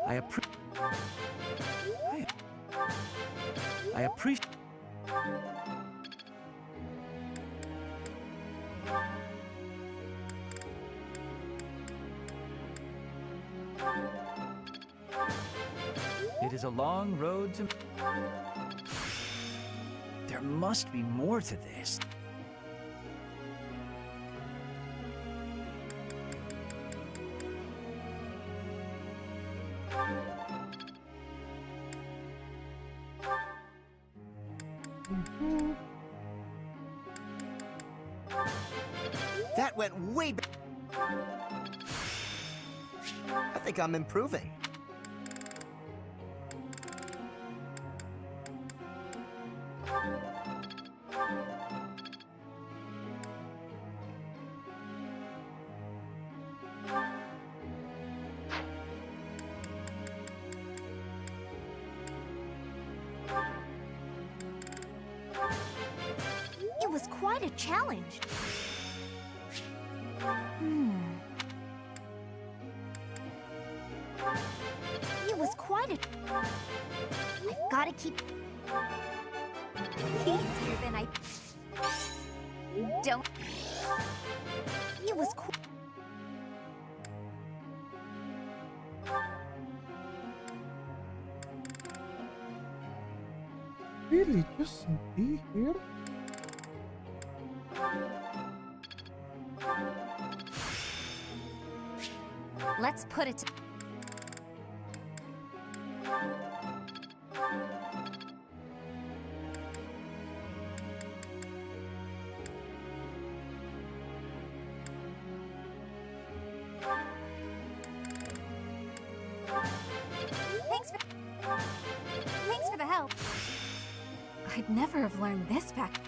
S16: I appreciate.
S12: It is a long road to... There must be more to this.
S11: That went way back. I think I'm improving.
S7: It was quite a challenge. It was quite a... I've got to keep... easier than I... Don't... It was quite...
S1: Really, just be here?
S13: Let's put it to...
S7: Thanks for the help.
S13: I'd never have learned this back...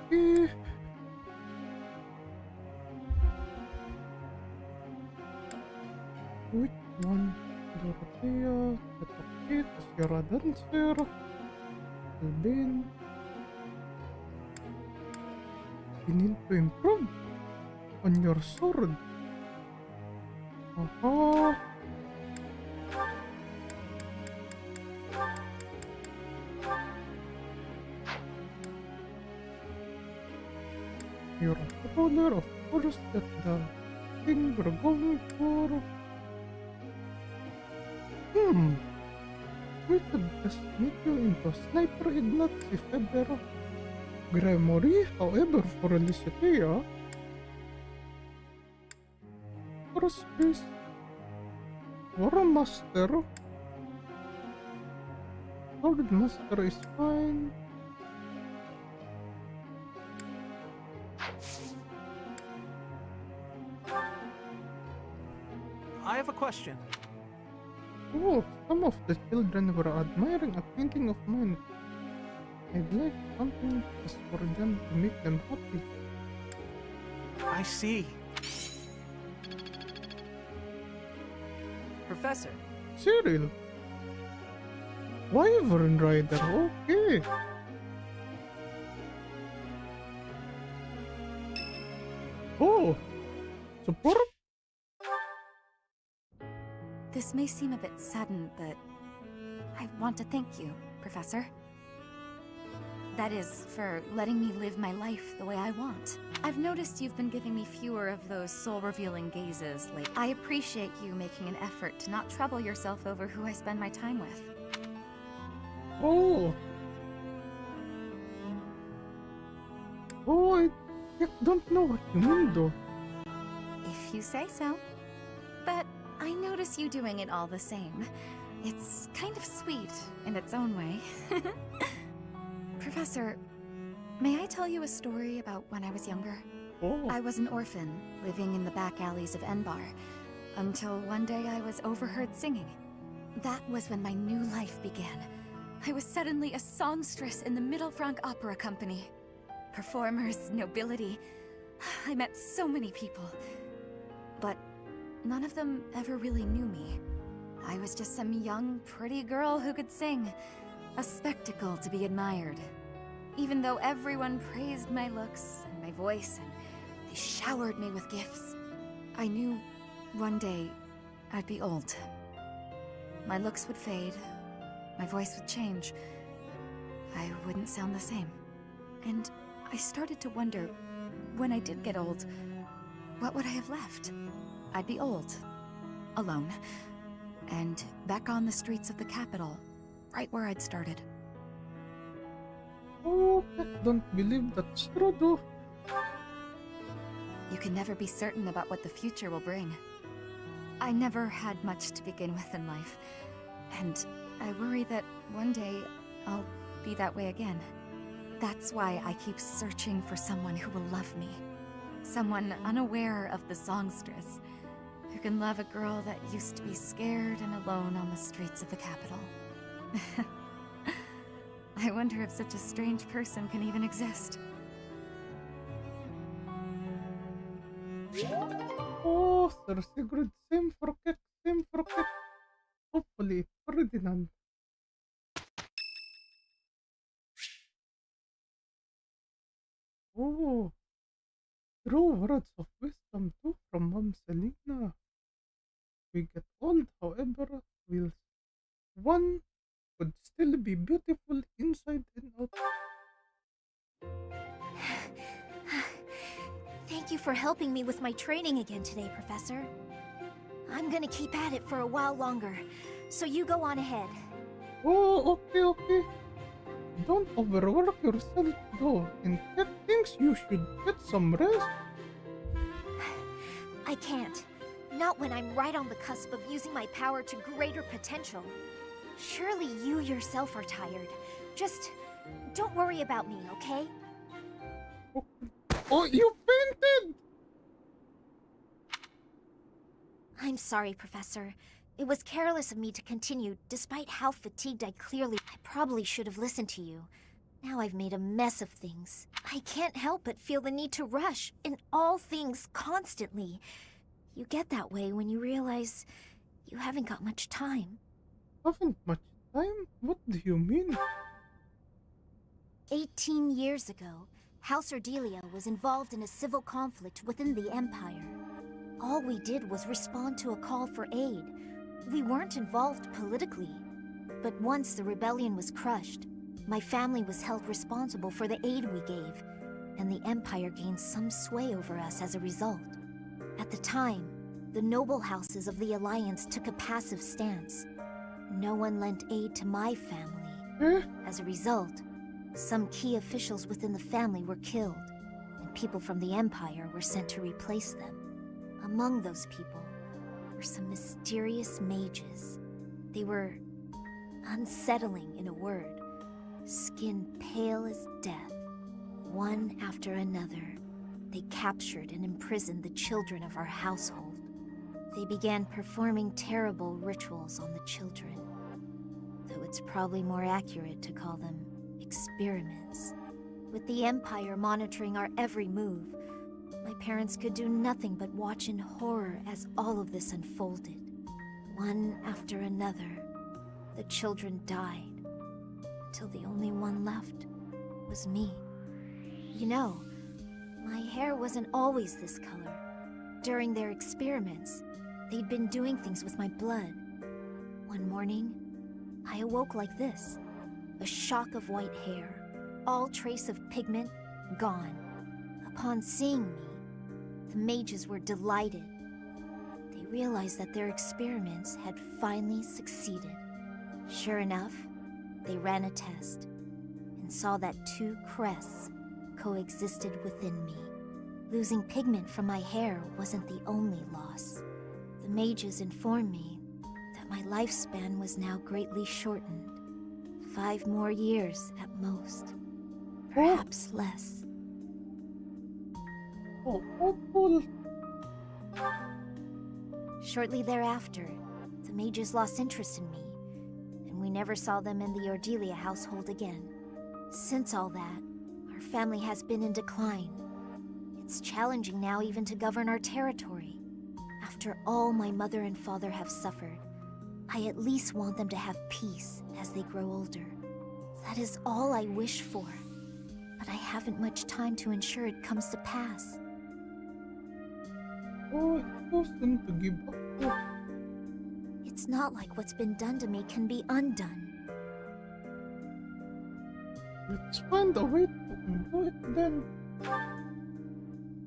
S1: Okay. Which one? Dorothea, set of kids, you're a dancer. Albane. You need to improve on your sword. You're a ruler, of course, that the thing we're going for. We could just make you into a sniper ignats if ever. Gremory, however, for Elicitea. For a space. For a master. Sword master is fine.
S23: I have a question.
S1: Oh, some of the children were admiring a painting of mine. I'd like something just for them to make them happy.
S23: I see.
S2: Professor.
S1: Cyril. Wyvern Rider, okay. Oh, support?
S13: This may seem a bit sudden, but I want to thank you, Professor. That is, for letting me live my life the way I want. I've noticed you've been giving me fewer of those soul-revealing gazes lately. I appreciate you making an effort to not trouble yourself over who I spend my time with.
S1: Oh. Oh, I don't know what you mean though.
S13: If you say so. But I notice you doing it all the same. It's kind of sweet in its own way. Professor, may I tell you a story about when I was younger?
S1: Oh.
S13: I was an orphan, living in the back alleys of Enbar, until one day I was overheard singing. That was when my new life began. I was suddenly a songstress in the Middle Frank Opera Company. Performers, nobility. I met so many people. But none of them ever really knew me. I was just some young, pretty girl who could sing. A spectacle to be admired. Even though everyone praised my looks and my voice, and they showered me with gifts, I knew one day I'd be old. My looks would fade, my voice would change. I wouldn't sound the same. And I started to wonder, when I did get old, what would I have left? I'd be old, alone, and back on the streets of the capital, right where I'd started.
S1: Oh, I don't believe that's true though.
S13: You can never be certain about what the future will bring. I never had much to begin with in life, and I worry that one day I'll be that way again. That's why I keep searching for someone who will love me. Someone unaware of the songstress, who can love a girl that used to be scared and alone on the streets of the capital. I wonder if such a strange person can even exist.
S1: Oh, Sir Sigurd, same for Kek, same for Kek. Hopefully, Ferdinand. Oh, true words of wisdom too from Mom Selena. We get old, however, one could still be beautiful inside and out.
S3: Thank you for helping me with my training again today, Professor. I'm gonna keep at it for a while longer, so you go on ahead.
S1: Oh, okay. Don't overwork yourself though. In fact, thinks you should get some rest.
S3: I can't. Not when I'm right on the cusp of using my power to greater potential. Surely you yourself are tired. Just don't worry about me, okay?
S1: Oh, you fainted!
S3: I'm sorry, Professor. It was careless of me to continue, despite how fatigued I probably should have listened to you. Now I've made a mess of things. I can't help but feel the need to rush in all things constantly. You get that way when you realize you haven't got much time.
S1: Haven't much time? What do you mean?
S3: 18 years ago, House Ordelia was involved in a civil conflict within the Empire. All we did was respond to a call for aid. We weren't involved politically. But once the rebellion was crushed, my family was held responsible for the aid we gave, and the Empire gained some sway over us as a result. At the time, the noble houses of the Alliance took a passive stance. No one lent aid to my family. As a result, some key officials within the family were killed, and people from the Empire were sent to replace them. Among those people were some mysterious mages. They were unsettling, in a word. Skin pale as death. One after another, they captured and imprisoned the children of our household. They began performing terrible rituals on the children, though it's probably more accurate to call them experiments. With the Empire monitoring our every move, my parents could do nothing but watch in horror as all of this unfolded. One after another, the children died, until the only one left was me. You know, my hair wasn't always this color. During their experiments, they'd been doing things with my blood. One morning, I awoke like this. A shock of white hair, all trace of pigment gone. Upon seeing me, the mages were delighted. They realized that their experiments had finally succeeded. Sure enough, they ran a test and saw that two crests coexisted within me. Losing pigment from my hair wasn't the only loss. The mages informed me that my lifespan was now greatly shortened. 5 more years at most. Perhaps less.
S1: Oh, awful.
S3: Shortly thereafter, the mages lost interest in me, and we never saw them in the Ordelia household again. Since all that, our family has been in decline. It's challenging now even to govern our territory. After all my mother and father have suffered, I at least want them to have peace as they grow older. That is all I wish for, but I haven't much time to ensure it comes to pass.
S1: Oh, I forced them to give up.
S3: It's not like what's been done to me can be undone.
S1: Let's find a way to undo it then.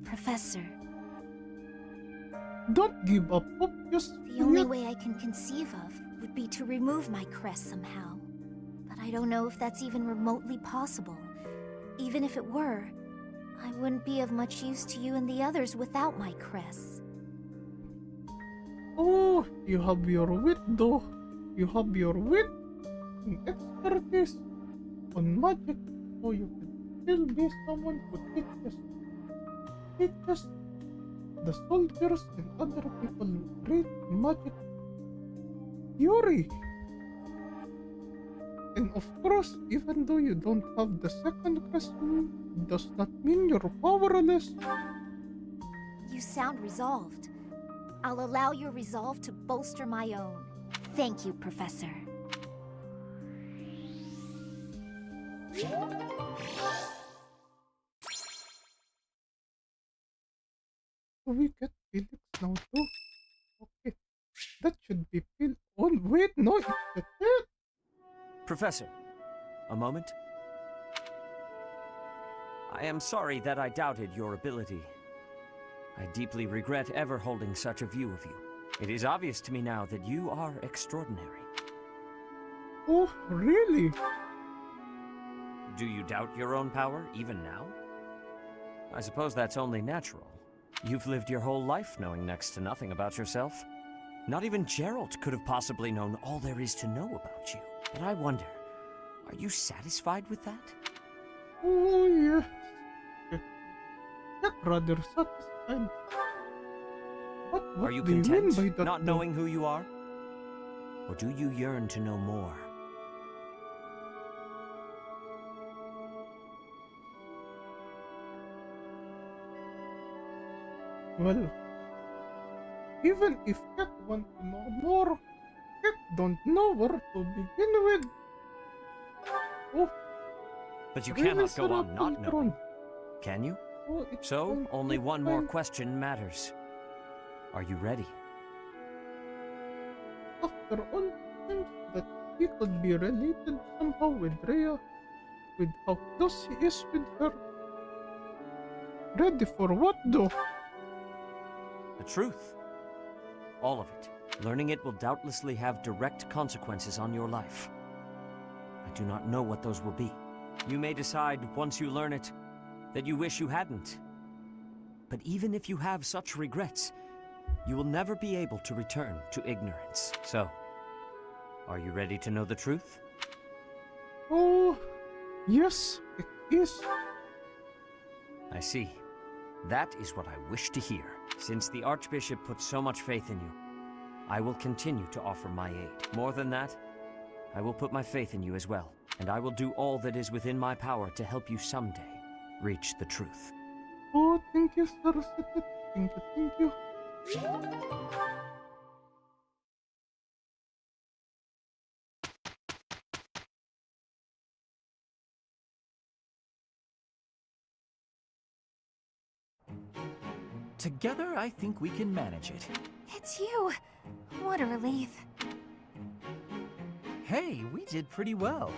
S3: Professor.
S1: Don't give up, hope, just
S3: The only way I can conceive of would be to remove my crest somehow. But I don't know if that's even remotely possible. Even if it were, I wouldn't be of much use to you and the others without my crests.
S1: Oh, you have your wit though. You have your wit and expertise on magic, so you can still be someone who teaches the soldiers and other people great magic theory. And of course, even though you don't have the second question, does not mean you're powerless.
S3: You sound resolved. I'll allow your resolve to bolster my own. Thank you, Professor.
S1: We get Felix now too. Okay, that should be Phil. Oh wait, no, it's the third.
S16: Professor, a moment. I am sorry that I doubted your ability. I deeply regret ever holding such a view of you. It is obvious to me now that you are extraordinary.
S1: Oh, really?
S16: Do you doubt your own power, even now? I suppose that's only natural. You've lived your whole life knowing next to nothing about yourself. Not even Gerald could have possibly known all there is to know about you. But I wonder, are you satisfied with that?
S1: Oh, yeah. Rather satisfied. What
S16: Are you
S1: do you
S16: content
S1: mean by that,
S16: not knowing who you are? Or do you yearn to know more?
S1: Well, even if Kek want to know more, Kek don't know where to begin with. Oh,
S16: But you
S1: really
S16: cannot go on
S1: sarap
S16: not
S1: ang
S16: knowing,
S1: tron.
S16: can you?
S1: Oh, it's
S16: So,
S1: fine,
S16: only
S1: it's
S16: one more
S1: fine.
S16: question matters. Are you ready?
S1: After all, seems that he could be related somehow with Rhea, with how close he is with her. Ready for what though?
S16: The truth. All of it. Learning it will doubtlessly have direct consequences on your life. I do not know what those will be. You may decide, once you learn it, that you wish you hadn't. But even if you have such regrets, you will never be able to return to ignorance. So, are you ready to know the truth?
S1: Oh, yes, it is.
S16: I see. That is what I wish to hear. Since the Archbishop put so much faith in you, I will continue to offer my aid. More than that, I will put my faith in you as well. And I will do all that is within my power to help you someday reach the truth.
S1: Oh, thank you, Sir. Thank you, thank you.
S12: Together, I think we can manage it.
S13: It's you! What a relief.
S12: Hey, we did pretty well.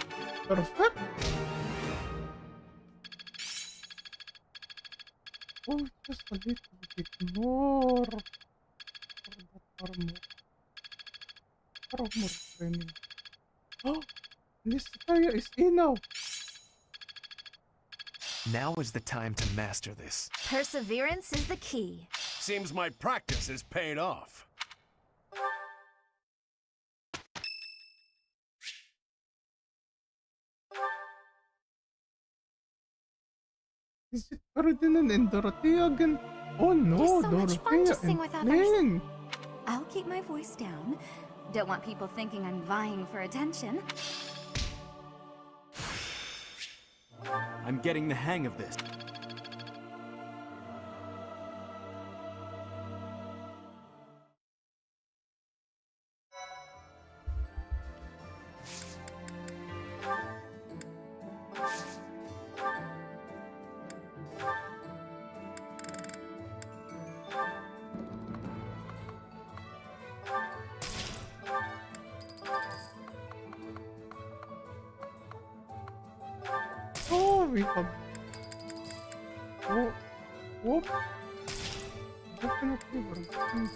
S1: Perfect. Oh, just a little bit more. For that armor training. Oh, this Kaya is in now.
S8: Now is the time to master this.
S7: Perseverance is the key.
S9: Seems my practice is paid off.
S1: Is it Ferdinand and Dorothea again? Oh no,
S13: You're so much fun
S1: Dorothea
S13: to sing
S1: and
S13: with others.
S1: Flynn.
S13: I'll keep my voice down. Don't want people thinking I'm vying for attention.
S24: I'm getting the hang of this.
S1: Oh, we have. Oh, whoop. Definitely we're getting.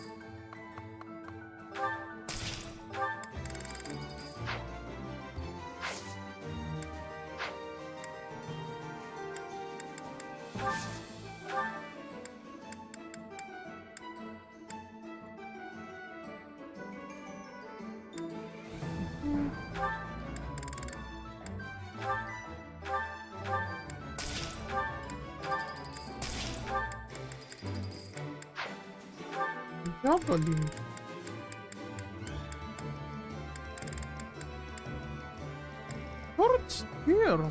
S1: Javelin. Short spear.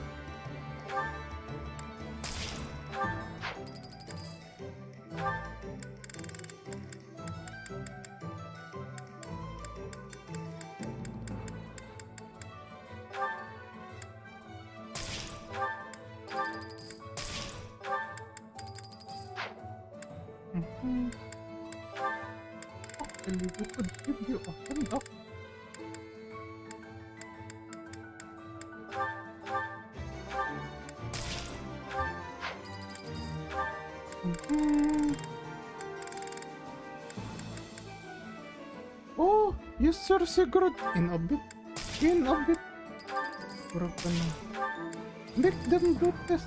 S1: Actually, we could give you a hand up. Oh, yes, Sir Sigurd. In a bit. In a bit. We're gonna make them do this.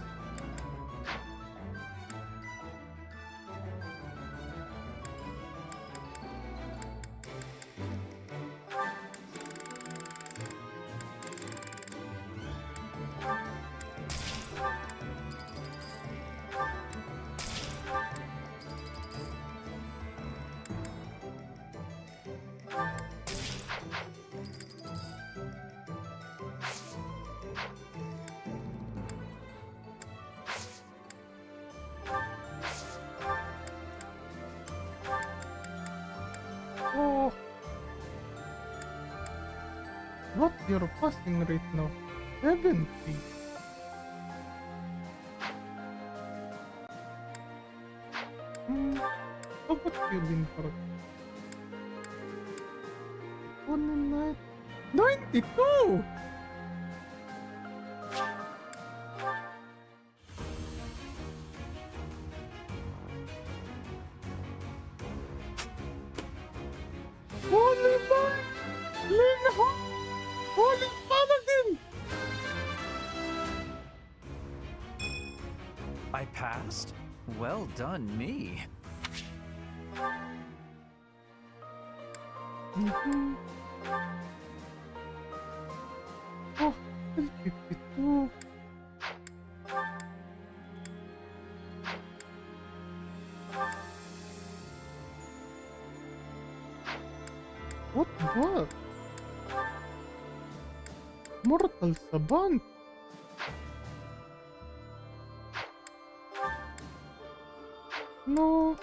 S1: What you're passing right now? 70. How about you, Linford? 92! Holy man! Linford! Holy paladin!
S12: I passed? Well done, me.
S1: Oh, 52. What the? Mortal Savant? No.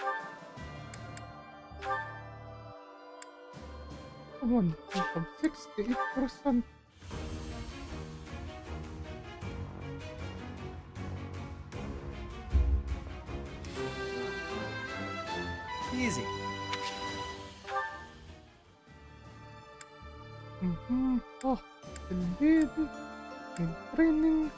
S1: Come on, we have 68%.
S5: Easy.
S1: Oh, the baby in training.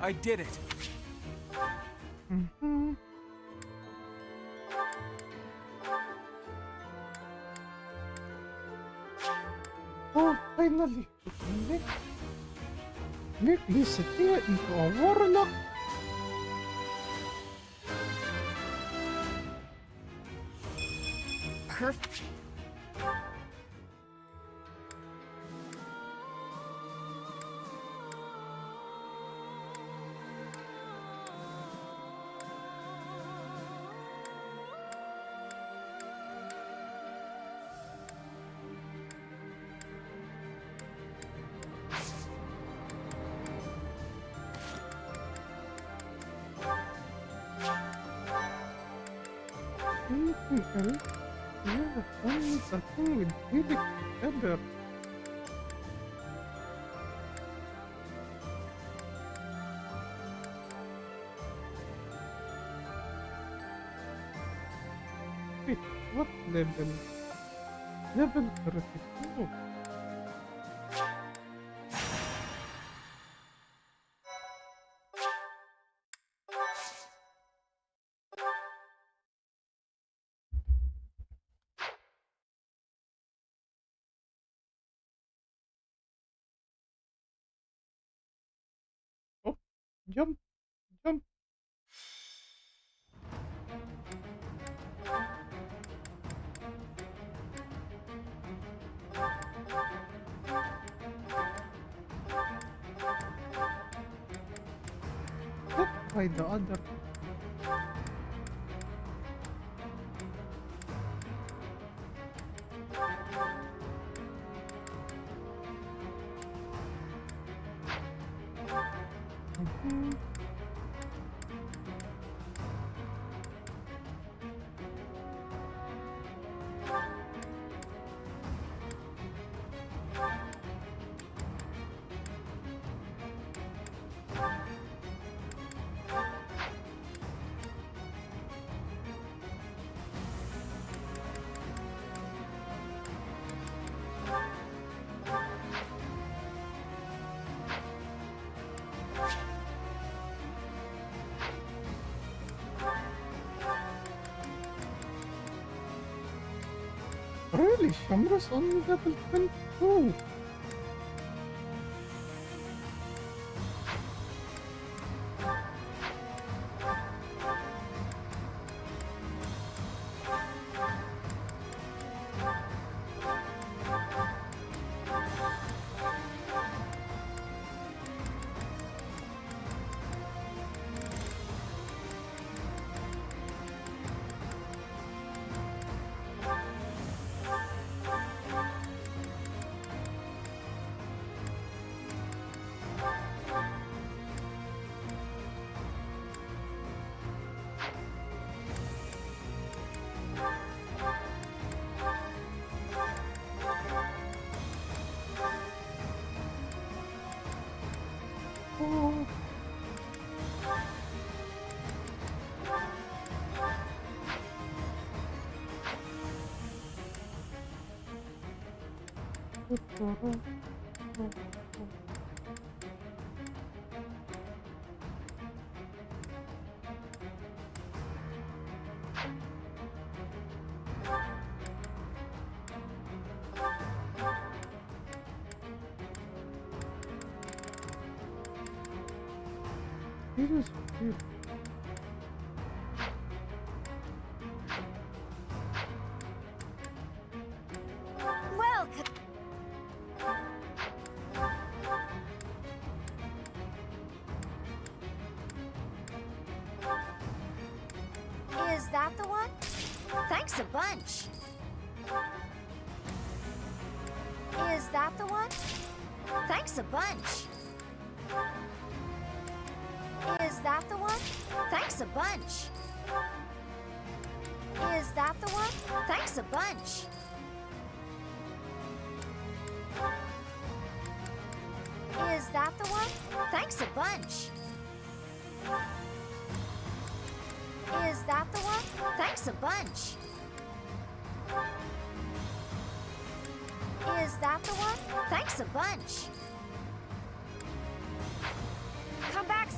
S23: I did it.
S1: Oh, finally! Make Lysatia into a warlock!
S14: Perfect.
S1: Anything else? Yeah, only something with Felix ever. Wait, what level? Level 32. Oh, jump, jump. Let's try the other. Really, Shamra's only level 22. It is weird.
S7: Welcome. Is that the one? Thanks a bunch. Is that the one? Thanks a bunch. Is that the one? Thanks a bunch. Is that the one? Thanks a bunch. Is that the one? Thanks a bunch. Is that the one? Thanks a bunch. Is that the one? Thanks a bunch. Come back.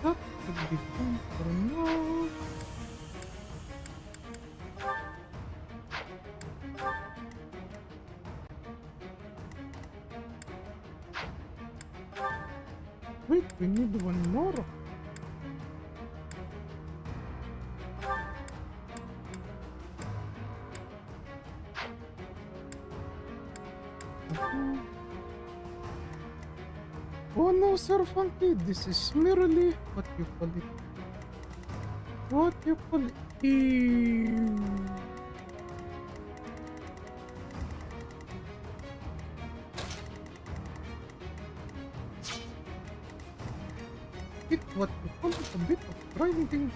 S1: That could be fun for now. Wait, we need one more. Oh no, Sir Funky, this is merely what you call it. What you call it? It's what you call it, a bit of grinding.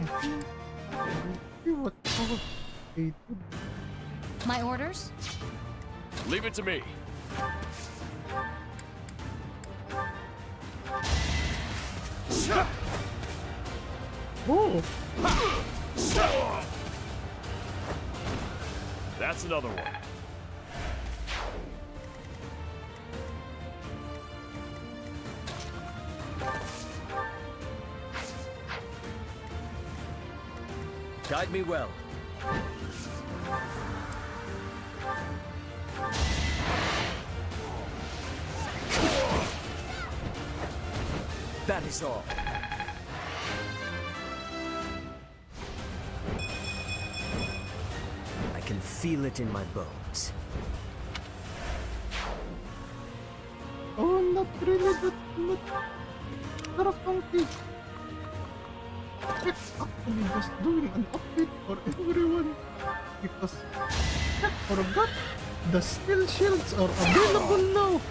S1: See what our fate would
S7: My orders?
S8: Leave it to me.
S1: Oh!
S8: That's another one.
S15: Guide me well. That is all. I can feel it in my bones.
S1: Oh, not really, not of funky. It's actually just doing an update for everyone because I forgot the skill shields are available now.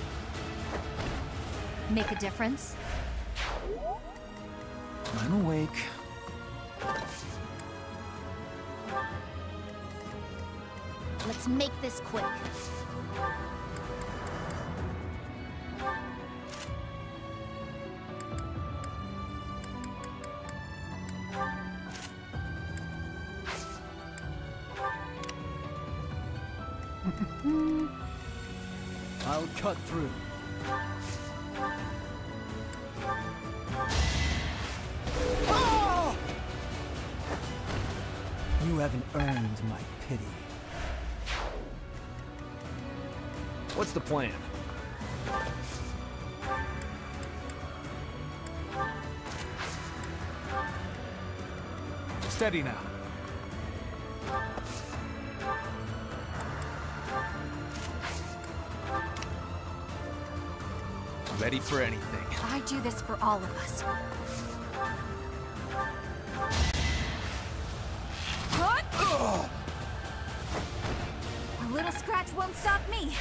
S7: Make a difference?
S12: I'm awake.
S7: Let's make this quick.
S15: I'll cut through.
S5: You haven't earned my pity.
S8: What's the plan?
S23: Steady now.
S8: Ready for anything.
S7: I do this for all of us. A little scratch won't stop me.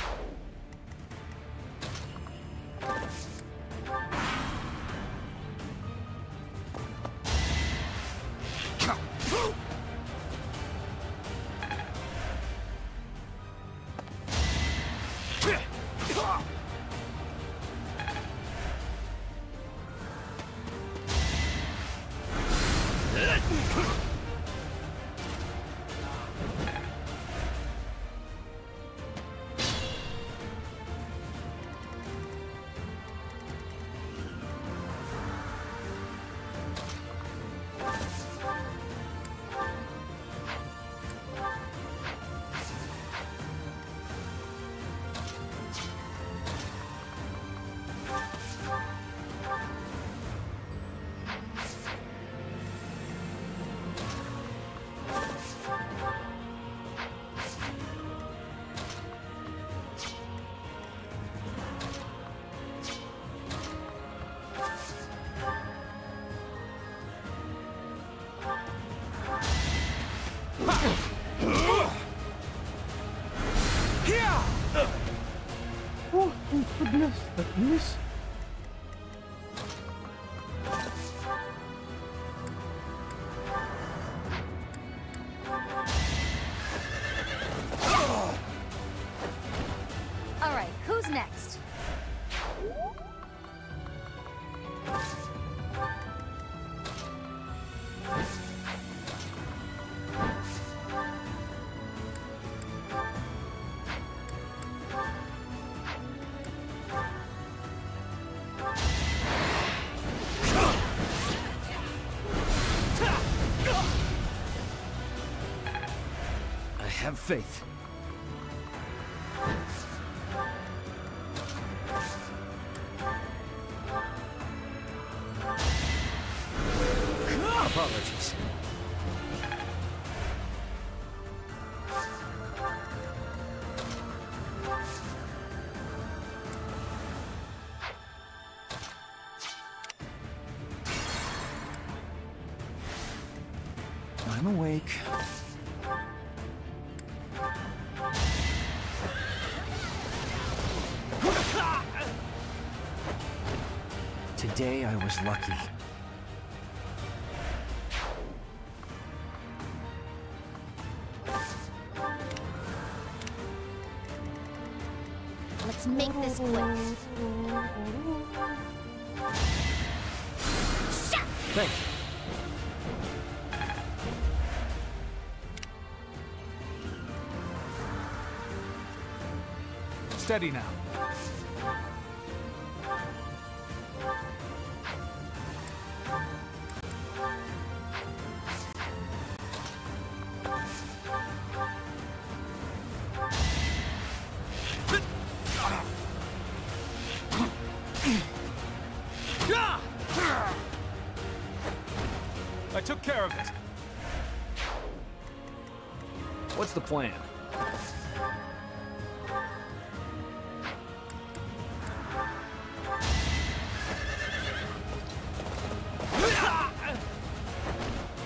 S1: Oh, thank goodness, that miss.
S7: All right, who's next?
S15: I have faith. Apologies.
S12: I'm awake. Today I was lucky.
S7: this place.
S16: Thank you.
S23: Steady now. I took care of it.
S12: What's the plan?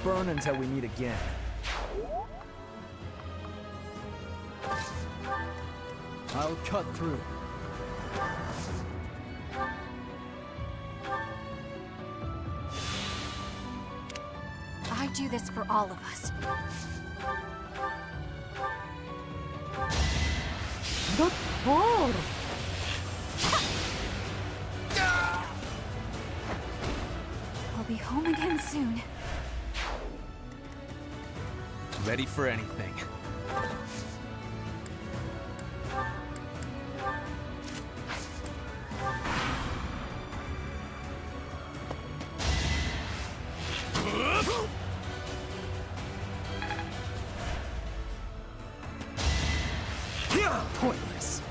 S12: Burn until we meet again. I'll cut through.
S7: I do this for all of us.
S1: That's hard!
S13: I'll be home again soon.
S23: Ready for anything.
S5: Pointless.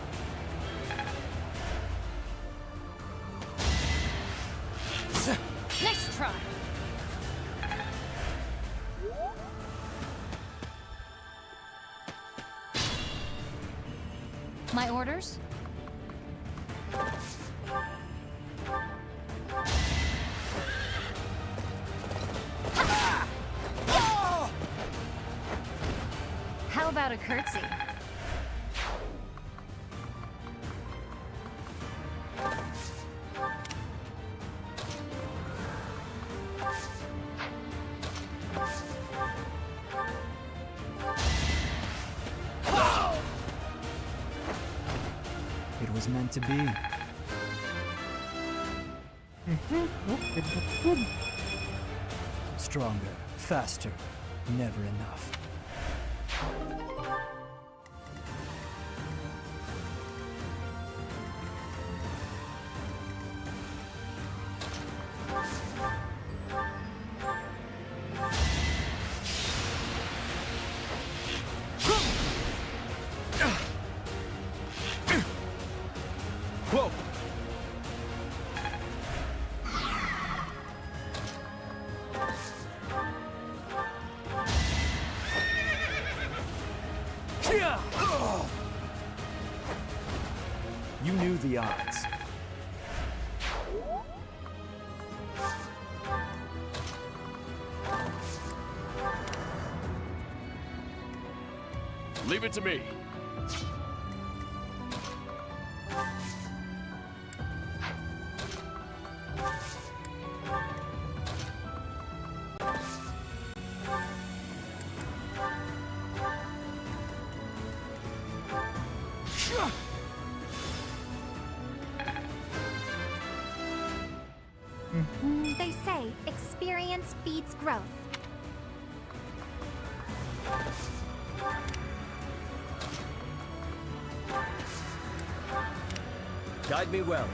S7: Nice try. My orders? How about a curtsy?
S5: It was meant to be.
S1: Okay, that's good.
S5: Stronger, faster, never enough.
S23: Whoa!
S12: You knew the odds.
S8: Leave it to me.
S3: They say experience beats growth.
S2: Guide me well.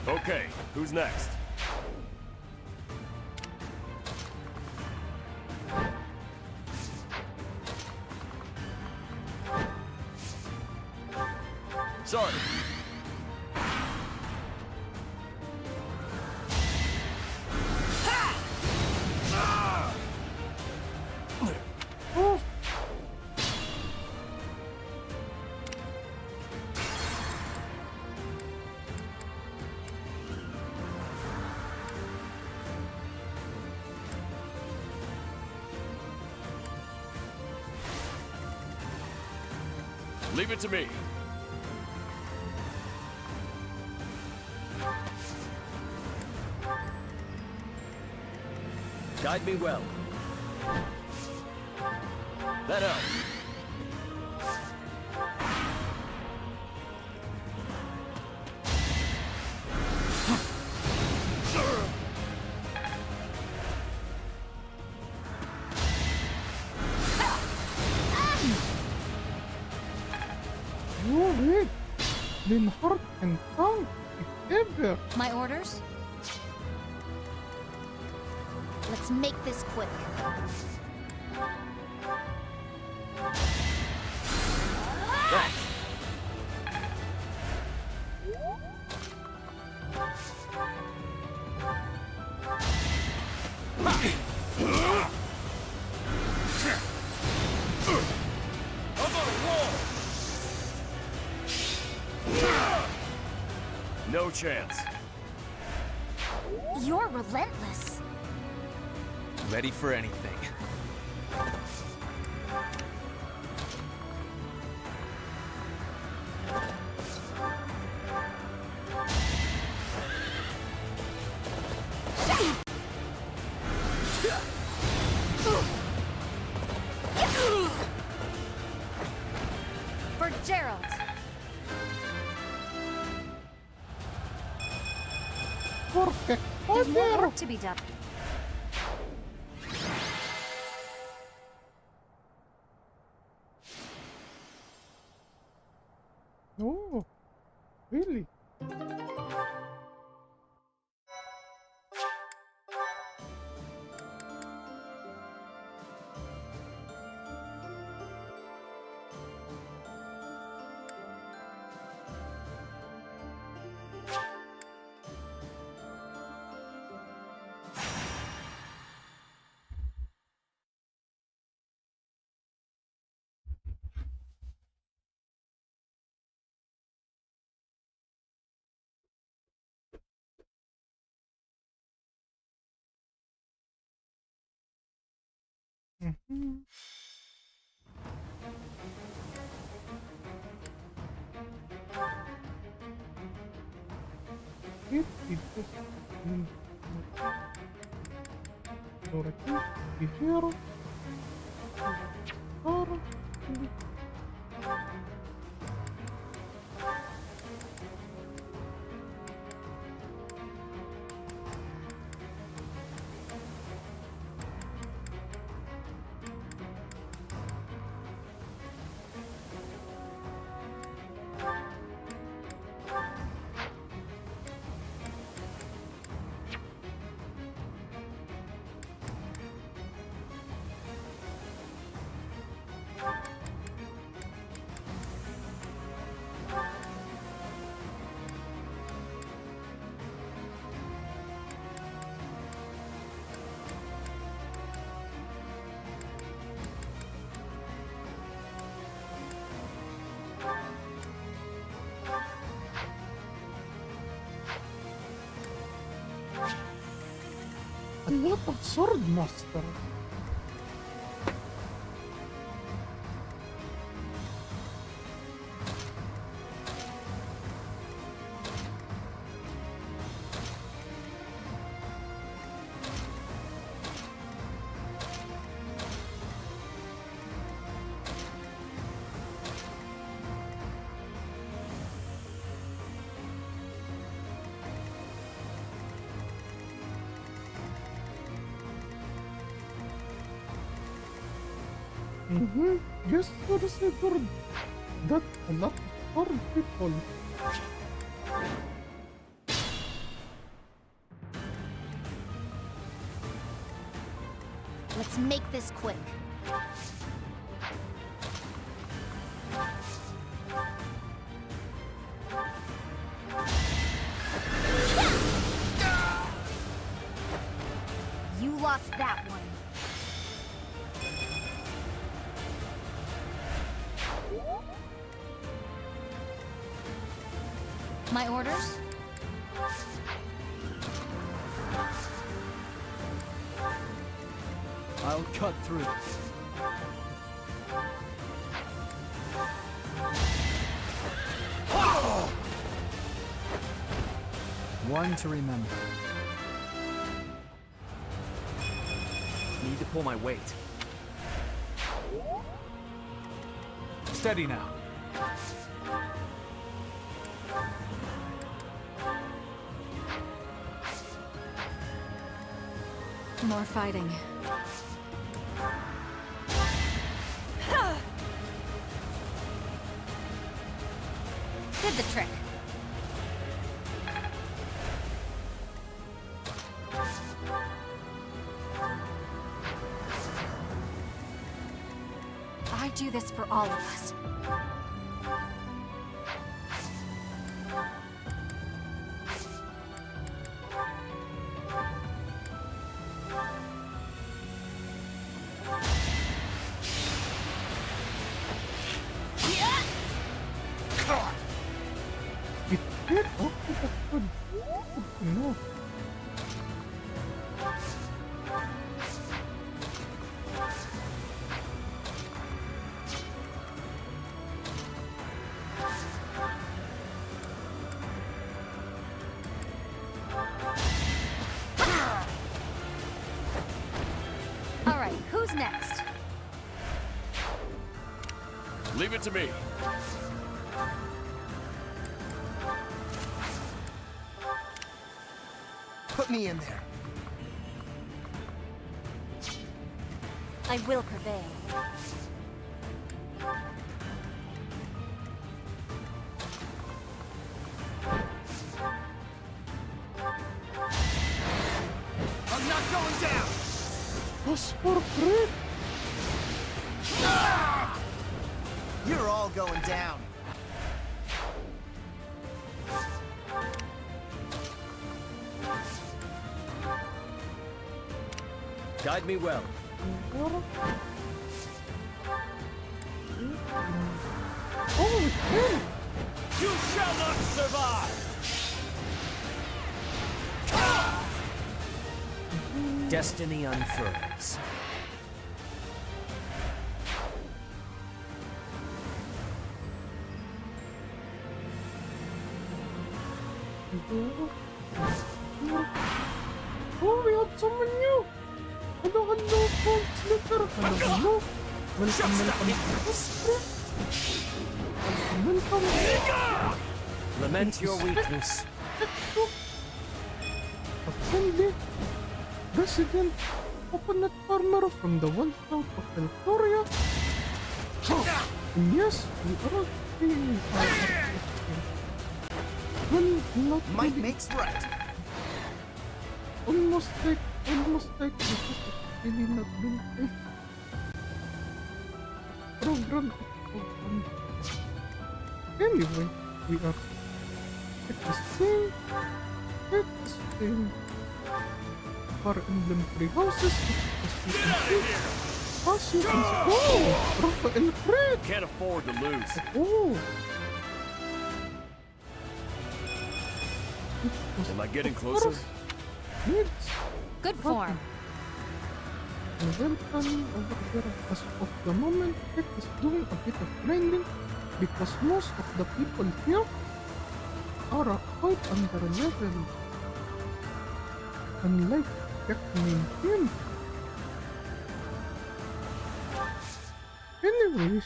S8: Okay, who's next? Sorry. Leave it to me. Guide me well. That helps.
S1: Wait. Den heart and tongue. Ever.
S7: My orders? Let's make this quick.
S8: No chance.
S7: You're relentless.
S6: Ready for anything.
S7: For Gerald.
S1: Perfect.
S7: There's more work to be done.
S1: Oh, really? Mm-hmm. It is just here. A lot of sword master. Mm-hmm. Yes, for the Sigurd. That's a lot of hard people.
S7: Let's make this quick. You lost that one. My orders?
S5: I'll cut through. One to remember.
S6: Need to pull my weight.
S23: Steady now.
S13: More fighting.
S7: Did the trick.
S13: I do this for all of us.
S1: It hit? Oh, that's good. No.
S7: All right, who's next?
S8: Leave it to me.
S11: Put me in there.
S10: I will prevail.
S11: I'm not going down!
S1: That's for free.
S11: You're all going down.
S2: Guide me well.
S1: Oh, hey.
S8: You shall not survive!
S12: Destiny unfurls.
S1: Oh, we have someone new. Hello, hello, folks. Hello, hello. Welcome.
S12: Lament your weakness.
S1: A friendly resident coconut farmer from the Wild South of Eltorea. And yes, we are being well, not
S11: Might
S1: really.
S11: makes right.
S1: Almost like this is really not been a program. Anyway, we are at the same Fire Emblem 3 houses, as you can see. Oh, Raphael Fred!
S8: Can't afford to lose.
S1: Oh!
S8: Am I getting closer?
S1: Yes.
S7: Good form.
S1: Welcome over here. As of the moment, Kek is doing a bit of grinding because most of the people here are quite under level. Unlike Kek named him. Anyways,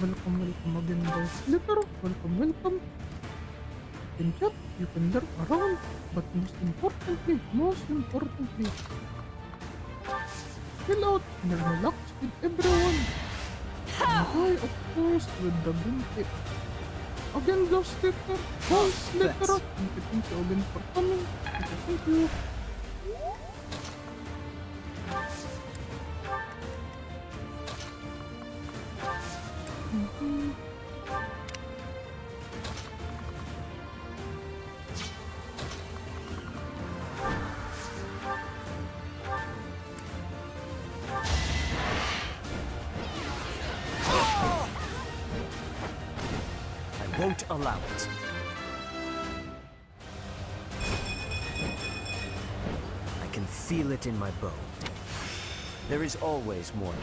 S1: welcome again guys. Later, welcome. In chat, you can lurk around, but most importantly, chill out and relax with everyone. Enjoy, of course, with the binti. Again, those later, thank you again for coming. Thank you.
S12: Won't allow it. I can feel it in my bone. There is always more.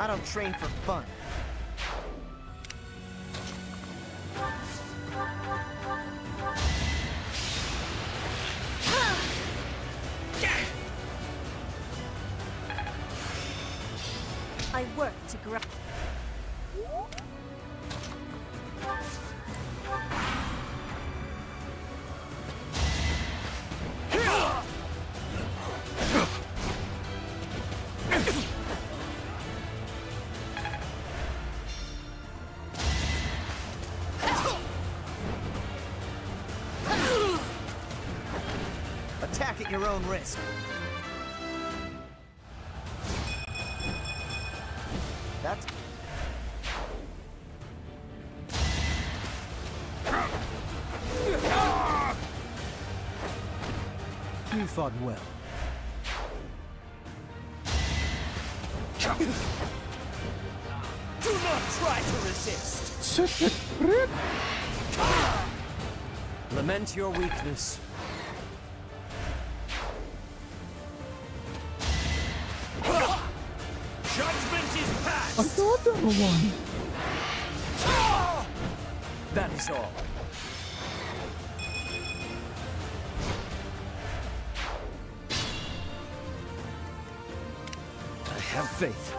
S11: I don't train for fun.
S10: I work to grow.
S11: Attack at your own risk. That's...
S5: You fought well.
S11: Do not try to resist!
S1: Set it free!
S2: Lament your weakness.
S11: Judgment is passed!
S1: Another one!
S2: That is all.
S12: I have faith.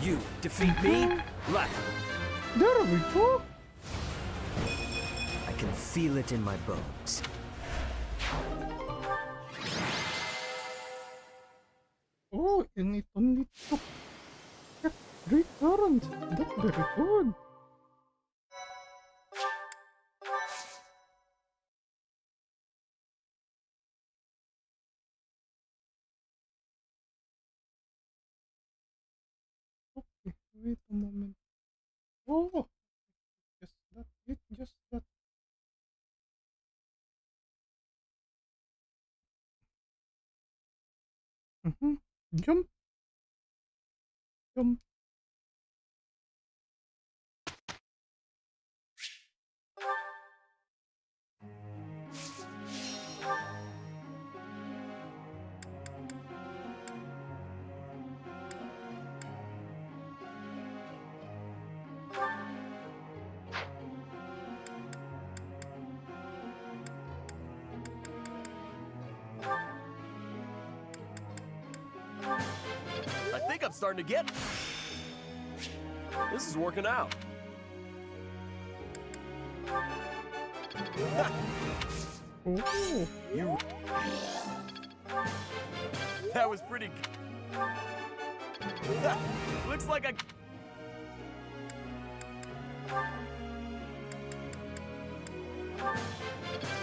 S2: You defeat me? Left.
S1: There we go!
S2: I can feel it in my bones.
S1: Oh, and it only took 3 turns. That's very good. Okay, wait a moment. Oh, just that, just that. Jump. Jump.
S8: I think I'm starting to get... This is working out.
S1: Oh.
S8: You... That was pretty... Looks like I...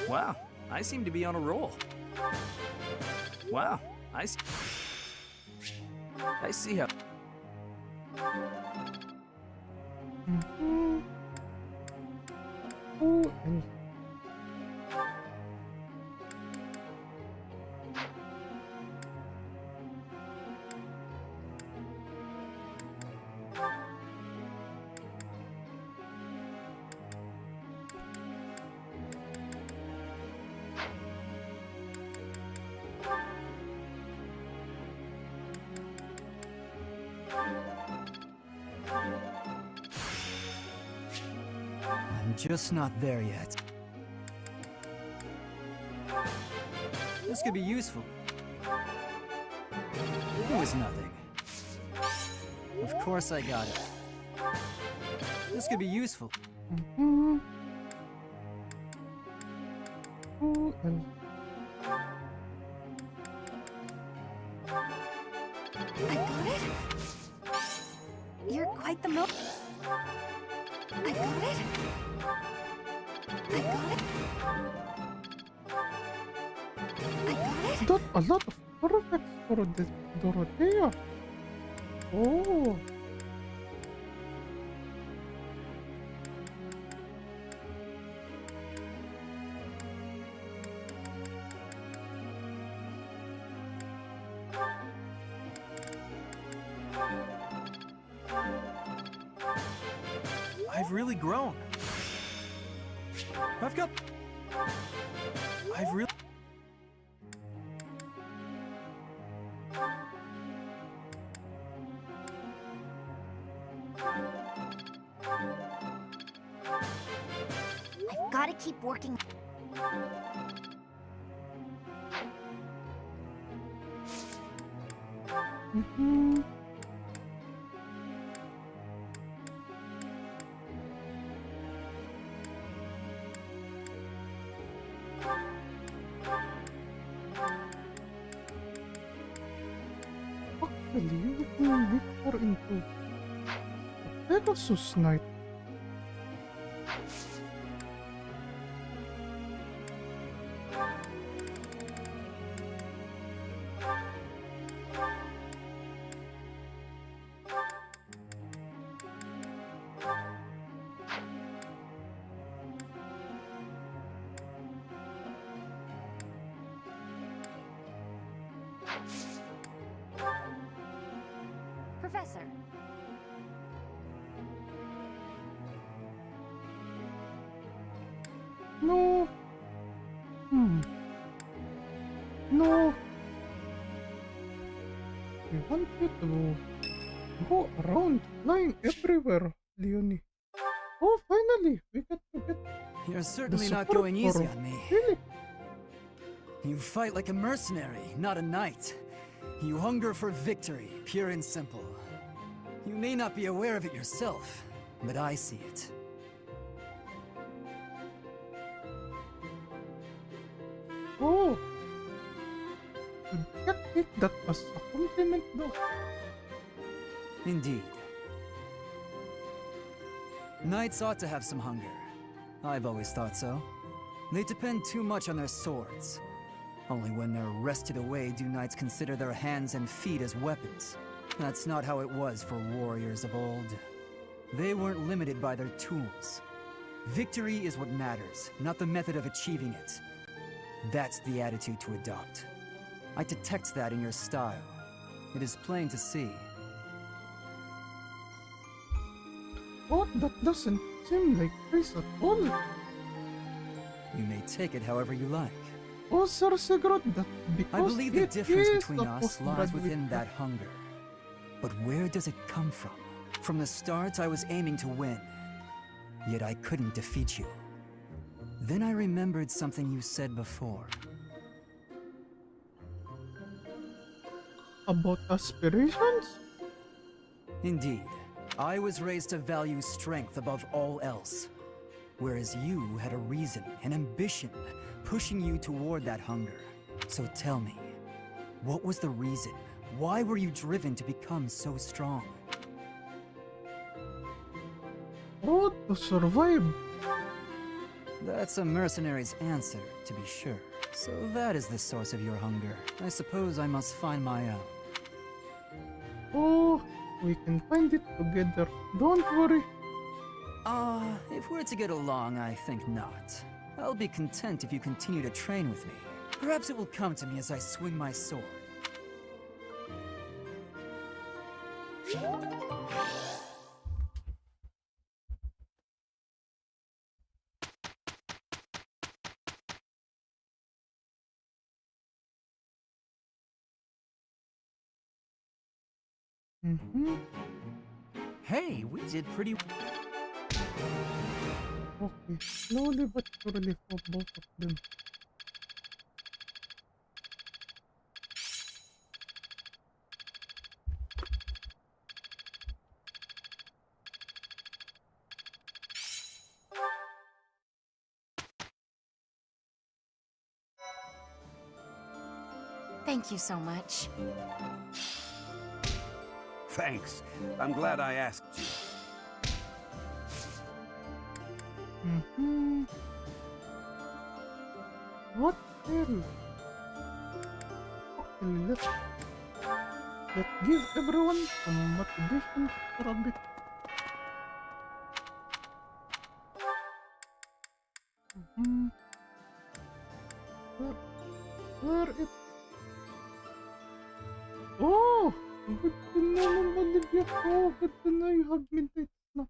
S12: Wow, I seem to be on a roll. Wow, I see how...
S1: Oh, and
S5: I'm just not there yet. This could be useful. It was nothing. Of course I got it. This could be useful.
S1: oh, and
S13: I got it? You're quite the I got it? I got it? I got it?
S1: that's a lot of perfects for this Dorothea. Oh.
S23: I've really grown. I've got I've really...
S7: I've got to keep working.
S1: Actually, we can make her into a Pegasus Knight.
S7: Professor.
S1: No. No. We want you to go around flying everywhere, Leonie. Oh, finally, we get to get.
S5: You're certainly
S1: the
S5: not
S1: support
S5: going easy
S1: for
S5: on me.
S1: Really?
S5: You fight like a mercenary, not a knight. You hunger for victory, pure and simple. You may not be aware of it yourself, but I see it.
S1: Oh. You can't take that as a compliment, though.
S5: Indeed. Knights ought to have some hunger. I've always thought so. They depend too much on their swords. Only when they're wrested away do knights consider their hands and feet as weapons. That's not how it was for warriors of old. They weren't limited by their tools. Victory is what matters, not the method of achieving it. That's the attitude to adopt. I detect that in your style. It is plain to see.
S1: Oh, that doesn't seem like praise at all.
S5: You may take it however you like.
S1: Oh, Sir Sigurd, that because
S5: I believe the
S1: it
S5: difference
S1: is
S5: between
S1: a
S5: us lies
S1: postgraduate
S5: within that hunger. But where does it come from? From the start, I was aiming to win. Yet I couldn't defeat you. Then I remembered something you said before.
S1: About aspirations?
S5: Indeed. I was raised to value strength above all else. Whereas you had a reason, an ambition, pushing you toward that hunger. So tell me, what was the reason? Why were you driven to become so strong?
S1: Oh, to survive.
S5: That's a mercenary's answer, to be sure. So that is the source of your hunger. I suppose I must find my own.
S1: Oh, we can find it together. Don't worry.
S5: If we're to get along, I think not. I'll be content if you continue to train with me. Perhaps it will come to me as I swing my sword.
S12: Hey, we did pretty.
S1: Okay, slowly but surely for both of them.
S13: Thank you so much.
S20: Thanks. I'm glad I asked you.
S1: What hell? Okay, let's give everyone some motivation for a bit. Where it? Oh, good to know, Olivia. Oh, good to know you have midnight now.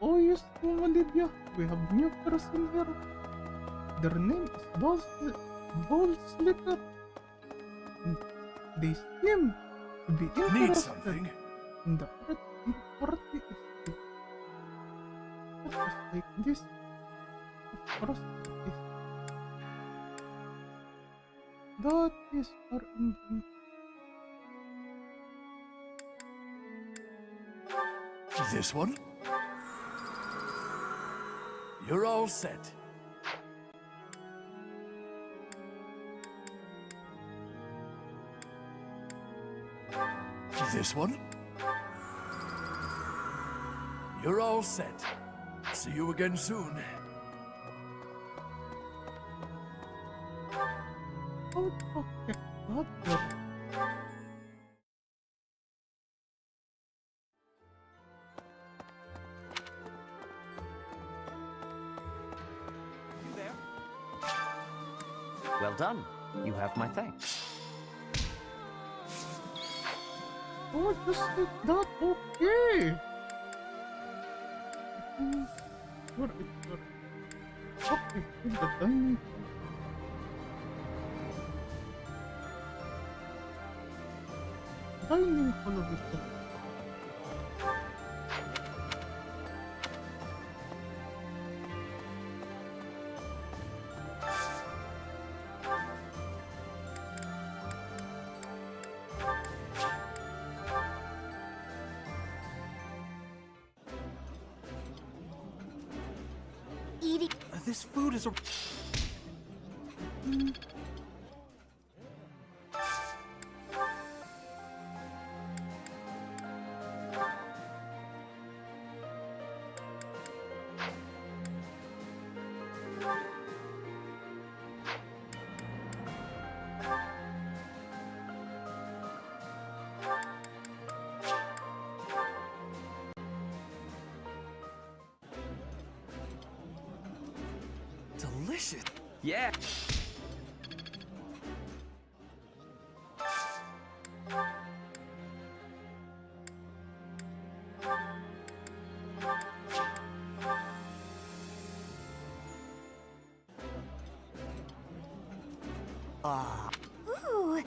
S1: Oh yes, Mama Lydia, we have new person here. Their name is Ball Slitter. They seem to be interested in the party estate. Just like this. Of course it is. That is our emblem.
S9: This one? You're all set. This one? You're all set. See you again soon.
S1: Oh, okay. Not good.
S16: Well done. You have my thanks.
S1: Oh, just like that, okay. Sure, it's sure. Okay, in the dining. Dining hall of it.
S23: This food is a...
S6: Delicious. Yeah.
S21: Ooh.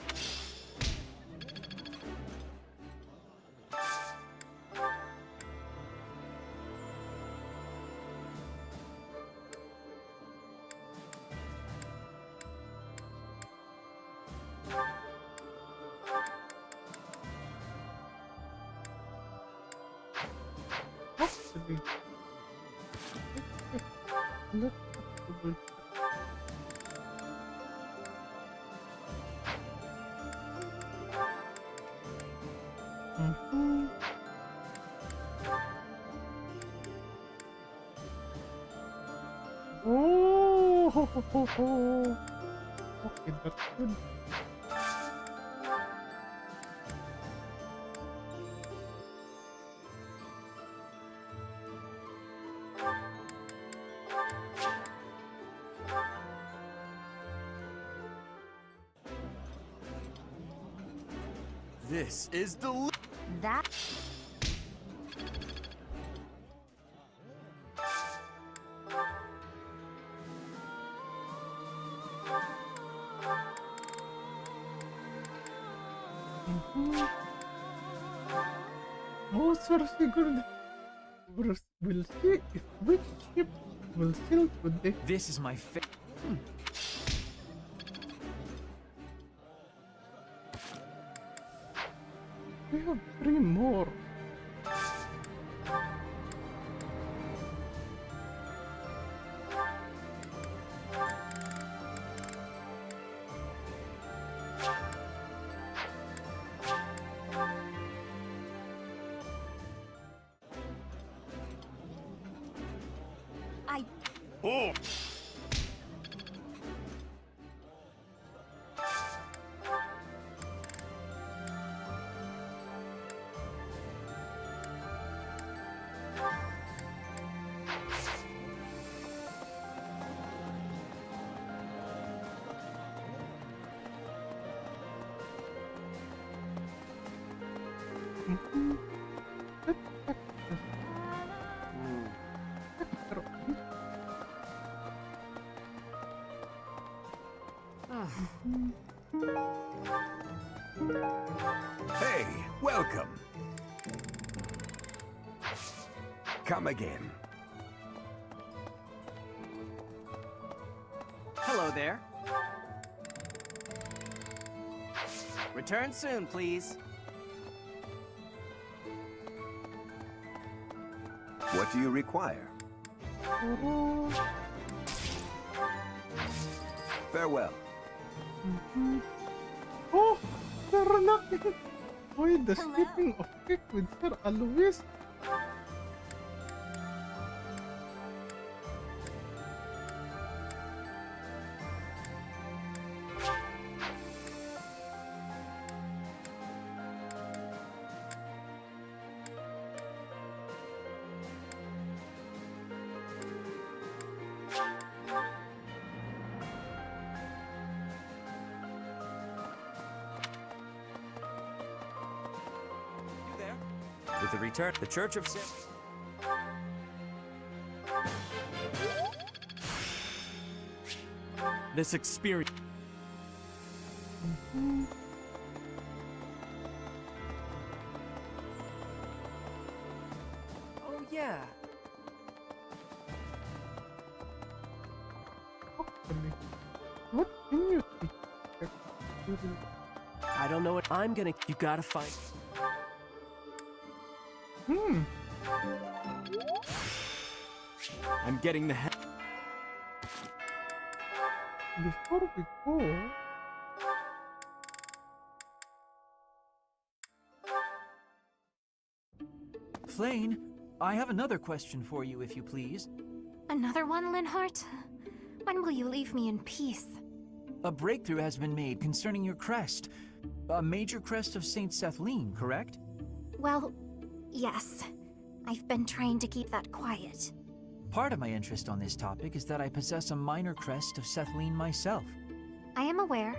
S1: Possibly. Let's double check. Oh, ho, ho, ho, ho. Okay, that's good.
S8: This is
S13: That...
S1: Oh, Sir Sigurd. We'll see if which ship will sail today.
S12: This is my fa-
S1: We have 3 more.
S9: Oh!
S20: Hey, welcome. Come again.
S4: Hello there. Return soon, please.
S20: What do you require? Farewell.
S1: Oh, they're knocking. Why the sleeping of Kek with Sir Alois?
S12: With the return, the Church of Sin. This experience.
S2: Oh, yeah.
S1: What can you teach?
S2: I don't know what I'm gonna. You gotta find.
S12: I'm getting the head.
S1: Before we go,
S12: Flane, I have another question for you, if you please.
S7: Another one, Linhart? When will you leave me in peace?
S12: A breakthrough has been made concerning your crest. A major crest of Saint Sethleen, correct?
S7: Well, yes. I've been trying to keep that quiet.
S12: Part of my interest on this topic is that I possess a minor crest of Sethleen myself.
S7: I am aware.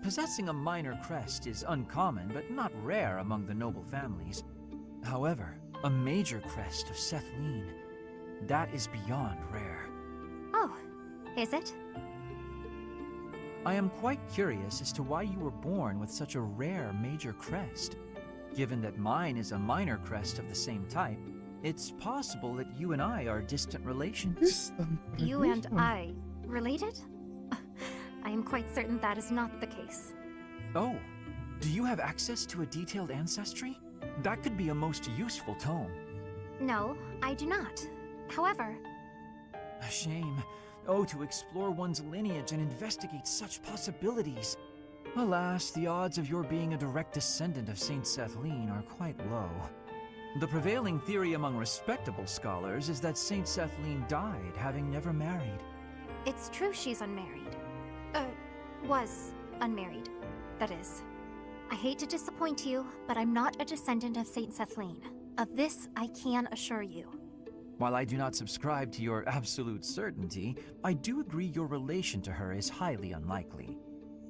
S12: Possessing a minor crest is uncommon, but not rare among the noble families. However, a major crest of Sethleen, that is beyond rare.
S7: Oh, is it?
S12: I am quite curious as to why you were born with such a rare major crest. Given that mine is a minor crest of the same type, it's possible that you and I are distant relations.
S7: You and I related? I am quite certain that is not the case.
S12: Oh, do you have access to a detailed ancestry? That could be a most useful tome.
S7: No, I do not. However...
S12: A shame. Oh, to explore one's lineage and investigate such possibilities. Alas, the odds of your being a direct descendant of Saint Sethleen are quite low. The prevailing theory among respectable scholars is that Saint Sethleen died having never married.
S7: It's true she's unmarried. Was unmarried, that is. I hate to disappoint you, but I'm not a descendant of Saint Sethleen. Of this, I can assure you.
S12: While I do not subscribe to your absolute certainty, I do agree your relation to her is highly unlikely.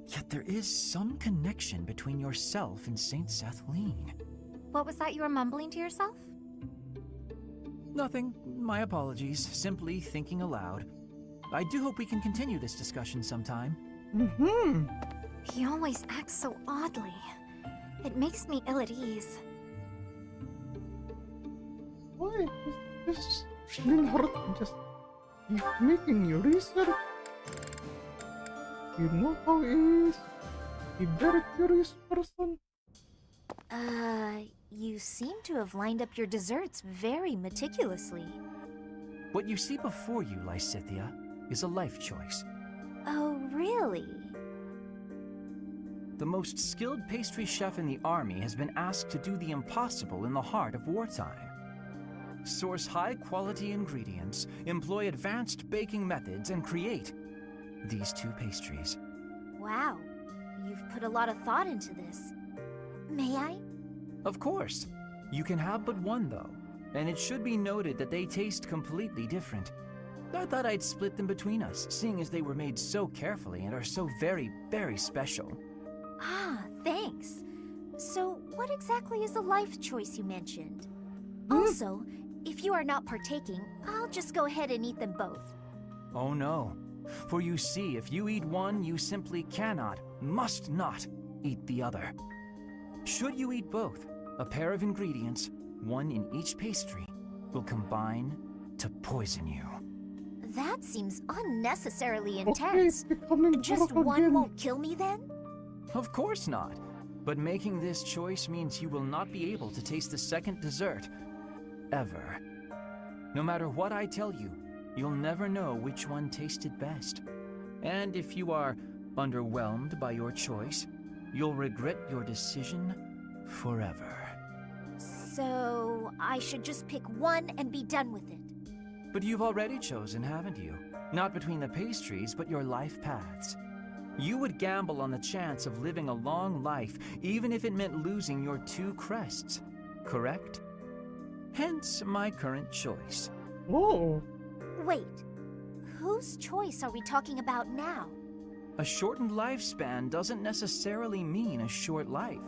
S12: Yet there is some connection between yourself and Saint Sethleen.
S7: What was that you were mumbling to yourself?
S12: Nothing. My apologies. Simply thinking aloud. I do hope we can continue this discussion sometime.
S7: He always acts so oddly. It makes me ill at ease.
S1: why is this Linhart just keep making you research? You know how he is. A very curious person.
S17: You seem to have lined up your desserts very meticulously.
S12: What you see before you, Lysithea, is a life choice.
S17: Oh, really?
S12: The most skilled pastry chef in the army has been asked to do the impossible in the heart of wartime. Source high-quality ingredients, employ advanced baking methods, and create these two pastries.
S17: Wow, you've put a lot of thought into this. May I?
S12: Of course. You can have but one, though. And it should be noted that they taste completely different. I thought I'd split them between us, seeing as they were made so carefully and are so very, very special.
S17: Ah, thanks. So, what exactly is the life choice you mentioned? Also, if you are not partaking, I'll just go ahead and eat them both.
S12: Oh no. For you see, if you eat one, you simply cannot, must not eat the other. Should you eat both, a pair of ingredients, one in each pastry, will combine to poison you.
S17: That seems unnecessarily
S1: Okay,
S17: intense.
S1: becoming
S17: Just
S1: broken
S17: one
S1: again.
S17: won't kill me then?
S12: Of course not. But making this choice means you will not be able to taste the second dessert. Ever. No matter what I tell you, you'll never know which one tasted best. And if you are underwhelmed by your choice, you'll regret your decision forever.
S17: So, I should just pick one and be done with it.
S12: But you've already chosen, haven't you? Not between the pastries, but your life paths. You would gamble on the chance of living a long life, even if it meant losing your 2 crests, correct? Hence my current choice.
S1: Whoa.
S17: Wait, whose choice are we talking about now?
S12: A shortened lifespan doesn't necessarily mean a short life.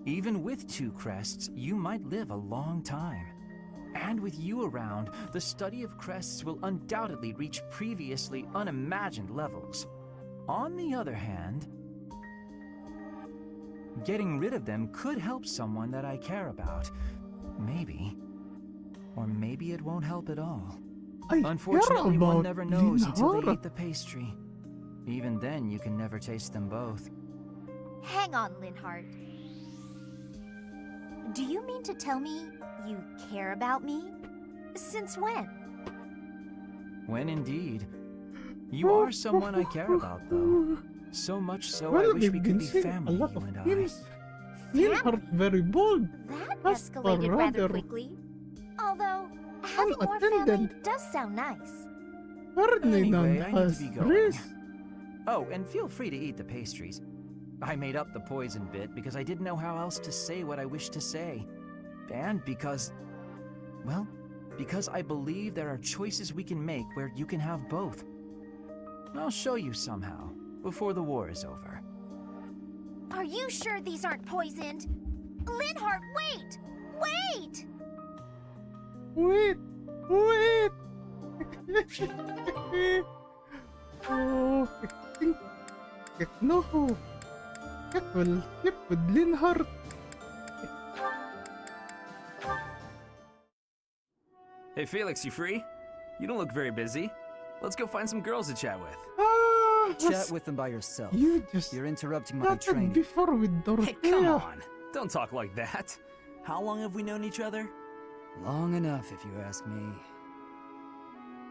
S12: Even with 2 crests, you might live a long time. And with you around, the study of crests will undoubtedly reach previously unimagined levels. On the other hand, getting rid of them could help someone that I care about. Maybe. Or maybe it won't help at all. Unfortunately, one never knows until they eat the pastry. Even then, you can never taste them both.
S17: Hang on, Linhardt. Do you mean to tell me you care about me? Since when?
S12: When indeed. You are someone I care about, though. So much so I
S1: Well,
S12: wish
S1: we've
S12: we
S1: been
S12: could be
S1: seeing
S12: family,
S1: a lot
S12: you
S1: of
S12: and I.
S1: things. Linhardt very bold.
S17: That
S1: That's
S17: escalated rather
S1: rather
S17: quickly. Although, having more family does sound nice.
S12: Anyway, I need
S1: has
S12: to be going.
S1: Riz.
S12: Oh, and feel free to eat the pastries. I made up the poison bit because I didn't know how else to say what I wished to say. And because... well, because I believe there are choices we can make where you can have both. I'll show you somehow, before the war is over.
S17: Are you sure these aren't poisoned? Linhardt, wait! Wait!
S1: Wait! Wait! Oh, I think Kek no. Kek will flip with Linhardt.
S8: Hey Felix, you free? You don't look very busy. Let's go find some girls to chat with.
S5: Chat with them by yourself. You're interrupting my
S1: Started
S5: training.
S1: before with Dorothea.
S8: Hey, come on! Don't talk like that. How long have we known each other?
S5: Long enough, if you ask me.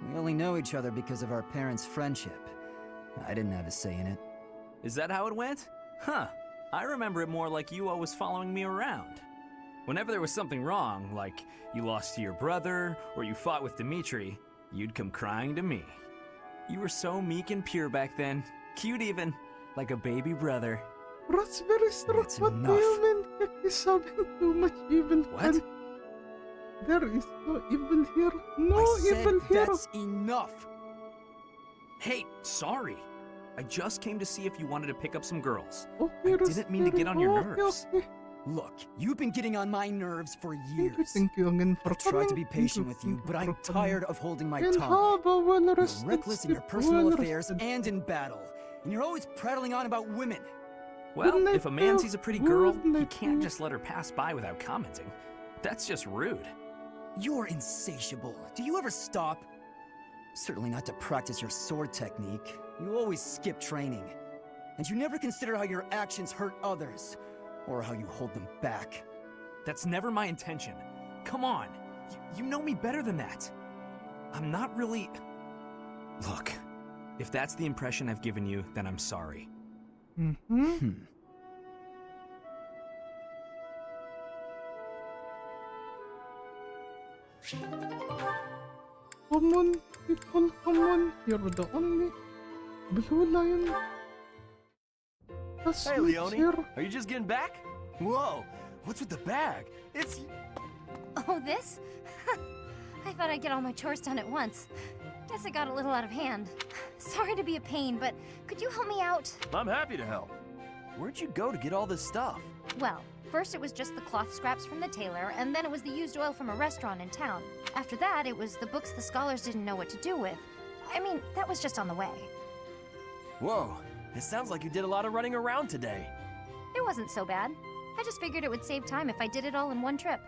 S5: We only know each other because of our parents' friendship. I didn't have a say in it.
S8: Is that how it went? Huh. I remember it more like you always following me around. Whenever there was something wrong, like you lost to your brother, or you fought with Dimitri, you'd come crying to me. You were so meek and pure back then. Cute even. Like a baby brother.
S1: Raspberry syrup, what do you mean? Kek is having too much evil.
S8: What?
S1: fun. There is no evil here. No evil here.
S8: That's enough! Hey, sorry. I just came to see if you wanted to pick up some girls.
S1: Okay,
S8: I didn't mean to get on your nerves.
S1: Okay.
S5: Look, you've been getting on my nerves for years.
S1: Thank you again for
S5: I've tried to be patient with you, but I'm tired of holding my tongue. You're reckless in your personal affairs and in battle, and you're always prattling on about women.
S8: Well, if a man sees a pretty girl, he can't just let her pass by without commenting. That's just rude.
S5: You're insatiable. Do you ever stop? Certainly not to practice your sword technique. You always skip training. And you never consider how your actions hurt others, or how you hold them back.
S8: That's never my intention. Come on, you know me better than that. I'm not really... Look, if that's the impression I've given you, then I'm sorry.
S1: Mm-hmm. Come on, people, come on. You're the only blue lion.
S8: Hey, Leone, are you just getting back?
S5: Whoa, what's with the bag?
S7: It's... Oh, this? I thought I'd get all my chores done at once. Guess it got a little out of hand. Sorry to be a pain, but could you help me out?
S8: I'm happy to help. Where'd you go to get all this stuff?
S7: Well, first it was just the cloth scraps from the tailor, and then it was the used oil from a restaurant in town. After that, it was the books the scholars didn't know what to do with. I mean, that was just on the way.
S8: Whoa, It sounds like you did a lot of running around today.
S7: It wasn't so bad. I just figured it would save time if I did it all in one trip.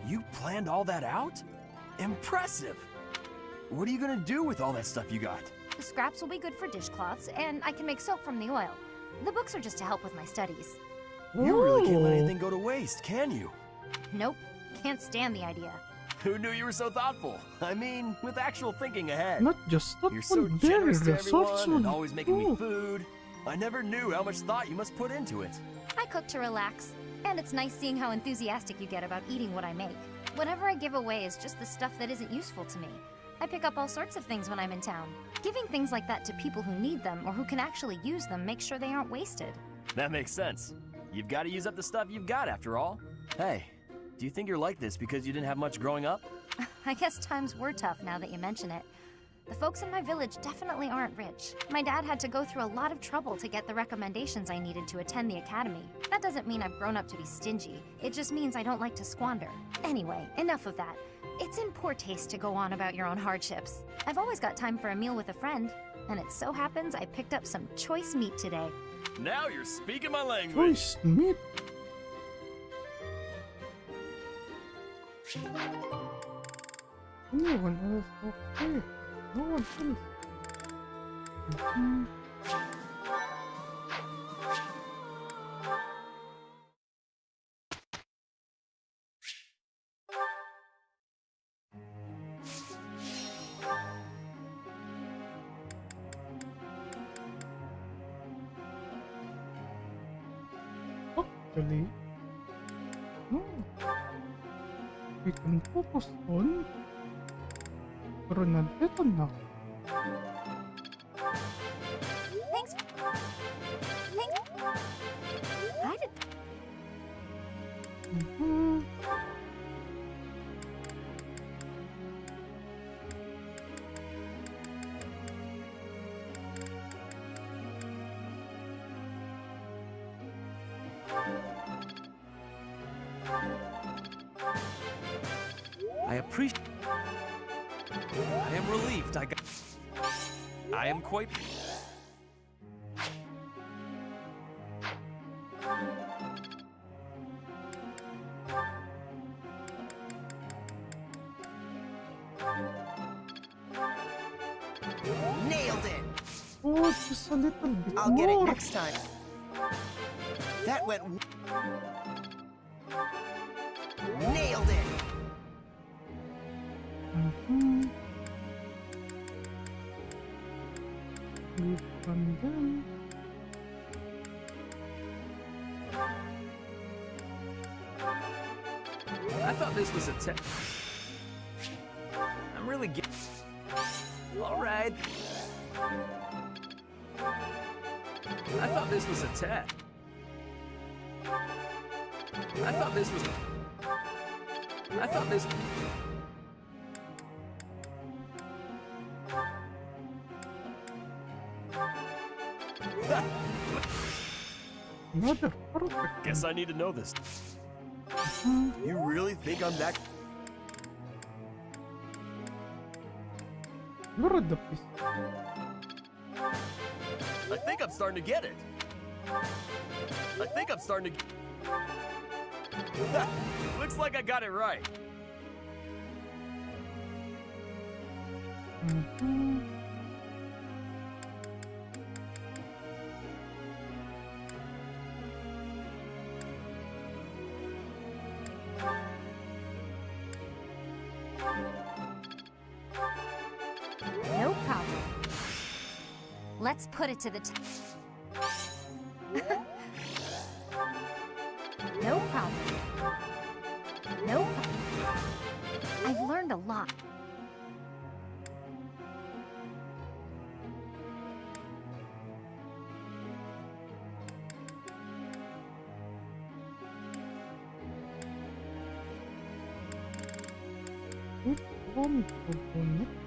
S8: You planned all that out? Impressive! What are you gonna do with all that stuff you got?
S7: The scraps will be good for dishcloths, and I can make soap from the oil. The books are just to help with my studies.
S8: You really can't let anything go to waste, can you?
S7: Nope, can't stand the idea.
S8: Who knew you were so thoughtful? I mean, with actual thinking ahead.
S1: Not just thoughtful,
S8: You're so
S1: very
S8: generous to everyone
S1: resourceful.
S8: and always making me
S1: too.
S8: food. I never knew how much thought you must put into it.
S7: I cook to relax, and it's nice seeing how enthusiastic you get about eating what I make. Whatever I give away is just the stuff that isn't useful to me. I pick up all sorts of things when I'm in town. Giving things like that to people who need them or who can actually use them makes sure they aren't wasted.
S8: That makes sense. You've got to use up the stuff you've got after all. Hey, do you think you're like this because you didn't have much growing up?
S7: I guess times were tough now that you mention it. The folks in my village definitely aren't rich. My dad had to go through a lot of trouble to get the recommendations I needed to attend the academy. That doesn't mean I've grown up to be stingy. It just means I don't like to squander. Anyway, enough of that. It's in poor taste to go on about your own hardships. I've always got time for a meal with a friend, and it so happens I picked up some choice meat today.
S8: Now you're speaking my language.
S1: Choice meat. Anyone else? Okay. No one else. Actually, no. We can focus on Ronaldito now.
S7: Thanks. I did.
S6: I appreciate. I am relieved I am quite.
S11: Nailed it!
S1: Oh, just a little bit
S11: I'll
S1: more.
S11: get it next time. That went... Nailed it!
S1: Move from them.
S12: I thought this was a test. I'm really all right. I thought this was a test. I thought this was. I thought this.
S1: Another perfect.
S8: Guess I need to know this. You really think I'm that?
S1: You're the piece.
S8: I think I'm starting to get it. I think I'm starting to. Looks like I got it right.
S7: No problem. Let's put it to the No problem. No problem. I've learned a lot.
S1: Which one to go next?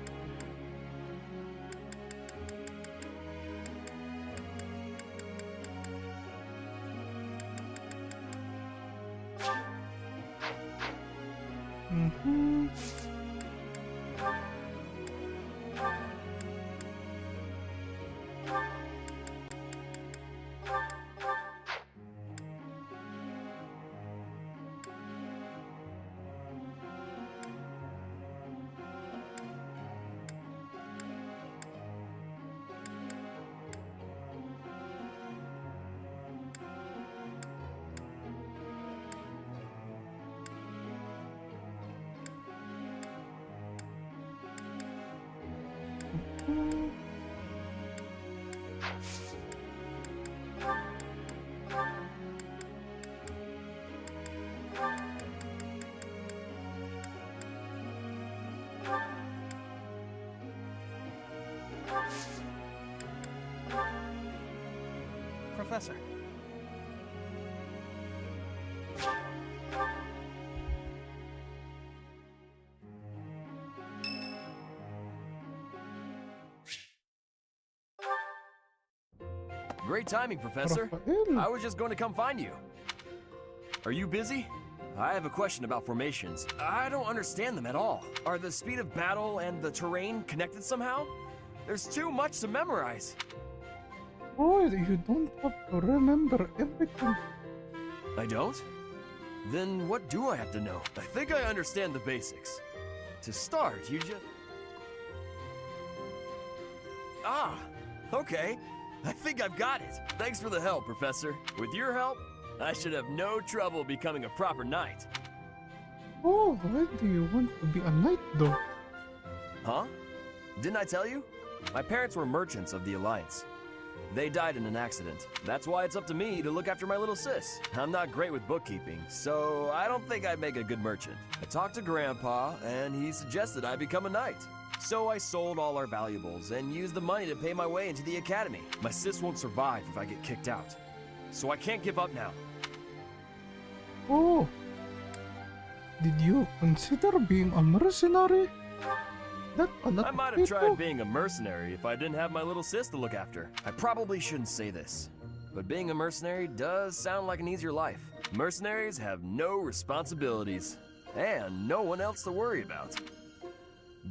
S23: Professor.
S8: Great timing, Professor. I was just going to come find you. Are you busy? I have a question about formations. I don't understand them at all. Are the speed of battle and the terrain connected somehow? There's too much to memorize.
S1: Oh, you don't have to remember everything.
S8: I don't? Then what do I have to know? I think I understand the basics. To start, you just... Ah, okay. I think I've got it. Thanks for the help, Professor. With your help, I should have no trouble becoming a proper knight.
S1: Oh, why do you want to be a knight, though?
S8: Huh? Didn't I tell you? My parents were merchants of the Alliance. They died in an accident. That's why it's up to me to look after my little sis. I'm not great with bookkeeping, so I don't think I'd make a good merchant. I talked to Grandpa, and he suggested I become a knight. So I sold all our valuables and used the money to pay my way into the academy. My sis won't survive if I get kicked out. So I can't give up now.
S1: Oh. Did you consider being a mercenary?
S8: I might have tried being a mercenary if I didn't have my little sis to look after. I probably shouldn't say this, but being a mercenary does sound like an easier life. Mercenaries have no responsibilities and no one else to worry about.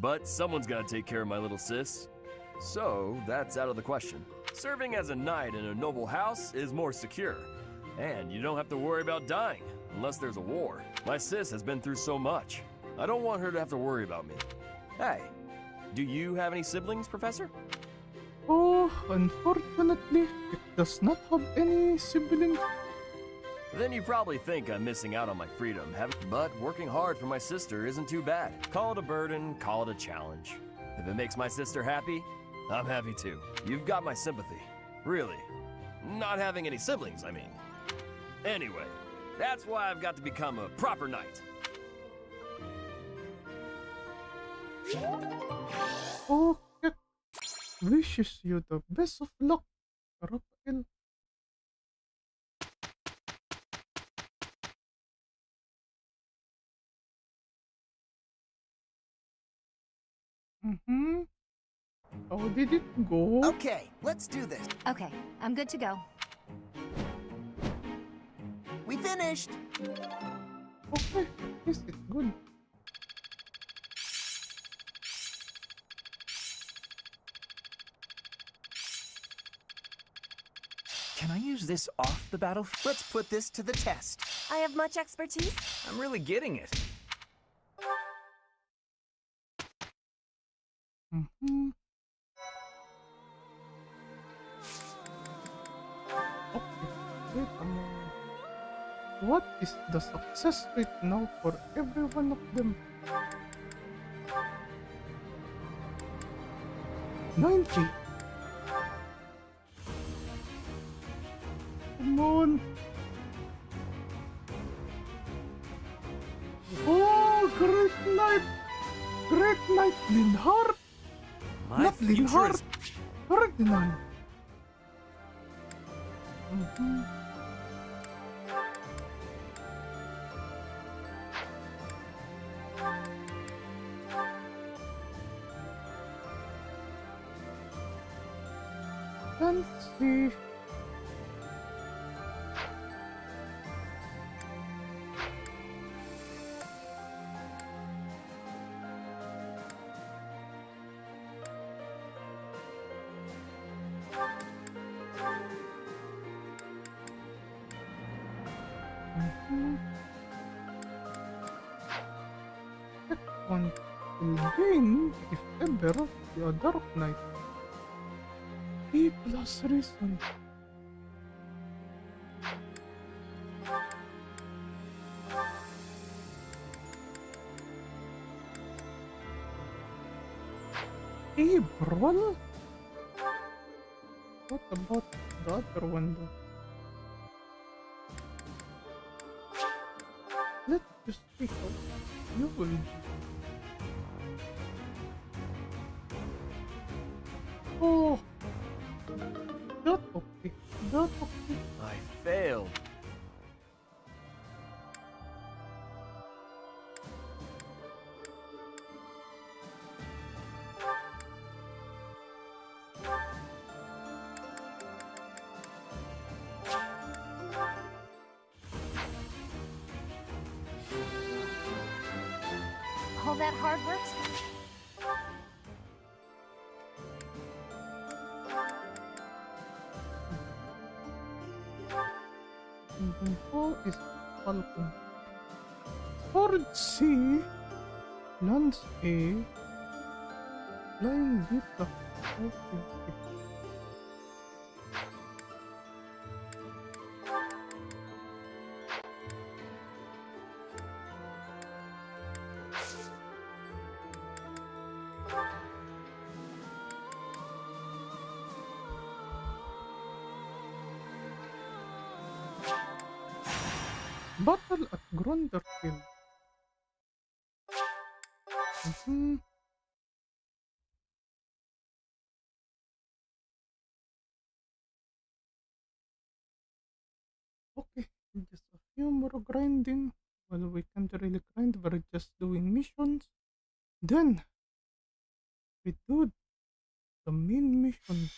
S8: But someone's got to take care of my little sis, so that's out of the question. Serving as a knight in a noble house is more secure, and you don't have to worry about dying unless there's a war. My sis has been through so much. I don't want her to have to worry about me. Hey, do you have any siblings, Professor?
S1: Oh, unfortunately, it does not have any siblings.
S8: Then you probably think I'm missing out on my freedom, but working hard for my sister isn't too bad. Call it a burden, call it a challenge. If it makes my sister happy, I'm happy too. You've got my sympathy. Really. Not having any siblings, I mean. Anyway, that's why I've got to become a proper knight.
S1: Oh, Kek wishes you the best of luck, Raphael. How did it go?
S11: Okay, let's do this.
S13: Okay, I'm good to go.
S11: We finished!
S1: Okay, this is good.
S12: Can I use this off the battlefield?
S11: Let's put this to the test.
S10: I have much expertise.
S12: I'm really getting it.
S1: Wait a moment. What is the success rate now for every one of them? 90. Come on. Oh, great night. Great night, Linhart. Not Linhart. Ferdinand. Let's see. One will gain, if ever, the Dark Knight. A plus reason. A brawl? What about the other one though? Let's just see how you will do. Oh! That okay. That okay.
S8: failed.
S17: All that hard work's
S1: Hall is Falcon. Sword C. Lance A. Flying Vita. Okay. Battle at Grunderfield. Okay, just a few more grinding. Well, we can't really grind, we're just doing missions. Then, we do the main mission.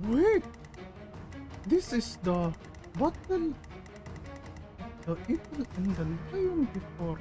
S1: Wait! This is the battle the eagle and the lion before.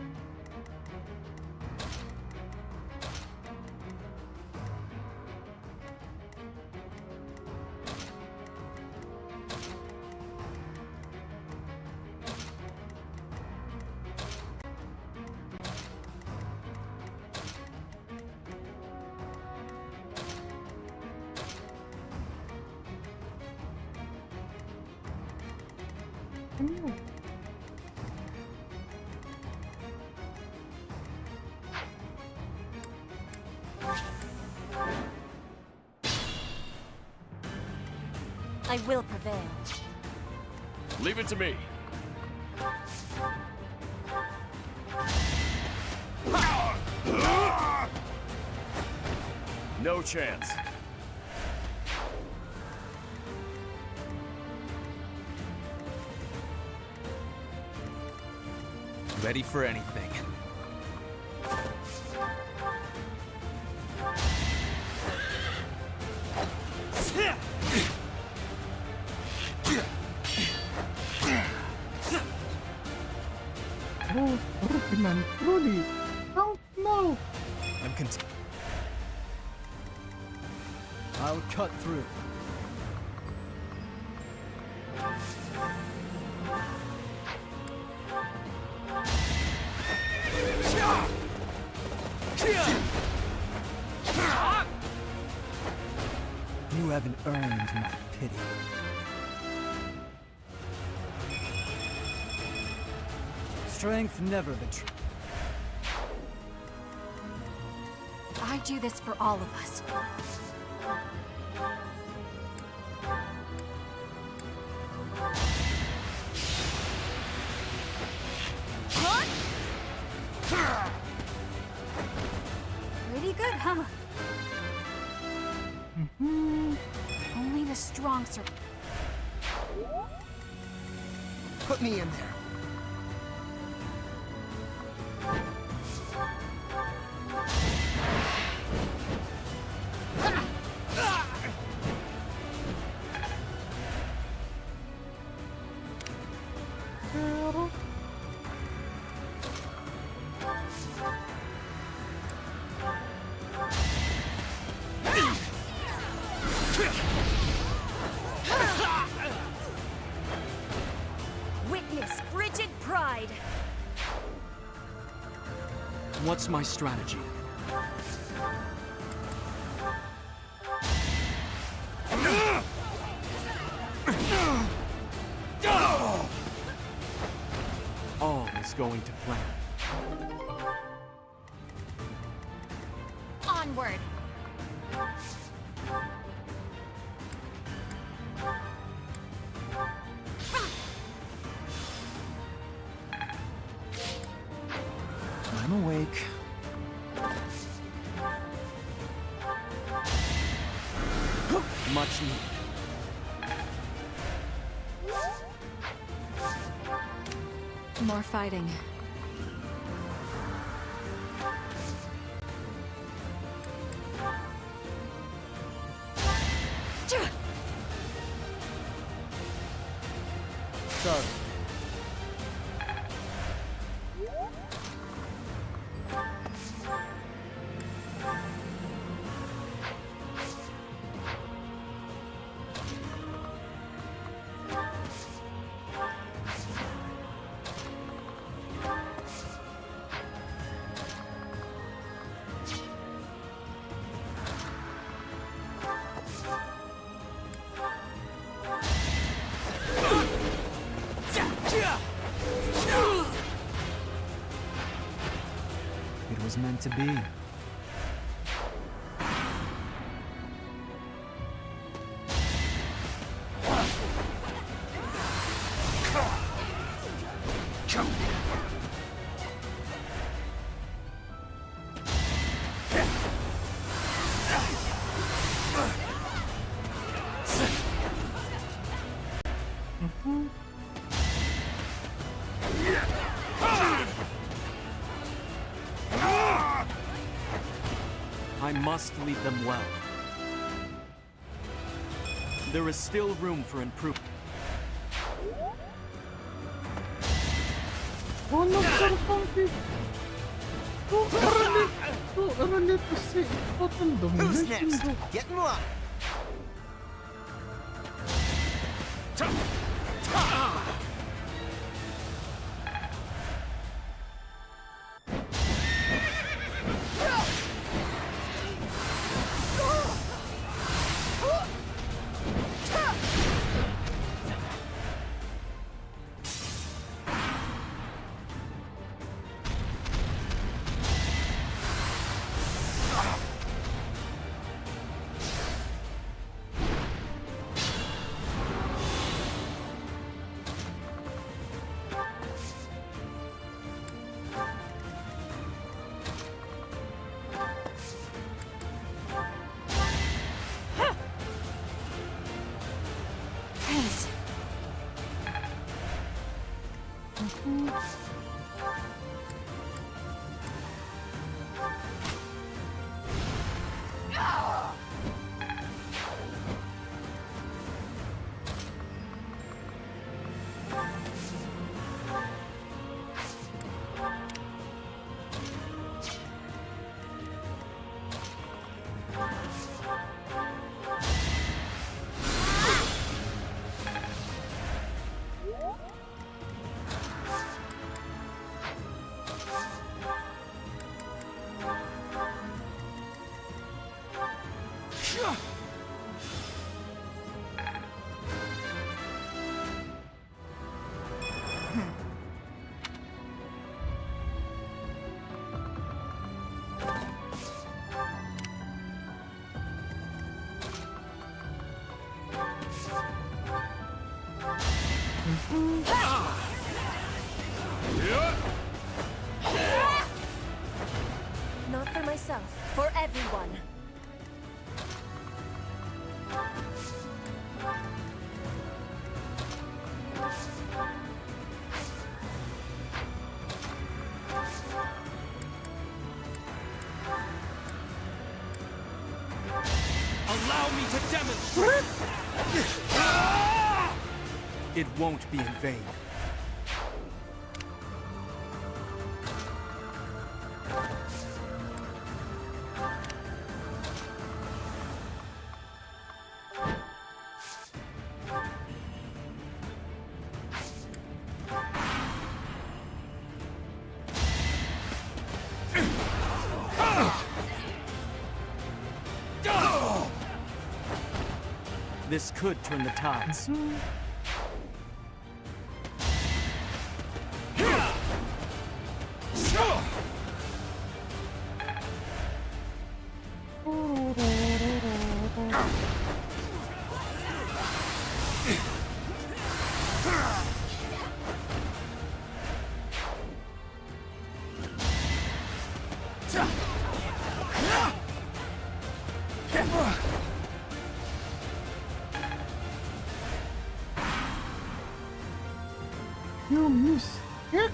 S10: I will prevail.
S8: Leave it to me. No chance.
S6: Ready for anything. Oh, Ferdinand, truly, how
S5: I'll cut through. You haven't earned my pity. Strength never betrays.
S13: I do this for all of us. Pretty good, huh? Only the strong survive.
S11: Put me in there.
S10: Witness frigid pride.
S18: What's my strategy? All is going to plan.
S7: Onward.
S5: I'm awake.
S18: Much needed.
S13: More fighting.
S5: Sorry. It was meant to be.
S18: I must lead them well. There is still room for improvement.
S1: Oh, no, so funky. Aranit to say total
S11: Who's
S1: domination.
S11: next? Get in line.
S10: Not for myself, for everyone.
S18: Allow me to demonstrate! It won't be in vain. This could turn the tides.
S1: You miss it.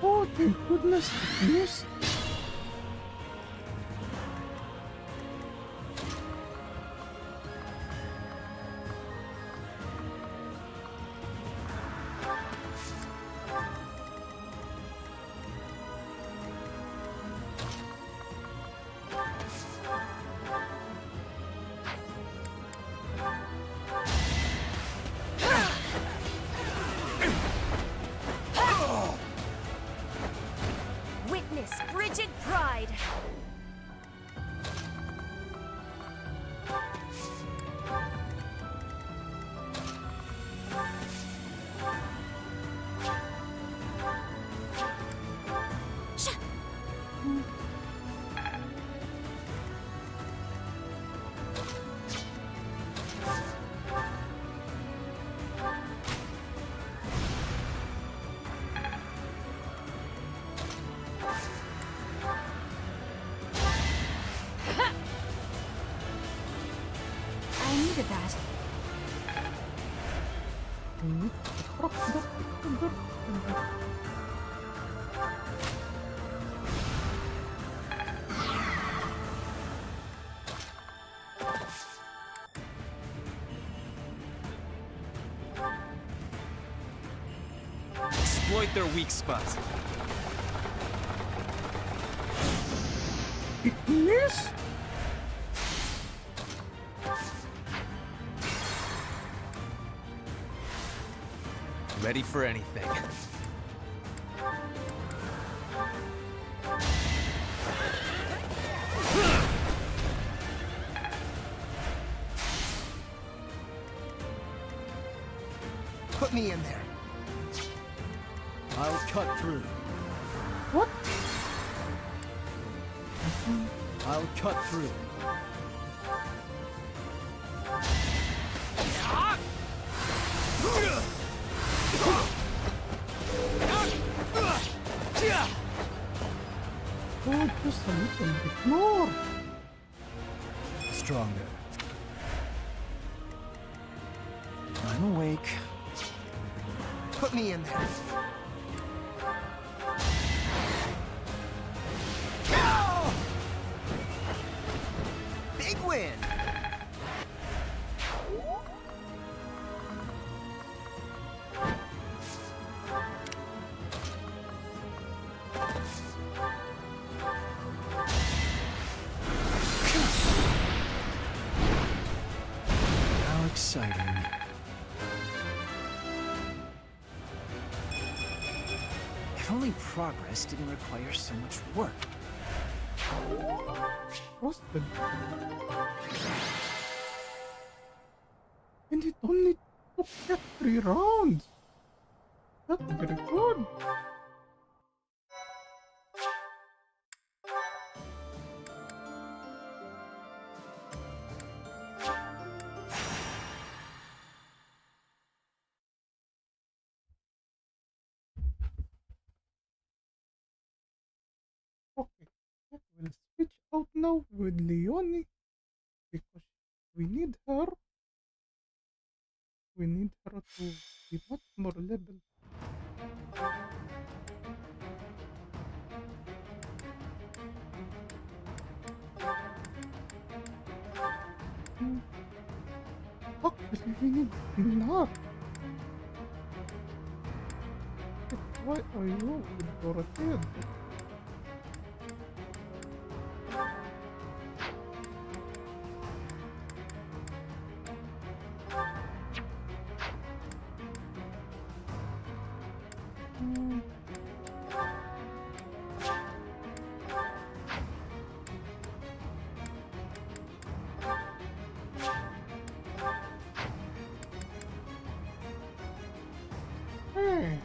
S1: Oh, thank goodness it missed.
S10: Witness frigid pride.
S13: I needed that.
S6: Exploit their weak spots.
S1: Yes.
S6: Ready for anything.
S11: Put me in there.
S5: I'll cut through.
S1: What?
S5: I'll cut through.
S1: Oh, just a little bit more.
S5: Stronger. I'm awake.
S11: Put me in there. Big win!
S12: How exciting. If only progress didn't require so much work.
S1: Frosted. And it only took that 3 rounds. That's very good. now with Leonie because we need her. We need her to be much more level. Actually, we need not. Why are you with your kid? Hey.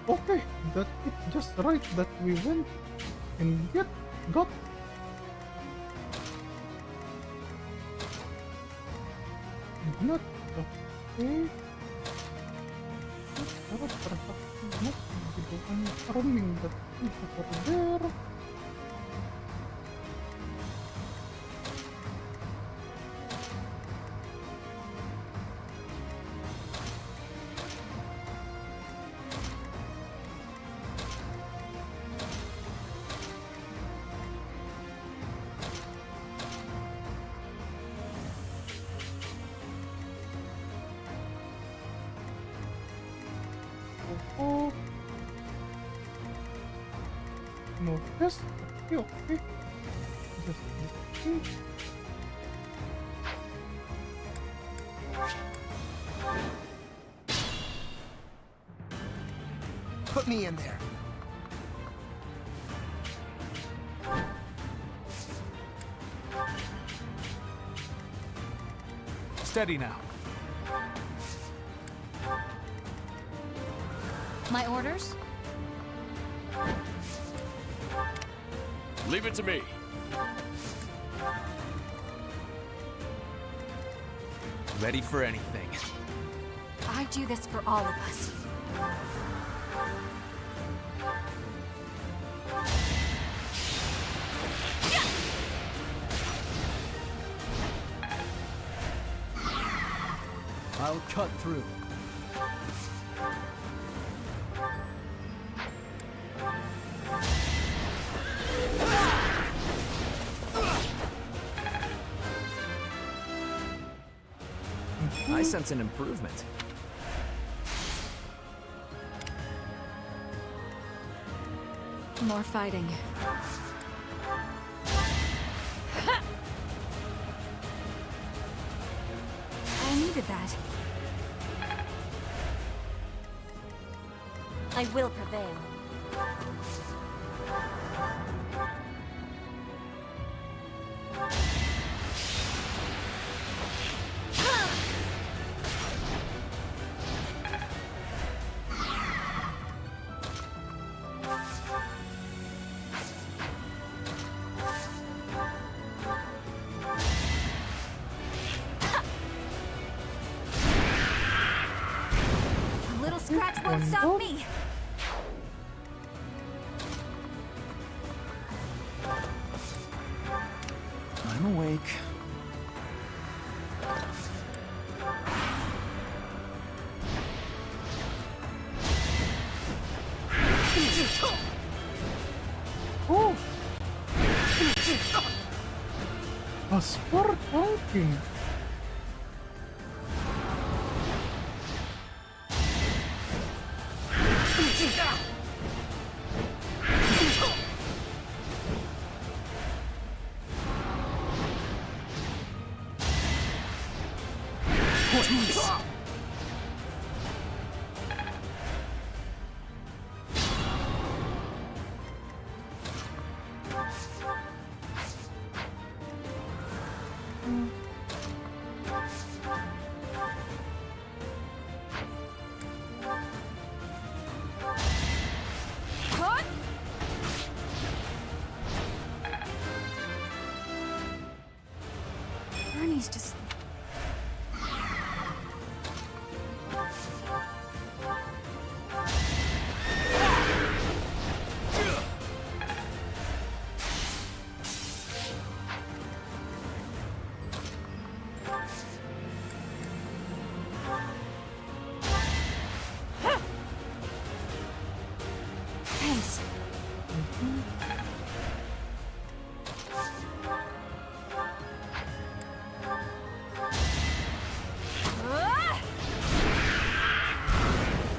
S1: Okay, that it's just right that we went and got not okay. Perhaps not the one farming that is over there. No, just okay. Just okay.
S11: Put me in there.
S23: Steady now.
S7: My orders?
S8: Leave it to me.
S6: Ready for anything.
S13: I do this for all of us.
S5: I'll cut through.
S12: I sense an improvement.
S13: More fighting. I needed that.
S10: I will prevail.
S7: A little scratch won't stop me.
S12: I'm awake.
S1: Oh! A sport talking.
S13: Bernie's just...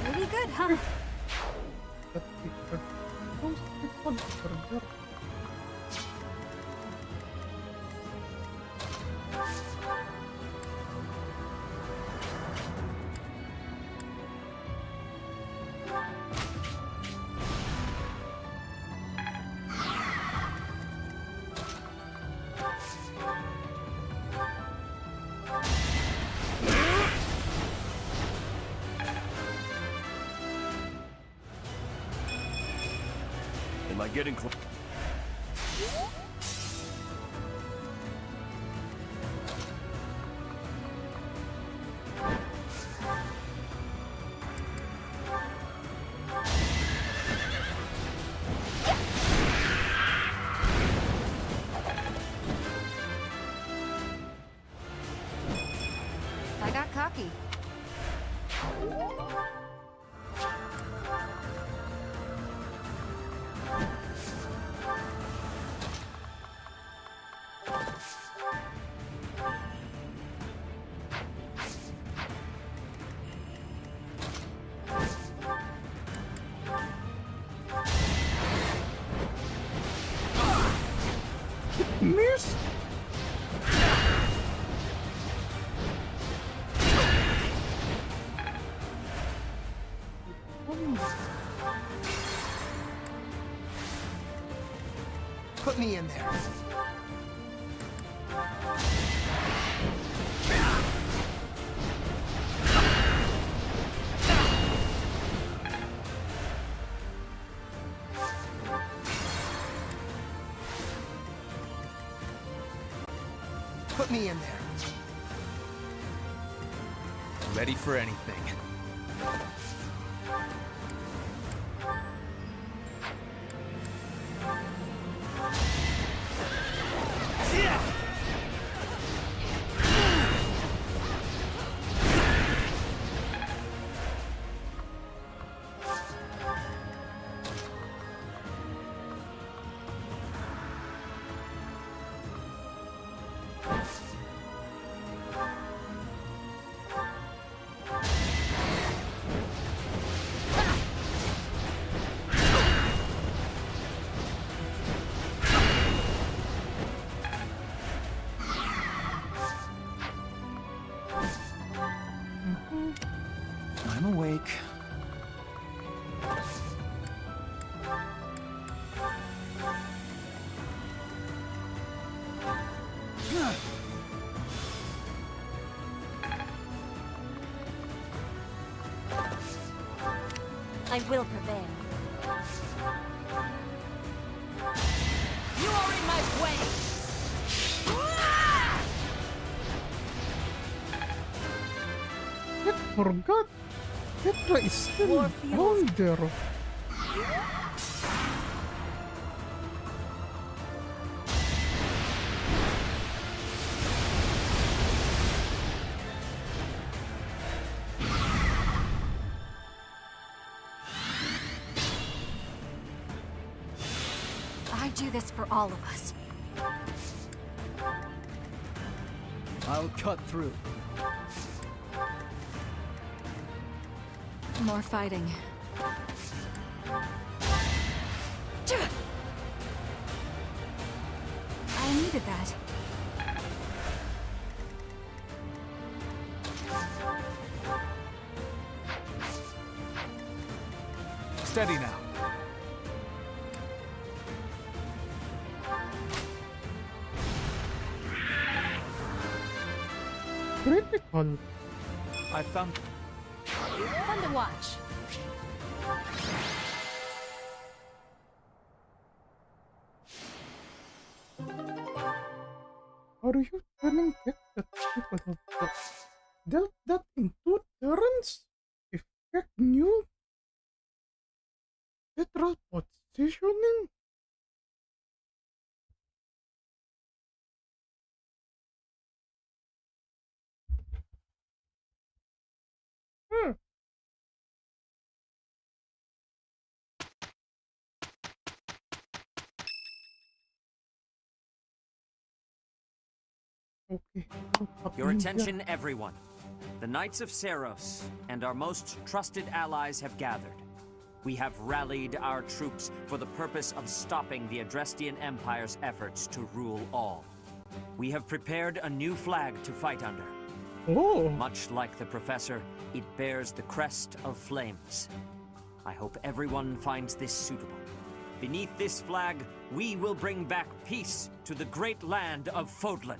S13: Pretty good, huh?
S1: That picture. How's the fun burger?
S8: Am I getting close?
S13: I got cocky.
S1: Miss?
S11: Put me in there. Put me in there.
S18: Ready for anything.
S12: I'm awake.
S10: I will prevail.
S7: You are in my way!
S1: I forgot. Petra is still down there.
S13: I do this for all of us.
S5: I'll cut through.
S13: More fighting. I needed that.
S23: Steady now.
S1: Critical.
S23: I found...
S7: Fun to watch.
S1: Are you telling Kek that people have dealt that in 2 turns? If Kek knew Petra's positioning? Okay.
S16: Your attention, everyone. The Knights of Seiros and our most trusted allies have gathered. We have rallied our troops for the purpose of stopping the Adrestian Empire's efforts to rule all. We have prepared a new flag to fight under.
S1: Oh.
S16: Much like the Professor, it bears the crest of flames. I hope everyone finds this suitable. Beneath this flag, we will bring back peace to the great land of Fodlan.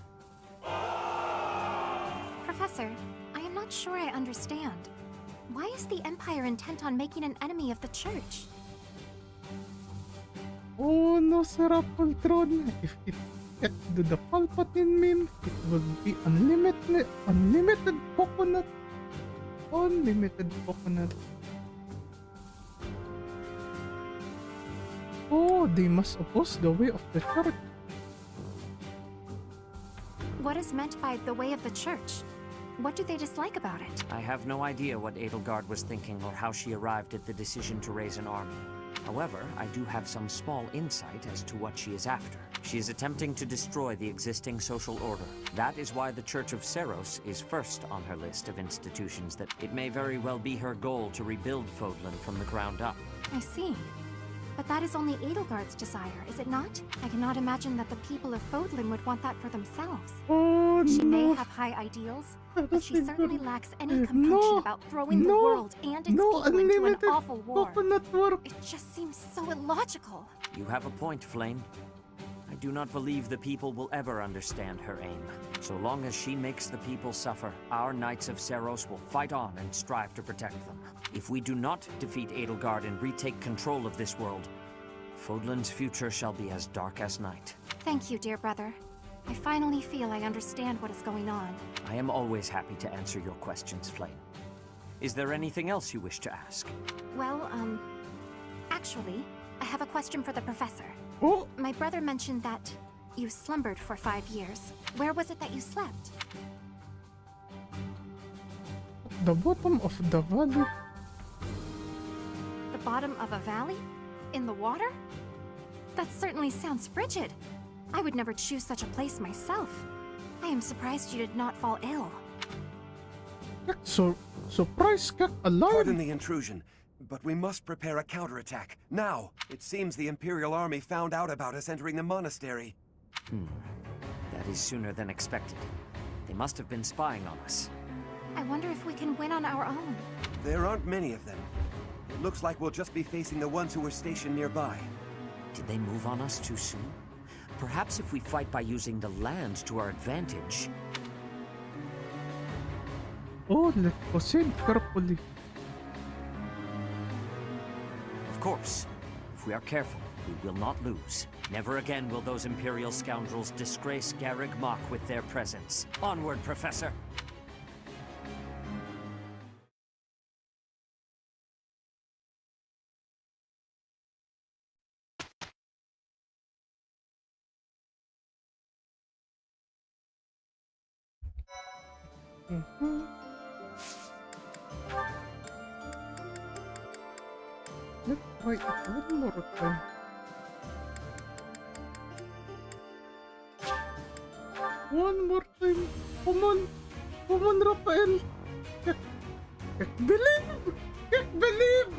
S7: Professor, I am not sure I understand. Why is the Empire intent on making an enemy of the Church?
S1: Oh no, Sarah Poltron. If it gets to the Palpatine meme, it will be unlimited coconut. Unlimited coconut. Oh, they must oppose the way of the Church.
S7: What is meant by the way of the Church? What do they dislike about it?
S16: I have no idea what Edelgard was thinking or how she arrived at the decision to raise an army. However, I do have some small insight as to what she is after. She is attempting to destroy the existing social order. That is why the Church of Seiros is first on her list of institutions that it may very well be her goal to rebuild Fodlan from the ground up.
S7: I see. But that is only Edelgard's desire, is it not? I cannot imagine that the people of Fodlan would want that for themselves.
S1: Oh,
S7: she
S1: no.
S7: may have high ideals, but she certainly lacks any compunction about throwing the world and its people into an awful war. It just seems so illogical.
S16: You have a point, Flame. I do not believe the people will ever understand her aim. So long as she makes the people suffer, our Knights of Seiros will fight on and strive to protect them. If we do not defeat Edelgard and retake control of this world, Fodlan's future shall be as dark as night.
S7: Thank you, dear brother. I finally feel I understand what is going on.
S16: I am always happy to answer your questions, Flame. Is there anything else you wish to ask?
S7: Well, actually, I have a question for the professor.
S1: Oh.
S7: My brother mentioned that you slumbered for 5 years. Where was it that you slept?
S1: The bottom of the valley.
S7: The bottom of a valley? In the water? That certainly sounds frigid. I would never choose such a place myself. I am surprised you did not fall ill.
S1: So, surprise, Kek, alarm!
S20: Pardon the intrusion, but we must prepare a counterattack. Now! It seems the Imperial Army found out about us entering the monastery.
S16: That is sooner than expected. They must have been spying on us.
S7: I wonder if we can win on our own.
S20: There aren't many of them. It looks like we'll just be facing the ones who were stationed nearby.
S16: Did they move on us too soon? Perhaps if we fight by using the land to our advantage.
S1: Oh, let's proceed carefully.
S16: Of course. If we are careful, we will not lose. Never again will those Imperial scoundrels disgrace Garreg Mach with their presence. Onward, Professor!
S1: Let's try it one more time. One more time. Come on. Come on, Raphael. Kek, believe! Kek, believe!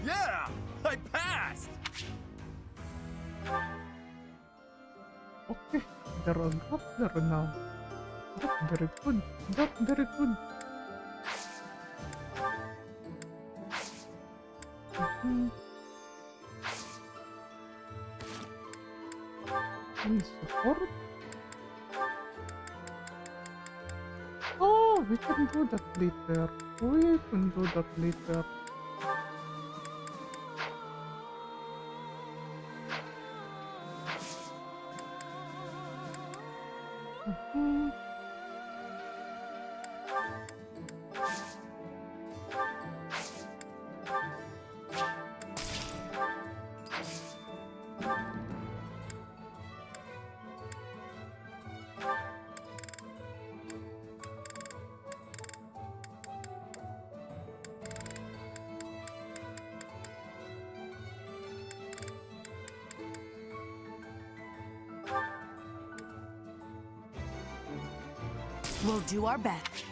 S8: Yeah! I passed!
S1: Okay, they're up there now. That's very good. That's very good. Please support. Oh, we can do that later. We can do that later.
S14: We'll do our best.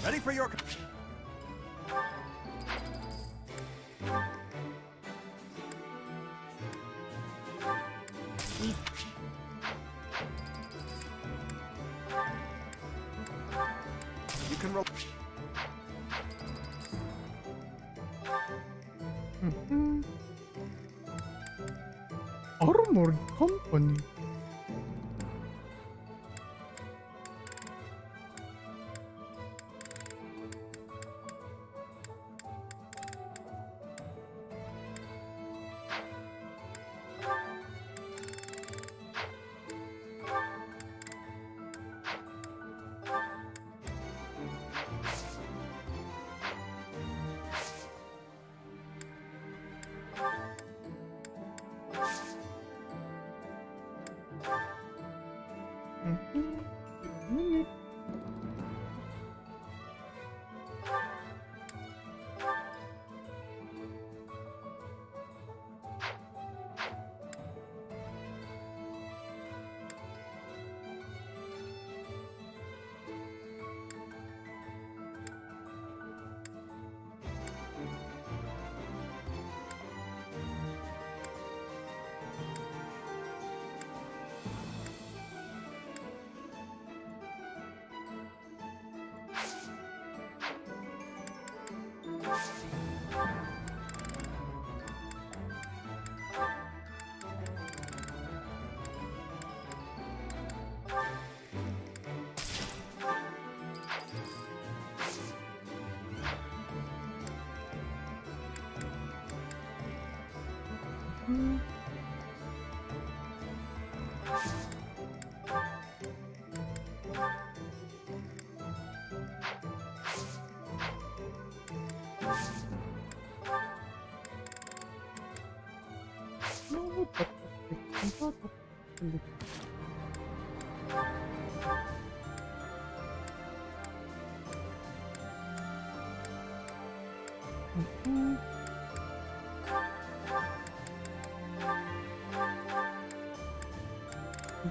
S9: Ready for your... You can roll...
S1: Armored Company.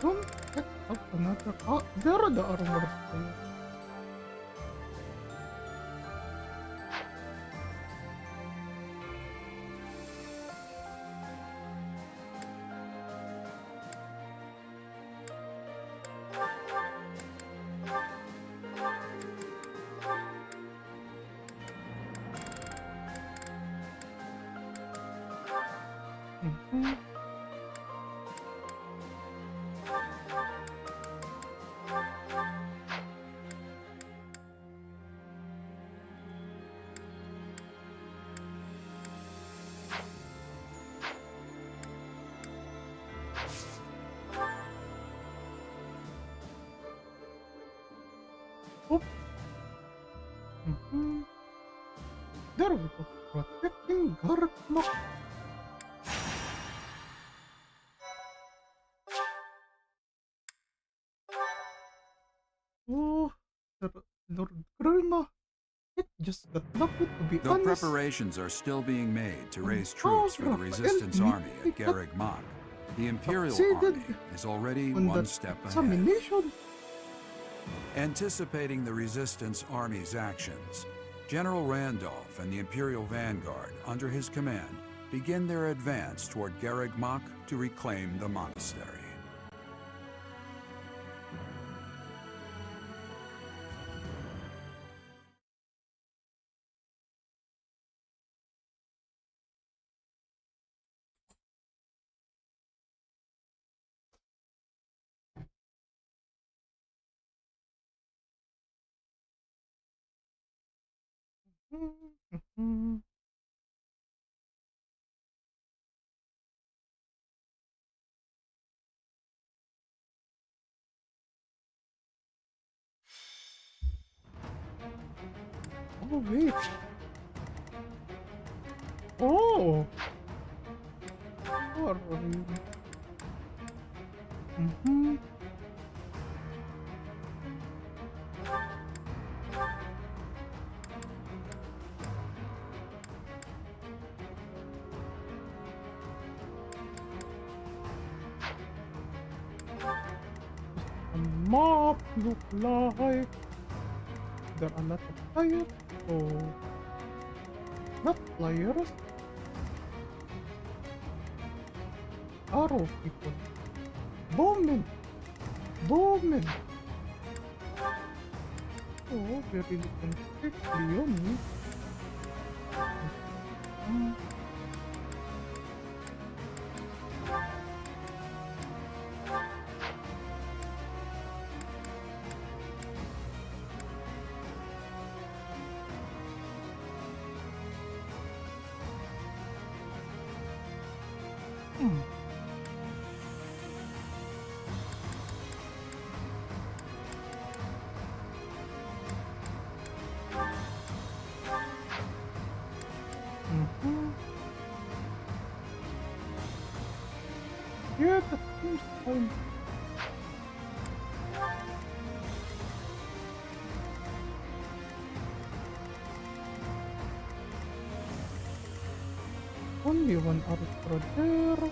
S1: Don't pick up another. Oh, there are the armor things. There we go. Protecting Garknock. Oh, Lord Grima. It just got lucky to be
S19: Though
S1: honest.
S19: preparations are still being made to raise troops for the resistance army at Garreg Mach, the Imperial Army is already one step ahead. Anticipating the Resistance Army's actions, General Randolph and the Imperial Vanguard, under his command, begin their advance toward Garreg Mach to reclaim the monastery.
S1: Oh, wait. Oh! Sorry. map look like? There are a lot of fires, so not flyers. Arrow people. Bowmen. Bowmen. Oh, very little quickly on me. Yeah, that seems fine. Only one arrow there.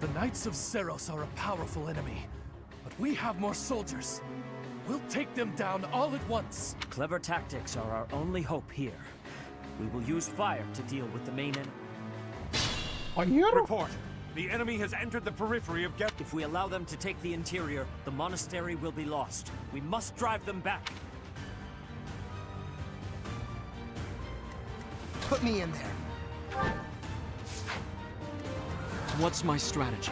S8: The Knights of Seros are a powerful enemy, but we have more soldiers. We'll take them down all at once.
S16: Clever tactics are our only hope here. We will use fire to deal with the main enemy.
S9: Report! The enemy has entered the periphery of Get.
S16: If we allow them to take the interior, the monastery will be lost. We must drive them back.
S11: Put me in there.
S18: What's my strategy?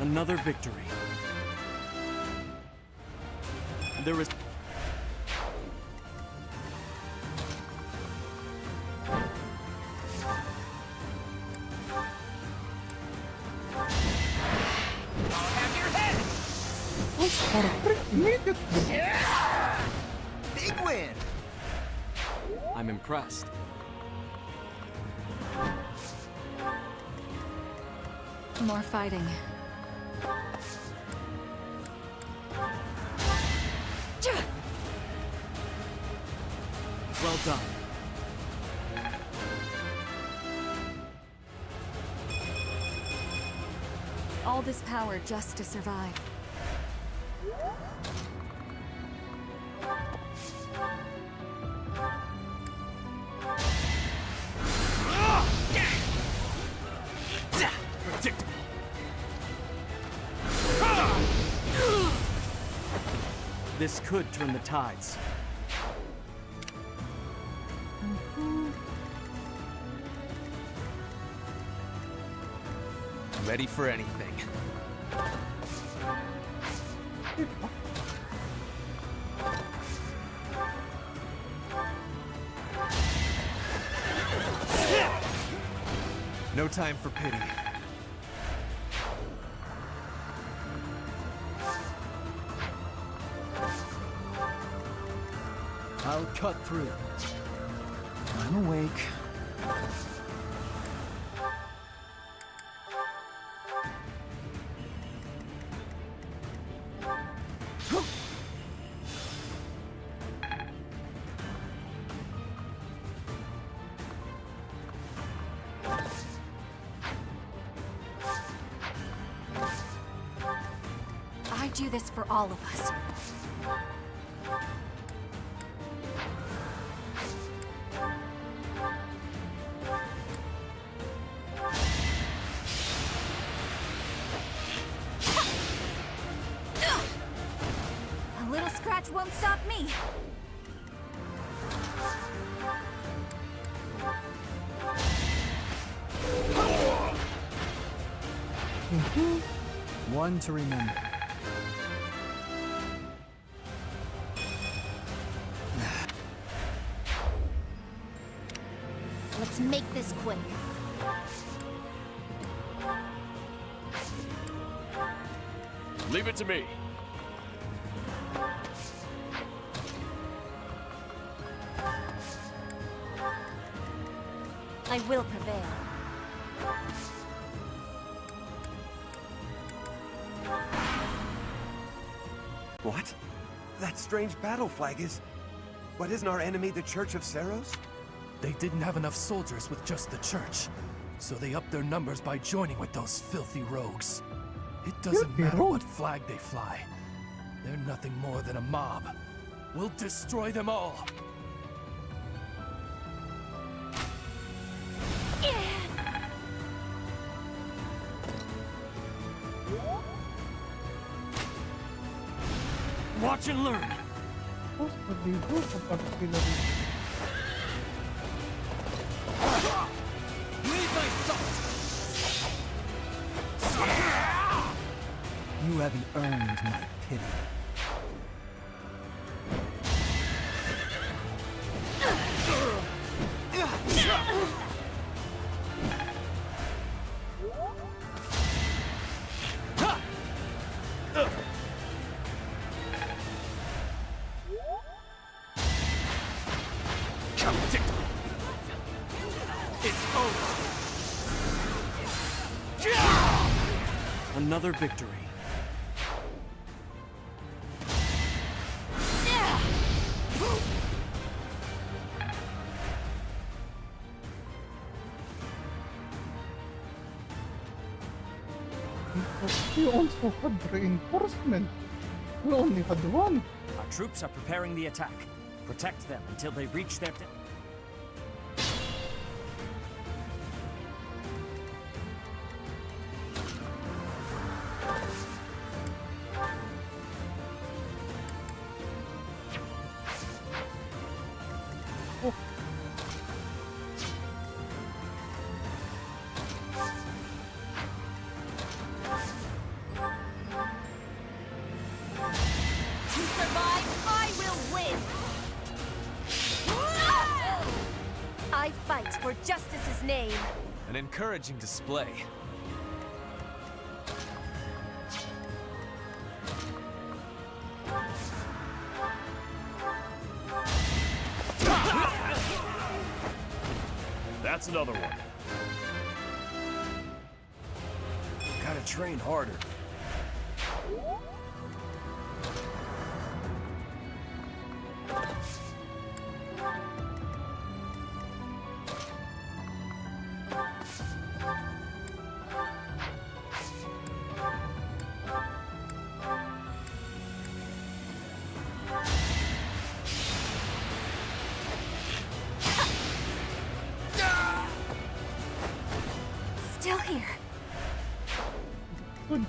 S18: Another victory. There is...
S11: Big win!
S18: I'm impressed.
S13: More fighting.
S16: Well done.
S13: All this power just to survive.
S16: This could turn the tides.
S18: Ready for anything.
S6: No time for pity.
S5: I'll cut through. I'm awake.
S13: I do this for all of us.
S17: A little scratch won't stop me.
S5: One to remember.
S17: Let's make this quick.
S8: Leave it to me.
S10: I will prevail.
S20: What? That strange battle flag is... But isn't our enemy the Church of Seros?
S14: They didn't have enough soldiers with just the church, so they upped their numbers by joining with those filthy rogues. It doesn't matter what flag they fly. They're nothing more than a mob. We'll destroy them all. Watch and learn.
S1: What's the group of artillery?
S14: Leave my thought.
S5: You haven't earned my pity.
S18: Another victory.
S1: We also had reinforcement. We only had one.
S16: Our troops are preparing the attack. Protect them until they reach their...
S10: For justice's name.
S6: An encouraging display.
S8: That's another one.
S14: Gotta train harder.
S10: Still here.
S1: Good.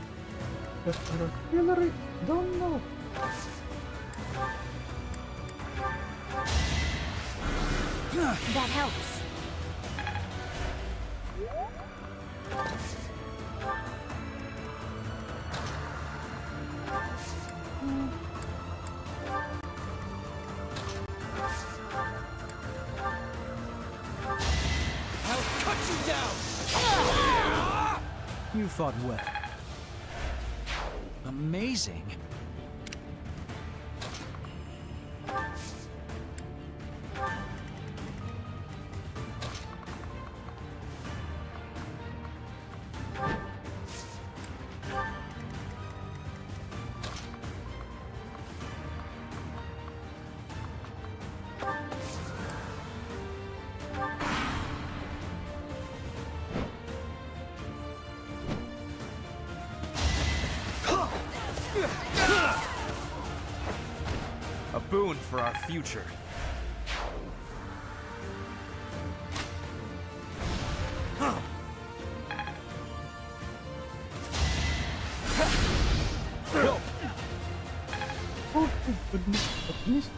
S1: But our artillery don't know.
S10: That helps.
S14: I'll cut you down!
S5: You fought well.
S12: Amazing.
S6: A boon for our future.
S1: Oh, thank goodness, at least.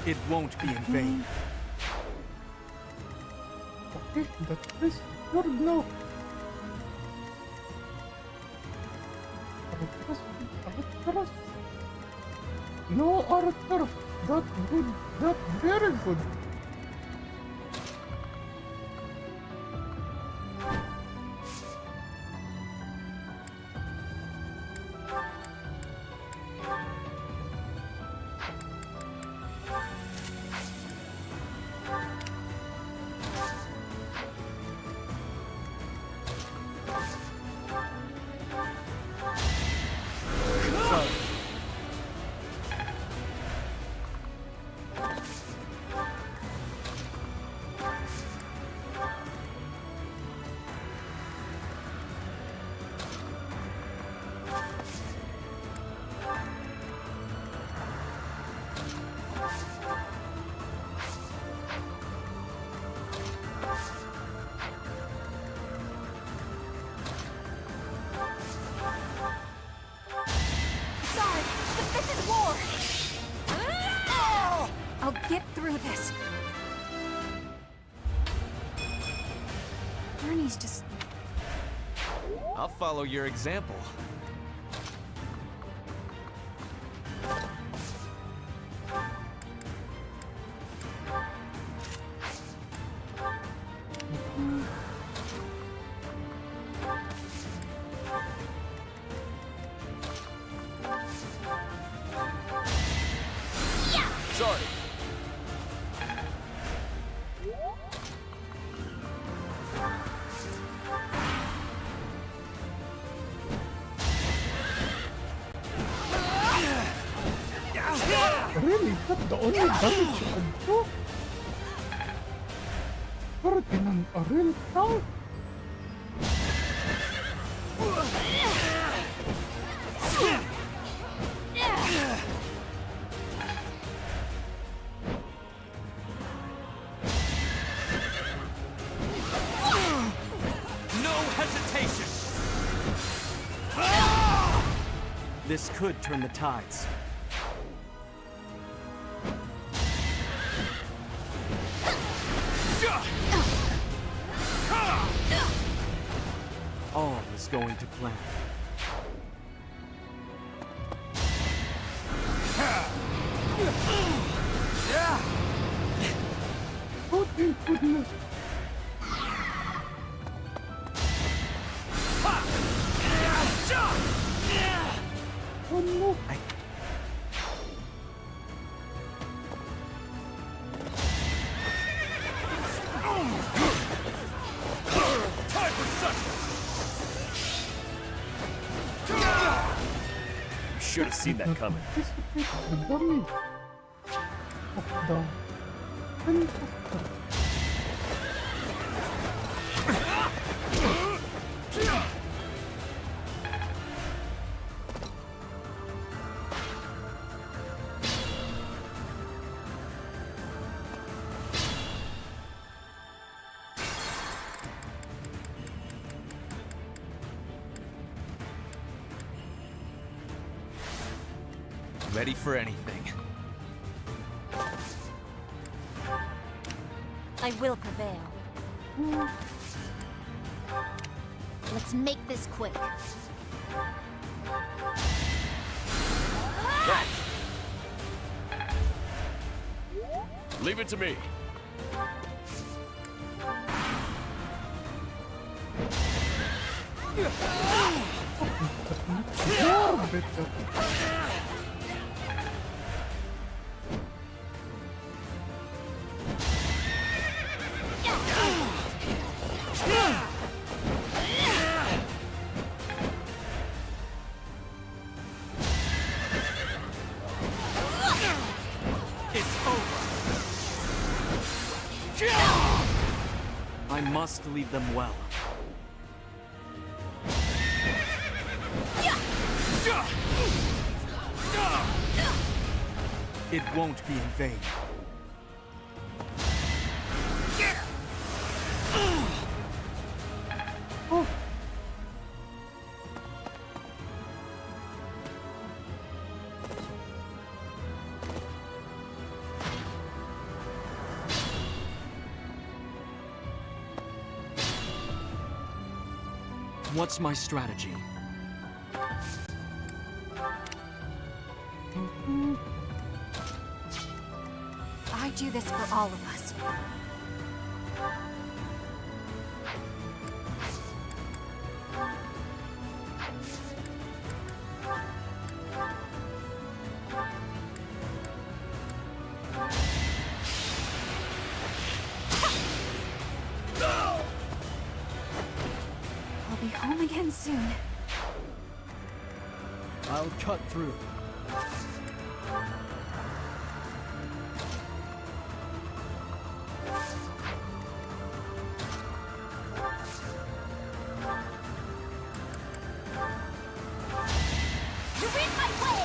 S14: It won't be in vain.
S1: Okay, that is good now. No, Arthur. That's good. That's very good.
S13: I'll get through this. Bernie's just...
S6: I'll follow your example.
S8: Sorry.
S1: Really? That's the only damage you can do? Ferdinand, a real tank?
S16: No hesitation! This could turn the tides. All is going to plan.
S1: Oh, thank goodness. Oh no.
S8: Time for You should have seen that coming.
S1: The damage of the
S6: Ready for anything.
S17: I will prevail. Let's make this quick.
S8: Leave it to me.
S16: I must lead them well.
S14: It won't be in vain.
S18: What's my strategy?
S13: I do this for all of us. I'll be home again soon.
S5: I'll cut through.
S17: You're in my way!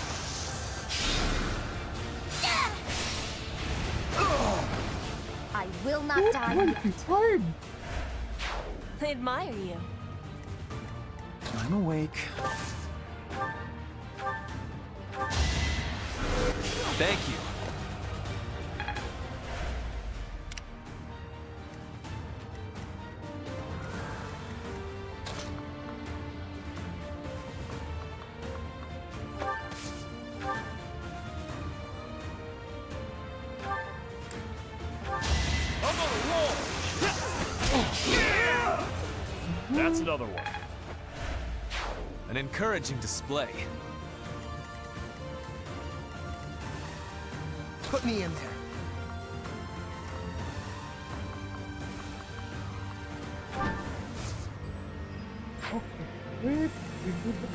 S17: I will not die yet.
S1: It's hard.
S10: I admire you.
S18: I'm awake.
S6: Thank you.
S8: That's another one.
S6: An encouraging display.
S11: Put me in there.
S1: Okay, wait. We do the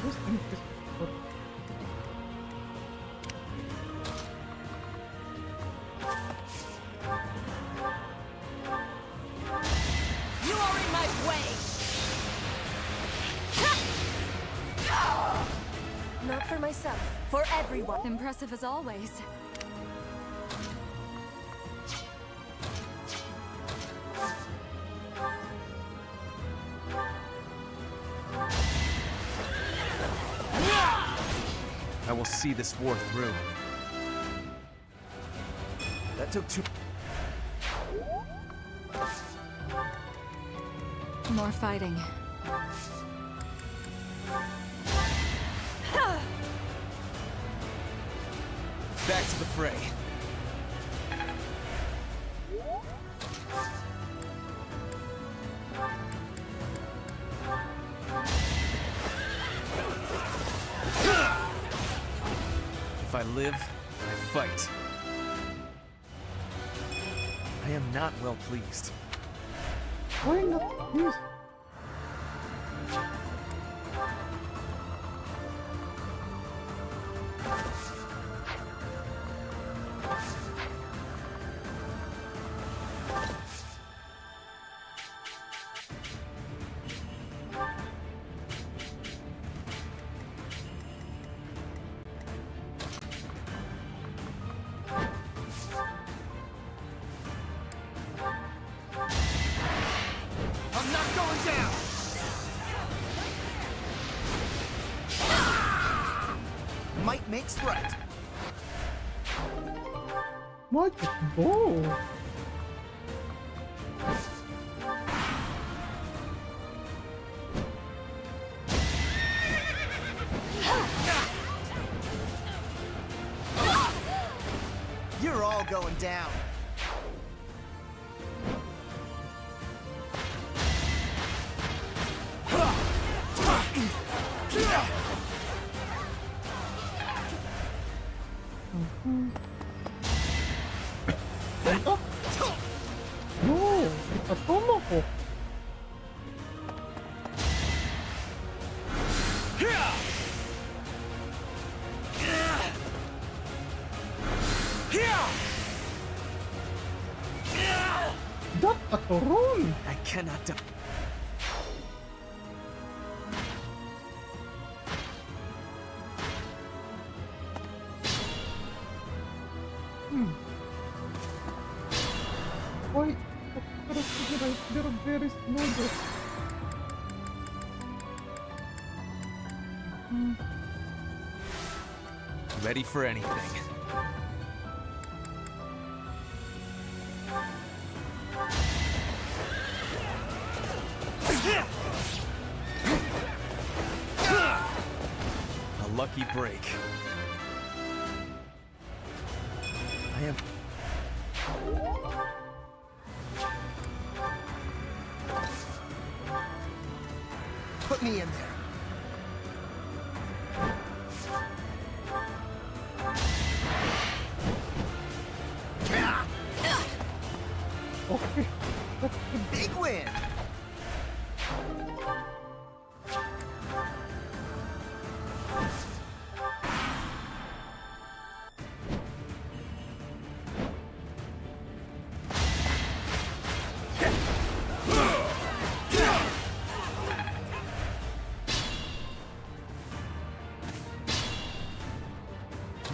S1: just in this.
S10: You are in my way! Not for myself, for everyone.
S13: Impressive as always.
S6: I will see this war through. That took too...
S13: More fighting.
S6: Back to the fray. If I live, I fight. I am not well pleased.
S1: Why not? Please.
S11: I'm not going down! Might makes right.
S1: Magic ball.
S11: You're all going down.
S1: No, itatomo ko. Dat katuron.
S6: I cannot do...
S1: Why? They're very slow.
S6: Ready for anything. lucky break. I have...
S11: Put me in there.
S1: Okay.
S11: Big win.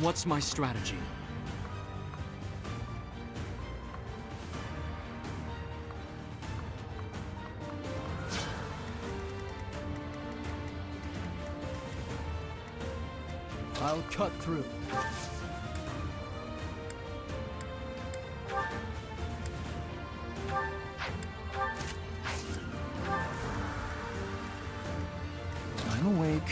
S18: What's my strategy?
S5: I'll cut through.
S18: I'm awake.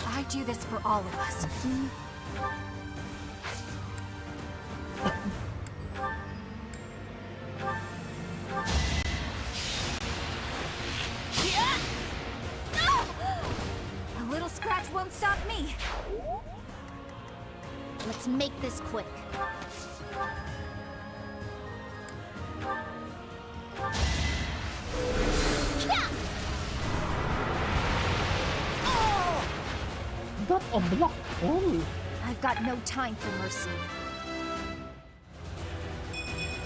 S13: I do this for all of us.
S17: A little scratch won't stop me. Let's make this quick.
S1: That a black hole.
S17: I've got no time for mercy.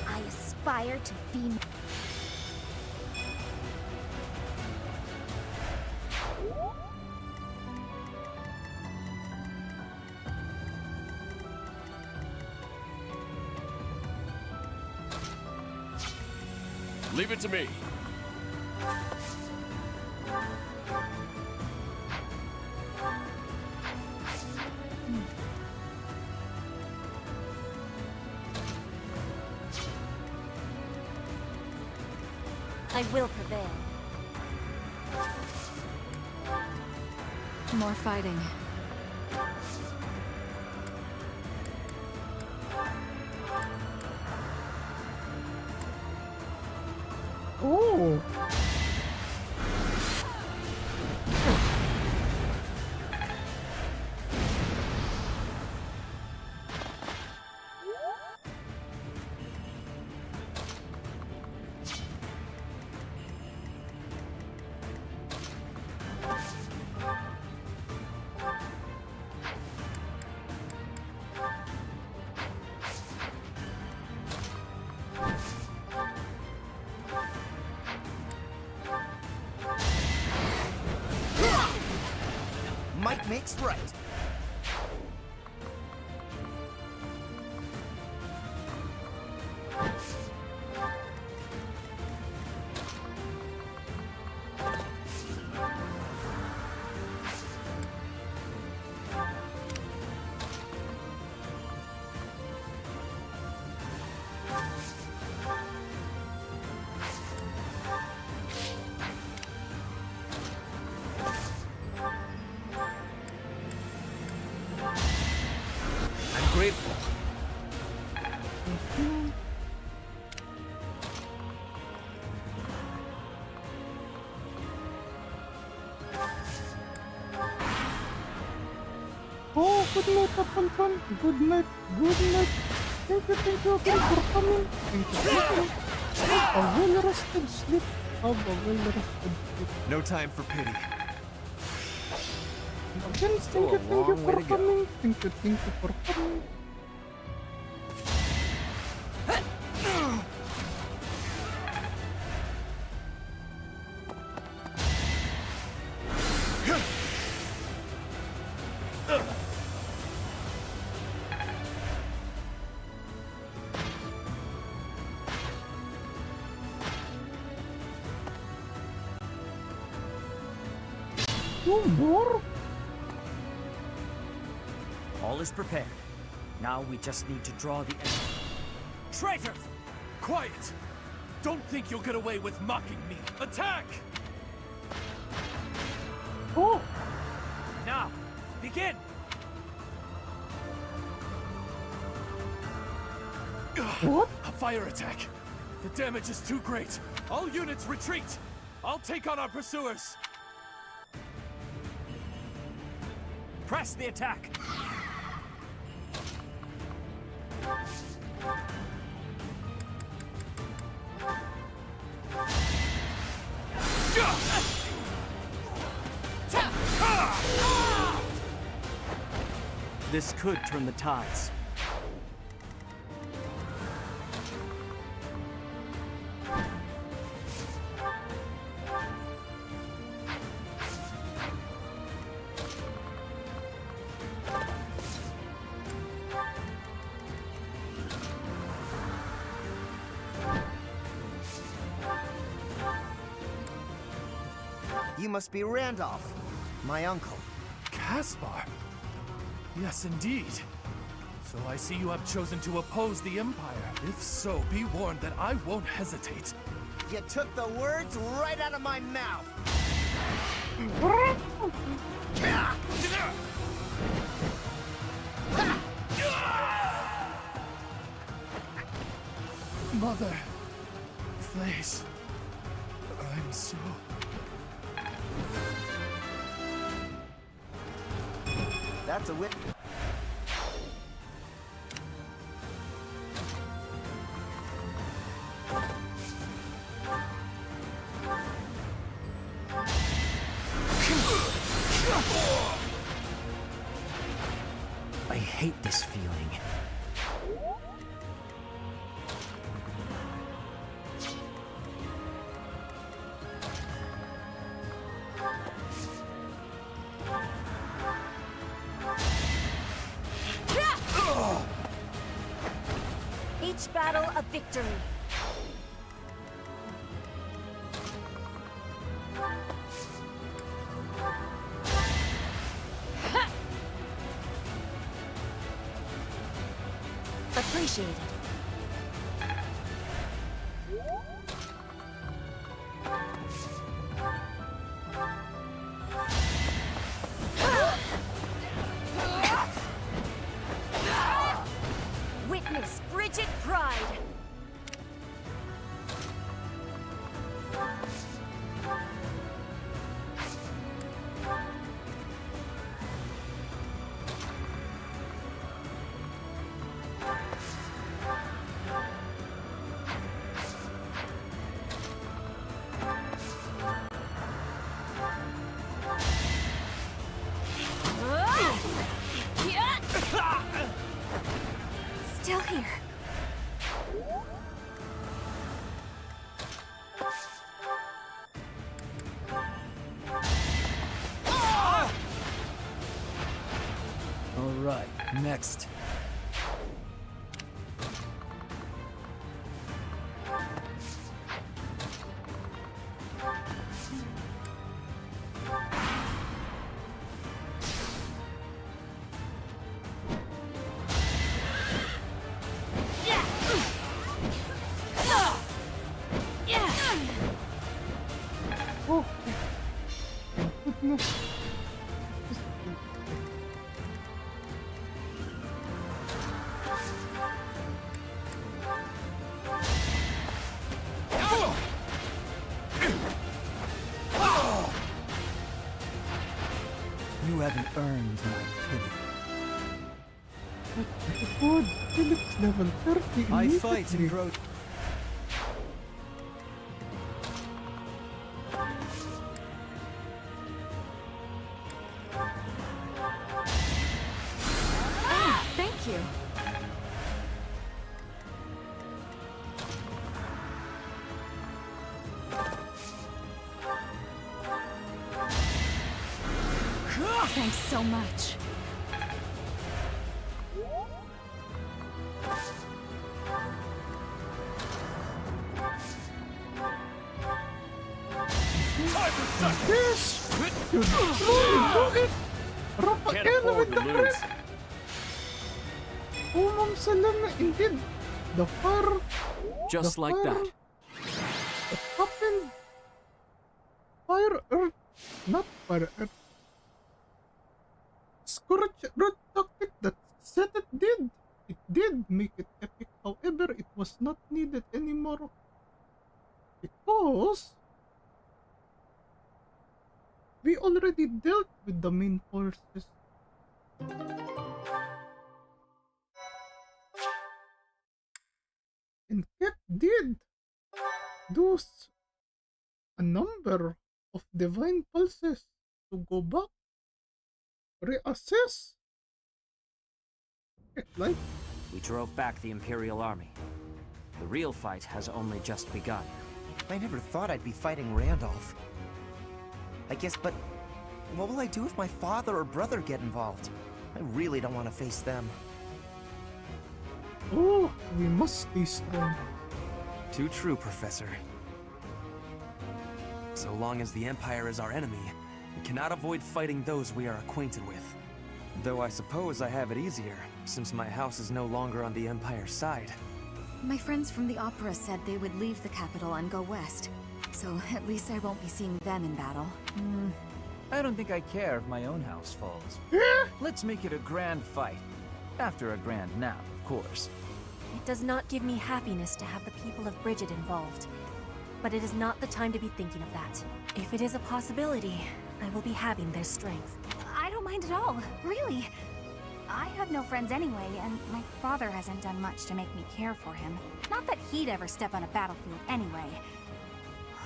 S17: I aspire to be...
S8: Leave it to me.
S17: I will prevail.
S13: More fighting.
S1: Oh.
S11: Might makes right.
S6: Grateful.
S1: Oh, good night, Apantan. Good night. Good night. Thank you again for coming. Thank you. Have a well-rested sleep. Have a well-rested sleep.
S6: No time for pity.
S1: Again, thank you for coming. Thank you for coming. No more?
S16: All is prepared. Now we just need to draw the...
S14: Traitors! Quiet! Don't think you'll get away with mocking me. Attack!
S1: Oh!
S14: Now, begin!
S1: What?
S14: A fire attack. The damage is too great. All units retreat. I'll take on our pursuers. Press the attack.
S16: This could turn the tides.
S11: You must be Randolph, my uncle.
S14: Caspar? Yes, indeed. So I see you have chosen to oppose the Empire. If so, be warned that I won't hesitate.
S11: You took the words right out of my mouth.
S14: Mother, please. I'm so...
S11: That's a whip.
S16: I hate this feeling.
S10: Each battle a victory. Appreciated. Witness Bridget Pride. Still here.
S5: All right, next.
S1: Oh. Goodness.
S5: You haven't earned my pity.
S1: Good. Felix level 30
S5: I fight
S1: immediately.
S5: and grow.
S13: Thank you. Thanks so much.
S1: Yes! You do it!
S8: Can't afford to lose.
S1: Ma'am Salam na indeed. The far.
S12: Just
S1: the
S12: like
S1: far.
S12: that.
S1: happened? Fire Earth, not Fire Earth. Scorch Earth tactic that set it did. It did make it epic, however, it was not needed anymore. Because we already dealt with the main forces. And Kek did do a number of divine pulses to go back, reassess. Kek life.
S16: We drove back the Imperial Army. The real fight has only just begun.
S11: I never thought I'd be fighting Randolph. I guess, but what will I do if my father or brother get involved? I really don't want to face them.
S1: Oh, we must stay strong.
S6: Too true, Professor. So long as the Empire is our enemy, we cannot avoid fighting those we are acquainted with. Though I suppose I have it easier, since my house is no longer on the Empire's side.
S13: My friends from the opera said they would leave the capital and go west. So at least I won't be seeing them in battle.
S12: I don't think I care if my own house falls. Let's make it a grand fight. After a grand nap, of course.
S10: It does not give me happiness to have the people of Bridget involved. But it is not the time to be thinking of that. If it is a possibility, I will be having their strength.
S7: I don't mind at all, really. I have no friends anyway, and my father hasn't done much to make me care for him. Not that he'd ever step on a battlefield anyway.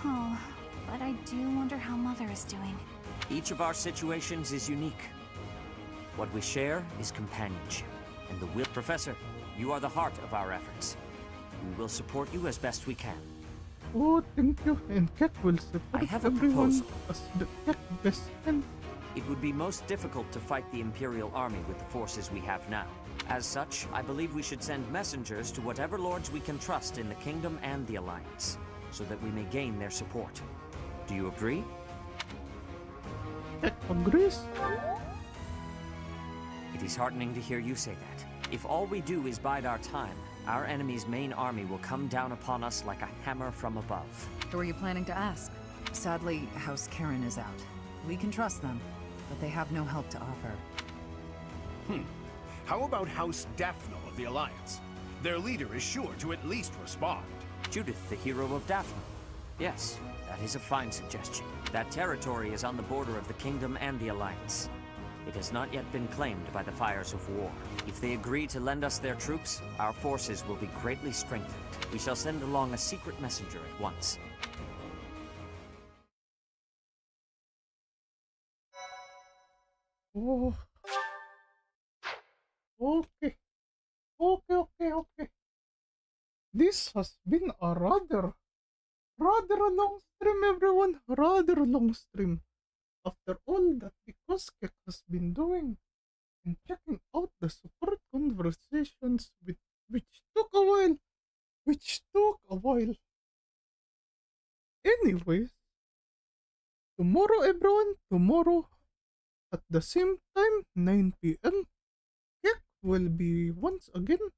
S7: Oh, but I do wonder how Mother is doing.
S16: Each of our situations is unique. What we share is companionship, and the will. Professor, you are the heart of our efforts. We will support you as best we can.
S1: Oh, thank you. And Kek will support
S16: I have a
S1: everyone
S16: proposal.
S1: as the Kek best friend.
S16: It would be most difficult to fight the Imperial Army with the forces we have now. As such, I believe we should send messengers to whatever lords we can trust in the Kingdom and the Alliance, so that we may gain their support. Do you agree?
S1: Kek agrees.
S16: It is heartening to hear you say that. If all we do is bide our time, our enemy's main army will come down upon us like a hammer from above.
S3: Who are you planning to ask? Sadly, House Karen is out. We can trust them, but they have no help to offer.
S9: How about House Daphne of the Alliance? Their leader is sure to at least respond.
S16: Judith, the hero of Daphne. Yes, that is a fine suggestion. That territory is on the border of the Kingdom and the Alliance. It has not yet been claimed by the fires of war. If they agree to lend us their troops, our forces will be greatly strengthened. We shall send along a secret messenger at once.
S1: Oh. Okay. Okay. This has been a rather long stream, everyone. Rather long stream. After all that because Kek has been doing and checking out the support conversations which took a while. Anyways, tomorrow, everyone, tomorrow at the same time, 9 p.m, Kek will be once again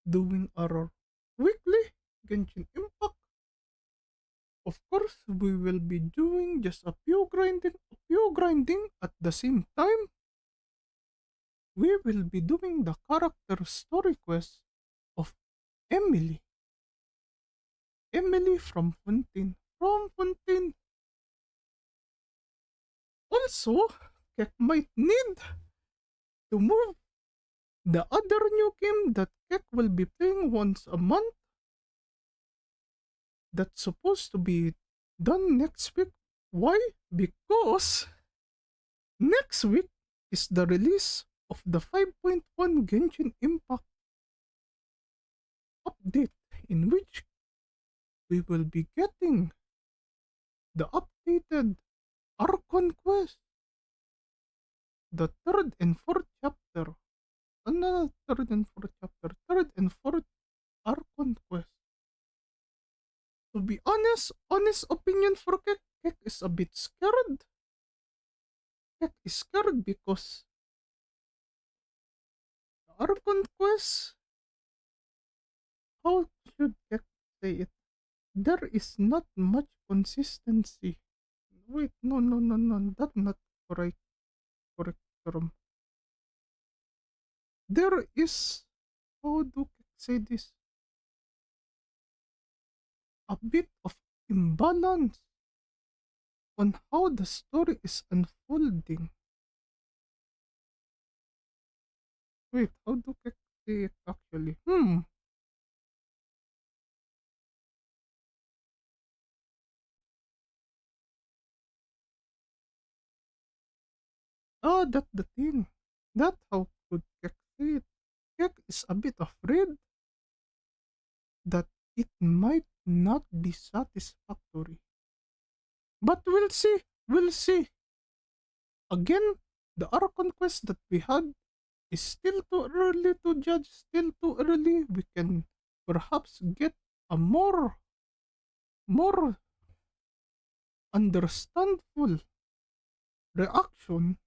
S1: doing our weekly Genshin Impact. Of course, we will be doing just a few grinding at the same time. We will be doing the character story quest of Emily. Emily from Fontaine. Also, Kek might need to move the other new game that Kek will be playing once a month. That's supposed to be done next week. Why? Because next week is the release of the 5.1 Genshin Impact update, in which we will be getting the updated Archon quest, the third and fourth chapter. Third and fourth Archon quest. To be honest opinion for Kek is a bit scared. Kek is scared because the Archon quest, how should Kek say it? there is not much consistency. Wait, no, that's not correct. Correct term. There is, how do I say this? A bit of imbalance on how the story is unfolding. Wait, how do I say it actually? Oh, that's the thing. That's how could Kek say it. Kek is a bit afraid that it might not be satisfactory. But we'll see. We'll see. Again, the Archon quest that we had is still too early to judge. Still too early. We can perhaps get a more understandable reaction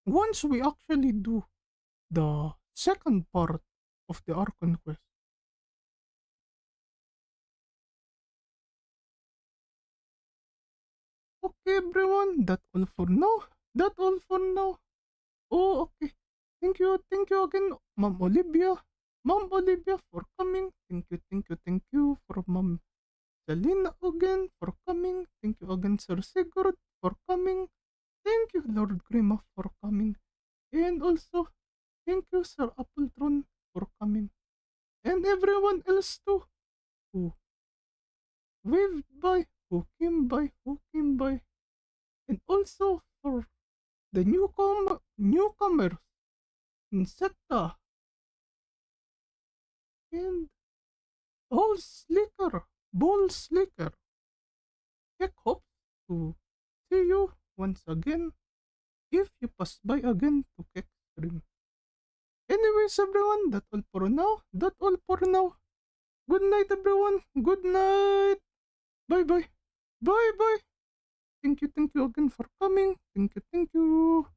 S1: once we actually do the second part of the Archon quest. Okay, everyone, that's all for now. That's all for now. Oh, okay. Thank you again, Mom Olivia. Mom Olivia for coming. Thank you for Mom Selena again for coming. Thank you again, Sir Sigurd, for coming. Thank you, Lord Grima, for coming. And also, thank you, Sir Appletron, for coming. And everyone else too, who waved by, who came by. And also for the newcomers, Insecta, and Ball Slicker. Kek hopes to see you once again if you pass by again to Kek stream. Anyways, everyone, that's all for now. Good night, everyone. Good night. Bye. Bye. Thank you again for coming. Thank you.